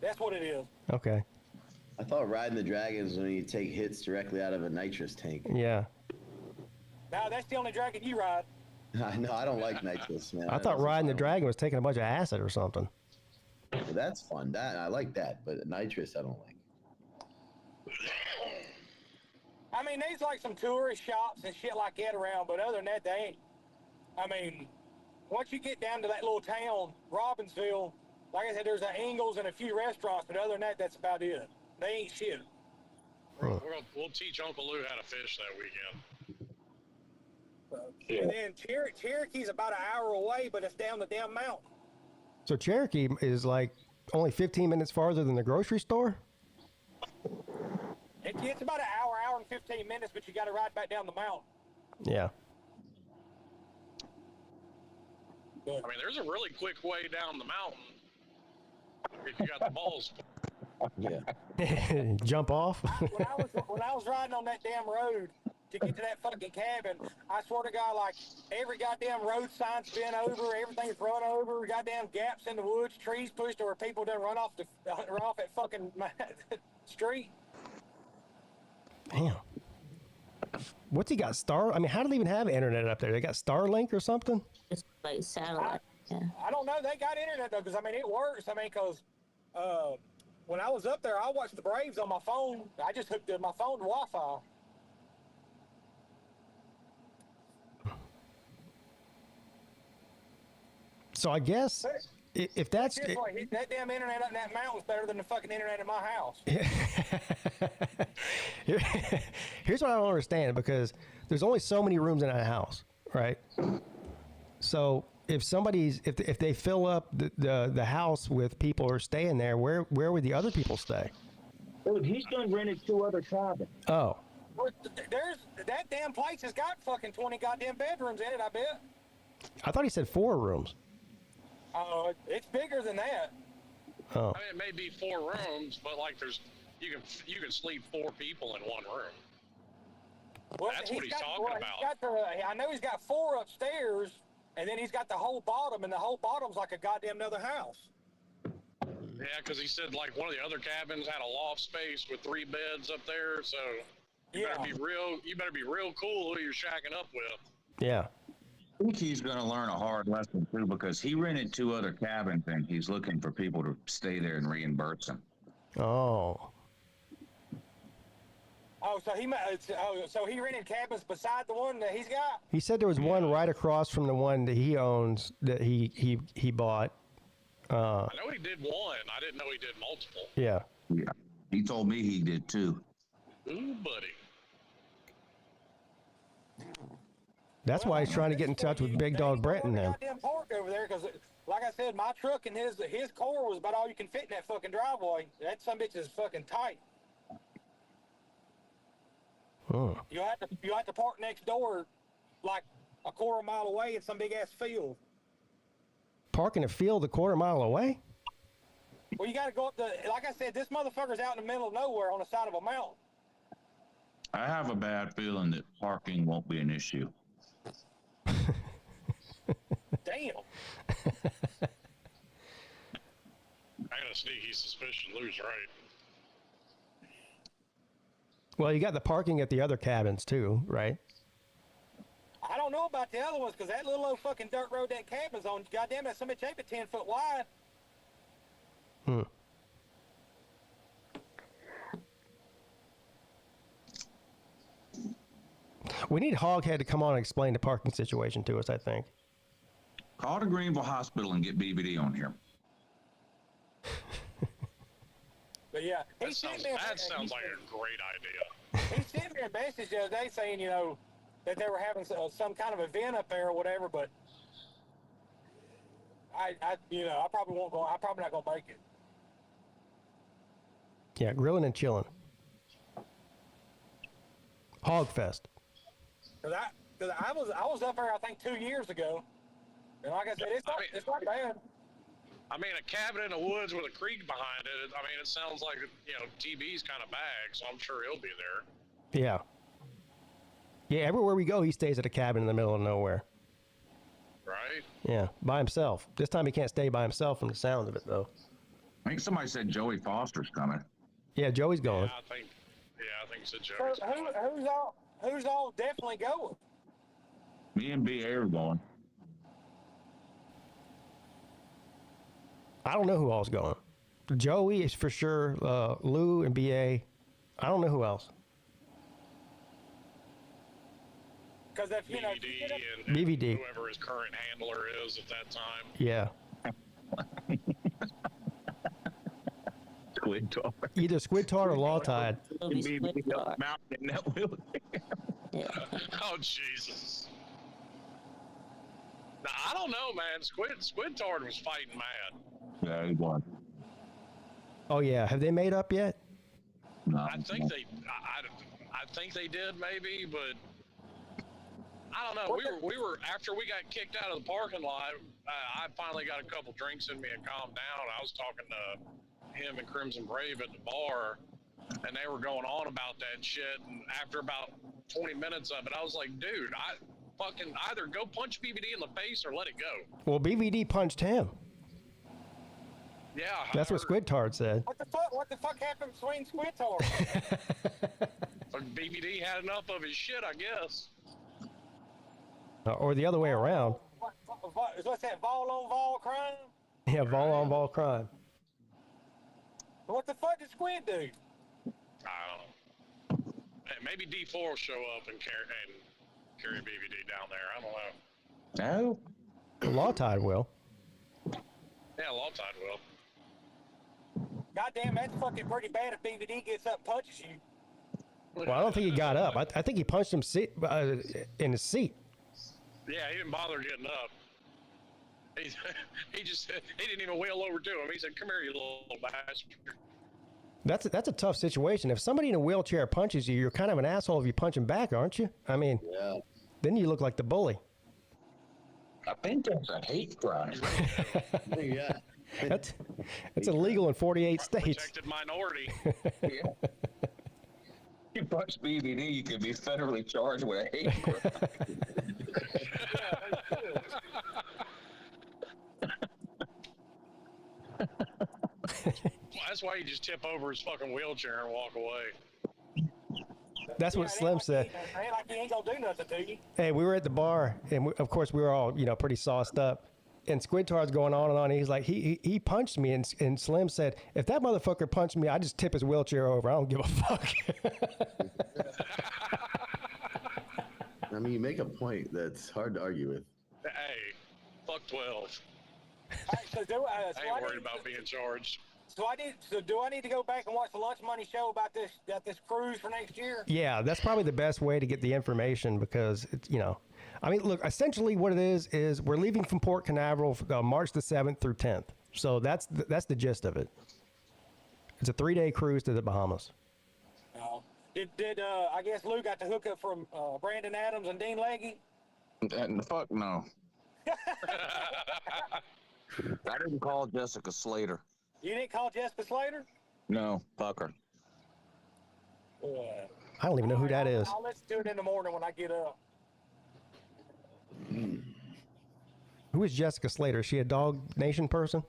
That's what it is. Okay. I thought riding the dragon is when you take hits directly out of a nitrous tank. Yeah. Now that's the only dragon you ride. I know, I don't like nitrous, man. I thought riding the dragon was taking a bunch of acid or something. Well, that's fun. That I like that, but nitrous I don't like. I mean, there's like some tourist shops and shit like that around, but other than that, they ain't. I mean, once you get down to that little town, Robbinsville, like I said, there's an Ingles and a few restaurants, but other than that, that's about it. They ain't shit. We'll teach Uncle Lou how to fish that weekend. And then Cherokee's about an hour away, but it's down the damn mountain. So Cherokee is like only 15 minutes farther than the grocery store? It's about an hour and 15 minutes, but you got to ride back down the mountain. Yeah. I mean, there's a really quick way down the mountain if you got the balls. Yeah. Jump off? when I was riding on that damn road to get to that fucking cabin, I swear to God, like every goddamn road sign's been over, everything's run over, goddamn gaps in the woods, trees pushed where people done run off that fucking street. Damn. What's he got? I mean, how do they even have internet up there? They got Starlink or something? It's like satellite. Yeah. I don't know. They got internet though, because I mean it works. I mean, because when I was up there, I watched the Braves on my phone. I just hooked my phone to Wi-Fi. So I guess if that's that damn internet up in that mountain's better than the fucking internet in my house. Here's what I don't understand, because there's only so many rooms in a house, right? So if they fill up the house with people who are staying there, where would the other people stay? Dude, he's done rented 2 other cabins. Oh. There's that damn place has got fucking 20 goddamn bedrooms in it, I bet. I thought he said 4 rooms. It's bigger than that. Oh. I mean, it may be 4 rooms, but like you can sleep 4 people in one room. Well, That's what he's talking about. I know he's got 4 upstairs, and then he's got the whole bottom, and the whole bottom's like a goddamn another house. Yeah, because he said like one of the other cabins had a loft space with 3 beds up there, so you better be real cool who you're shacking up with. Yeah. I think he's going to learn a hard lesson too, because he rented 2 other cabins and he's looking for people to stay there and reimburse him. Oh. So he rented cabins beside the one that he's got? He said there was one right across from the one that he owns that he bought. I know he did one. I didn't know he did multiple. Yeah. Yeah. He told me he did too. Ooh, buddy. That's why he's trying to get in touch with Big Dog Brett and them. Goddamn park over there, because like I said, my truck and his car was about all you can fit in that fucking driveway. That sumbitch is fucking tight. Oh. You have to park next door, like a quarter mile away in some big ass field. Park in a field a quarter mile away? Well, you got to go up like I said, this motherfucker's out in the middle of nowhere on the side of a mountain. I have a bad feeling that parking won't be an issue. Damn. a sneaky suspicion Lou's right. Well, you got the parking at the other cabins too, right? I don't know about the other ones because that little old fucking dirt road that cabin's on, goddamn, that's so much ain't but 10 foot wide. Hmm. We need Hoghead to come on and explain the parking situation to us, I think. Call the Greenville Hospital and get BBD on here. But yeah, That sounds like a great idea. he sent me a message the other day saying, you know, that they were having some kind of event up there or whatever, but I probably won't go. I'm probably not gonna make it. Yeah, grilling and chilling. Hogfest. Cause I was up there I think 2 years ago, and like I said, it's not bad. I mean, a cabin in the woods with a creek behind it. I mean, it sounds like, you know, TB's kind of bag, so I'm sure he'll be there. Yeah. Yeah, everywhere we go, he stays at a cabin in the middle of nowhere. Right? Yeah, by himself. This time he can't stay by himself from the sound of it, though. I think somebody said Joey Foster's coming. Yeah, Joey's going. Yeah, I think so, Joey's So who's all definitely going? Me and BA are going. I don't know who all's going. Joey is for sure. Lou and BA. I don't know who else. Because if you know, BVD and BVD. whoever his current handler is at that time. Yeah. Squid Tart. Either Squid Tart or Law Tide. It'll be split car. Yeah. Oh, Jesus. Now, I don't know, man. Squid Tart was fighting mad. Yeah, he won. Oh yeah. Have they made up yet? No, I think I think they did maybe, but I don't know. We were after we got kicked out of the parking lot. I finally got a couple drinks in me and calmed down. I was talking to him and Crimson Brave at the bar, and they were going on about that shit. And after about 20 minutes of it, I was like, dude, I fucking either go punch BBD in the face or let it go. Well, BVD punched him. Yeah, That's what Squid Tart said. What the fuck happened between Squid Tart? BBD had enough of his shit, I guess. Or the other way around. What's that, vol on vol crime? Yeah, vol on vol crime. What the fuck did Squid do? I don't know. Hey, maybe D4 will show up and carry BBD down there. I don't know. No. Law Tide will. Yeah, Law Tide will. Goddamn, that's fucking pretty bad if BVD gets up and punches you. Well, I don't think he got up. I think he punched him in his seat. Yeah, he didn't bother getting up. He didn't even wheel over to him. He said, "Come here, you little bastard." That's a tough situation. If somebody in a wheelchair punches you, you're kind of an asshole if you punch him back, aren't you? I mean, Yeah. then you look like the bully. I think that's a hate crime. Yeah. That's illegal in 48 states. Protected minority. Yeah. You punch BBD, you could be federally charged with a hate crime. Well, that's why you just tip over his fucking wheelchair and walk away. That's what Slim said. Ain't like he ain't gonna do nothing to you. Hey, we were at the bar, and of course we were all, pretty sauced up. And Squid Tart's going on and on. And he's like, he punched me, and Slim said, if that motherfucker punched me, I just tip his wheelchair over. I don't give a fuck. I mean, you make a point that's hard to argue with. Hey, fuck 12. So I ain't worried about being charged. So do I need to go back and watch the Lunch Money show about this cruise for next year? Yeah, that's probably the best way to get the information because it's, I mean, look, essentially what it is we're leaving from Port Canaveral March the 7th through 10th. So that's the gist of it. It's a 3-day cruise to the Bahamas. No. Did I guess Lou got the hookup from Brandon Adams and Dean Legge? Fuck no. I didn't call Jessica Slater. You didn't call Jessica Slater? No, fuck her. I don't even know who that is. I'll let's do it in the morning when I get up. Who is Jessica Slater? Is she a Dog Nation person?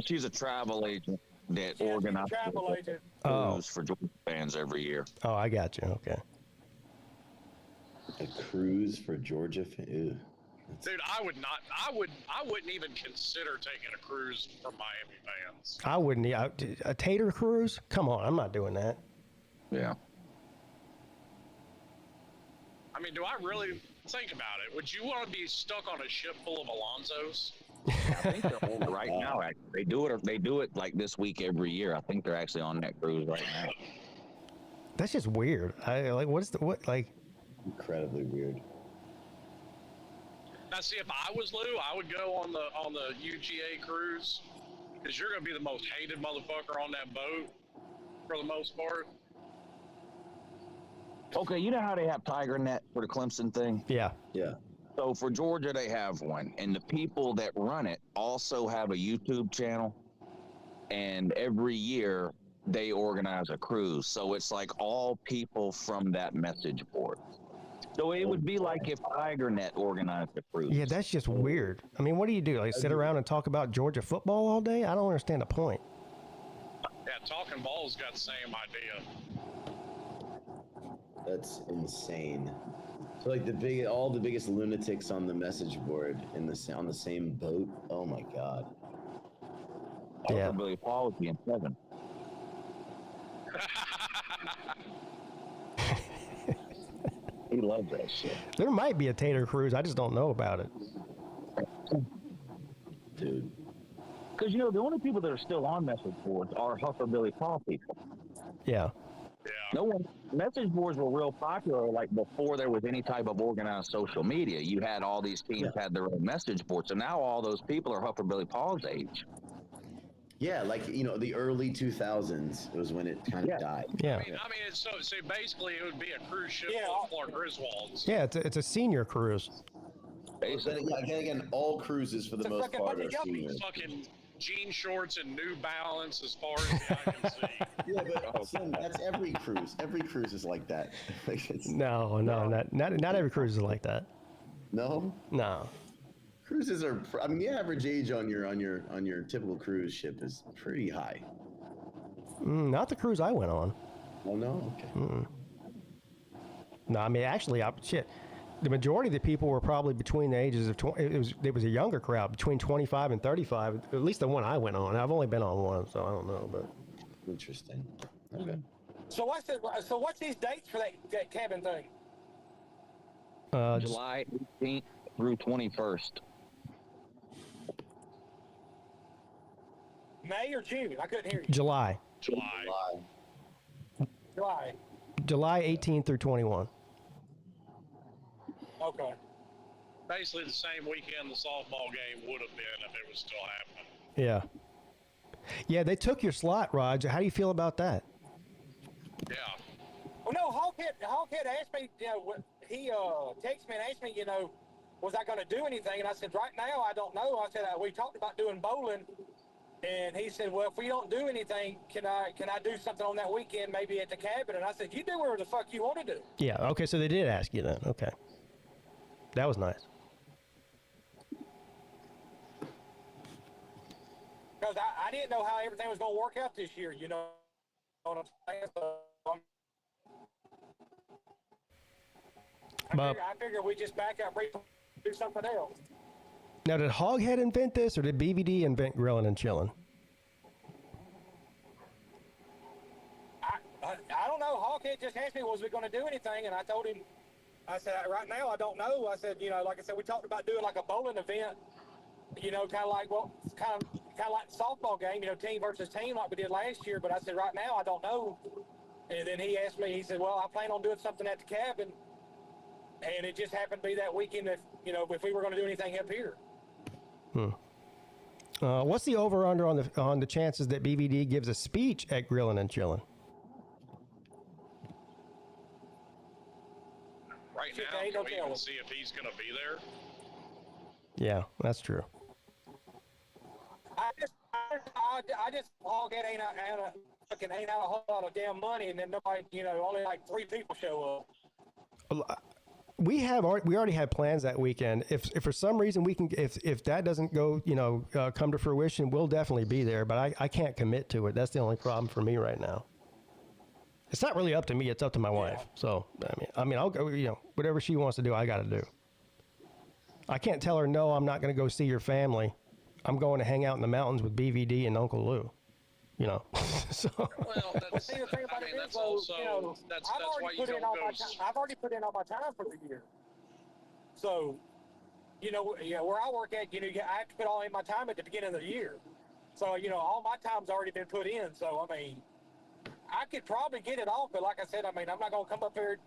She's a travel agent. that Yeah, organizes travel agent. cruise for Georgia fans every year. Oh, I got you. Okay. A cruise for Georgia. Ew. Dude, I wouldn't even consider taking a cruise for Miami fans. I wouldn't. A tater cruise? Come on, I'm not doing that. Yeah. I mean, do I really think about it? Would you want to be stuck on a ship full of Alonzos? I think they're on it right now. Actually. They do it like this week every year. I think they're actually on that cruise right now. That's just weird. Incredibly weird. Now, see, if I was Lou, I would go on the UGA cruise because you're going to be the most hated motherfucker on that boat for the most part. Okay, you know how they have Tiger Net for the Clemson thing? Yeah. Yeah. So for Georgia, they have one. And the people that run it also have a YouTube channel. And every year, they organize a cruise. So it's like all people from that message board. So it would be like if TigerNet organized a cruise. Yeah, that's just weird. I mean, what do you do? Like sit around and talk about Georgia football all day? I don't understand the point. Yeah, Talking Ball's got the same idea. That's insane. So like all the biggest lunatics on the message board on the same boat. Oh my God. Yeah. Billy Paul would be in heaven. He loves that shit. There might be a tater cruise. I just don't know about it. Dude. Because, the only people that are still on message boards are Huff or Billy Paul people. Yeah. Yeah. Message boards were real popular like before there was any type of organized social media. You had all these teams had their own message boards. So now all those people are Huff or Billy Paul's age. Yeah, like, the early 2000s was when it kind of died. Yeah. I mean, so basically it would be a cruise ship Yeah. full of Clark Griswolds. Yeah, it's a senior cruise. Basically. Again, all cruises for the It's a most fucking part bunch are of yuppies. seniors. Fucking jean shorts and New Balance as far as the eye can see. Yeah, but Slim, that's every cruise. Every cruise is like that. No, not every cruise is like that. No? No. Cruises are. The average age on your typical cruise ship is pretty high. Not the cruise I went on. Oh no. Okay. No, I mean actually, the majority of the people were probably between the ages of 20. It was a younger crowd, between 25 and 35. At least the one I went on. I've only been on one, so I don't know. But Interesting. Okay. So what's these dates for that cabin thing? July 18th through 21st. May or June? I couldn't hear you. July July. 18th through 21. Okay. Basically the same weekend the softball game would have been if it was still happening. Yeah. Yeah, they took your slot, Raj. How do you feel about that? Yeah. Well, no, Hawkhead asked me, he texted me and asked me, was I going to do anything? And I said, right now, I don't know. I said, we talked about doing bowling. And he said, well, if we don't do anything, can I do something on that weekend, maybe at the cabin? And I said, you do whatever the fuck you want to do. Yeah, okay, so they did ask you then. Okay. That was nice. Because I didn't know how everything was going to work out this year, you know what I'm saying? So, I figure we just back up, do something else. Now, did Hoghead invent this, or did BVD invent grilling and chilling? I don't know. Hawkhead just asked me, was we going to do anything? And I told him, I said, right now, I don't know. I said, like I said, we talked about doing like a bowling event, kind of like the softball game, team versus team like we did last year. But I said, right now, I don't know. And then he asked me, he said, well, I plan on doing something at the cabin. And it just happened to be that weekend if we were going to do anything up here. What's the over/under on the chances that BVD gives a speech at grilling and chilling? Right now, can we even see if he's going to be there? Yeah, that's true. I just Hoghead ain't out a whole lot of damn money, and then nobody, only like 3 people show up. we already had plans that weekend. If for some reason if that doesn't go, come to fruition, we'll definitely be there. But I can't commit to it. That's the only problem for me right now. It's not really up to me. It's up to my wife. So I mean, I'll go. Whatever she wants to do, I got to do. I can't tell her no. I'm not going to go see your family. I'm going to hang out in the mountains with BVD and Uncle Lou. So. Well, that's, the thing about it is, that's also that's why you don't go. I've already put in all my time for the year. So, where I work at, I have to put all in my time at the beginning of the year. So, all my time's already been put in. So, I mean, I could probably get it off, but like I said, I mean, I'm not going to come up here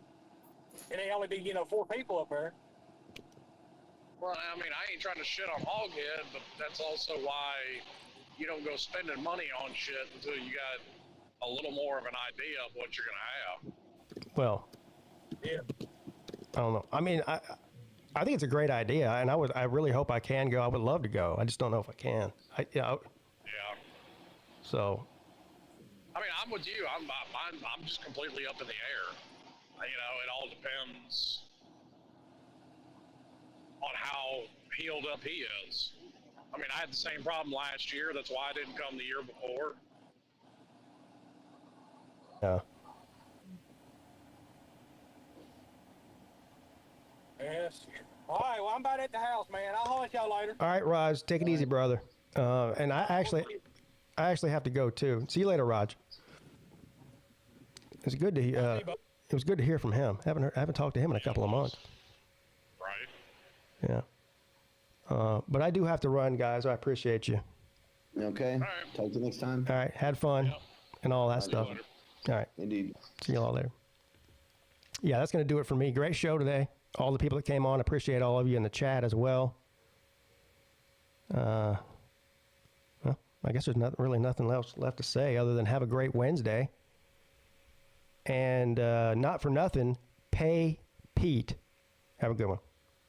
and it only be, 4 people up there. Well, I mean, I ain't trying to shit on Hoghead, but that's also why you don't go spending money on shit until you got a little more of an idea of what you're going to have. Well, yeah. I don't know. I mean, I think it's a great idea, and I really hope I can go. I would love to go. I just don't know if I can. Yeah. So. I mean, I'm with you. I'm just completely up in the air. It all depends on how healed up he is. I mean, I had the same problem last year. That's why I didn't come the year before. Yeah. Yes. All right. Well, I'm about at the house, man. I'll holler at y'all later. All right, Raj. Take it easy, brother. And I actually have to go too. See you later, Raj. It's good to it was good to hear from him. Haven't talked to him in a couple of months. Right. Yeah. But I do have to run, guys. I appreciate you. Okay. All right. Talk to you next time. All right. Had fun and all that stuff. All right. Indeed. See you all later. Yeah, that's going to do it for me. Great show today. All the people that came on, appreciate all of you in the chat as well. Well, I guess there's really nothing else left to say other than have a great Wednesday. And not for nothing, pay Pete. Have a good one.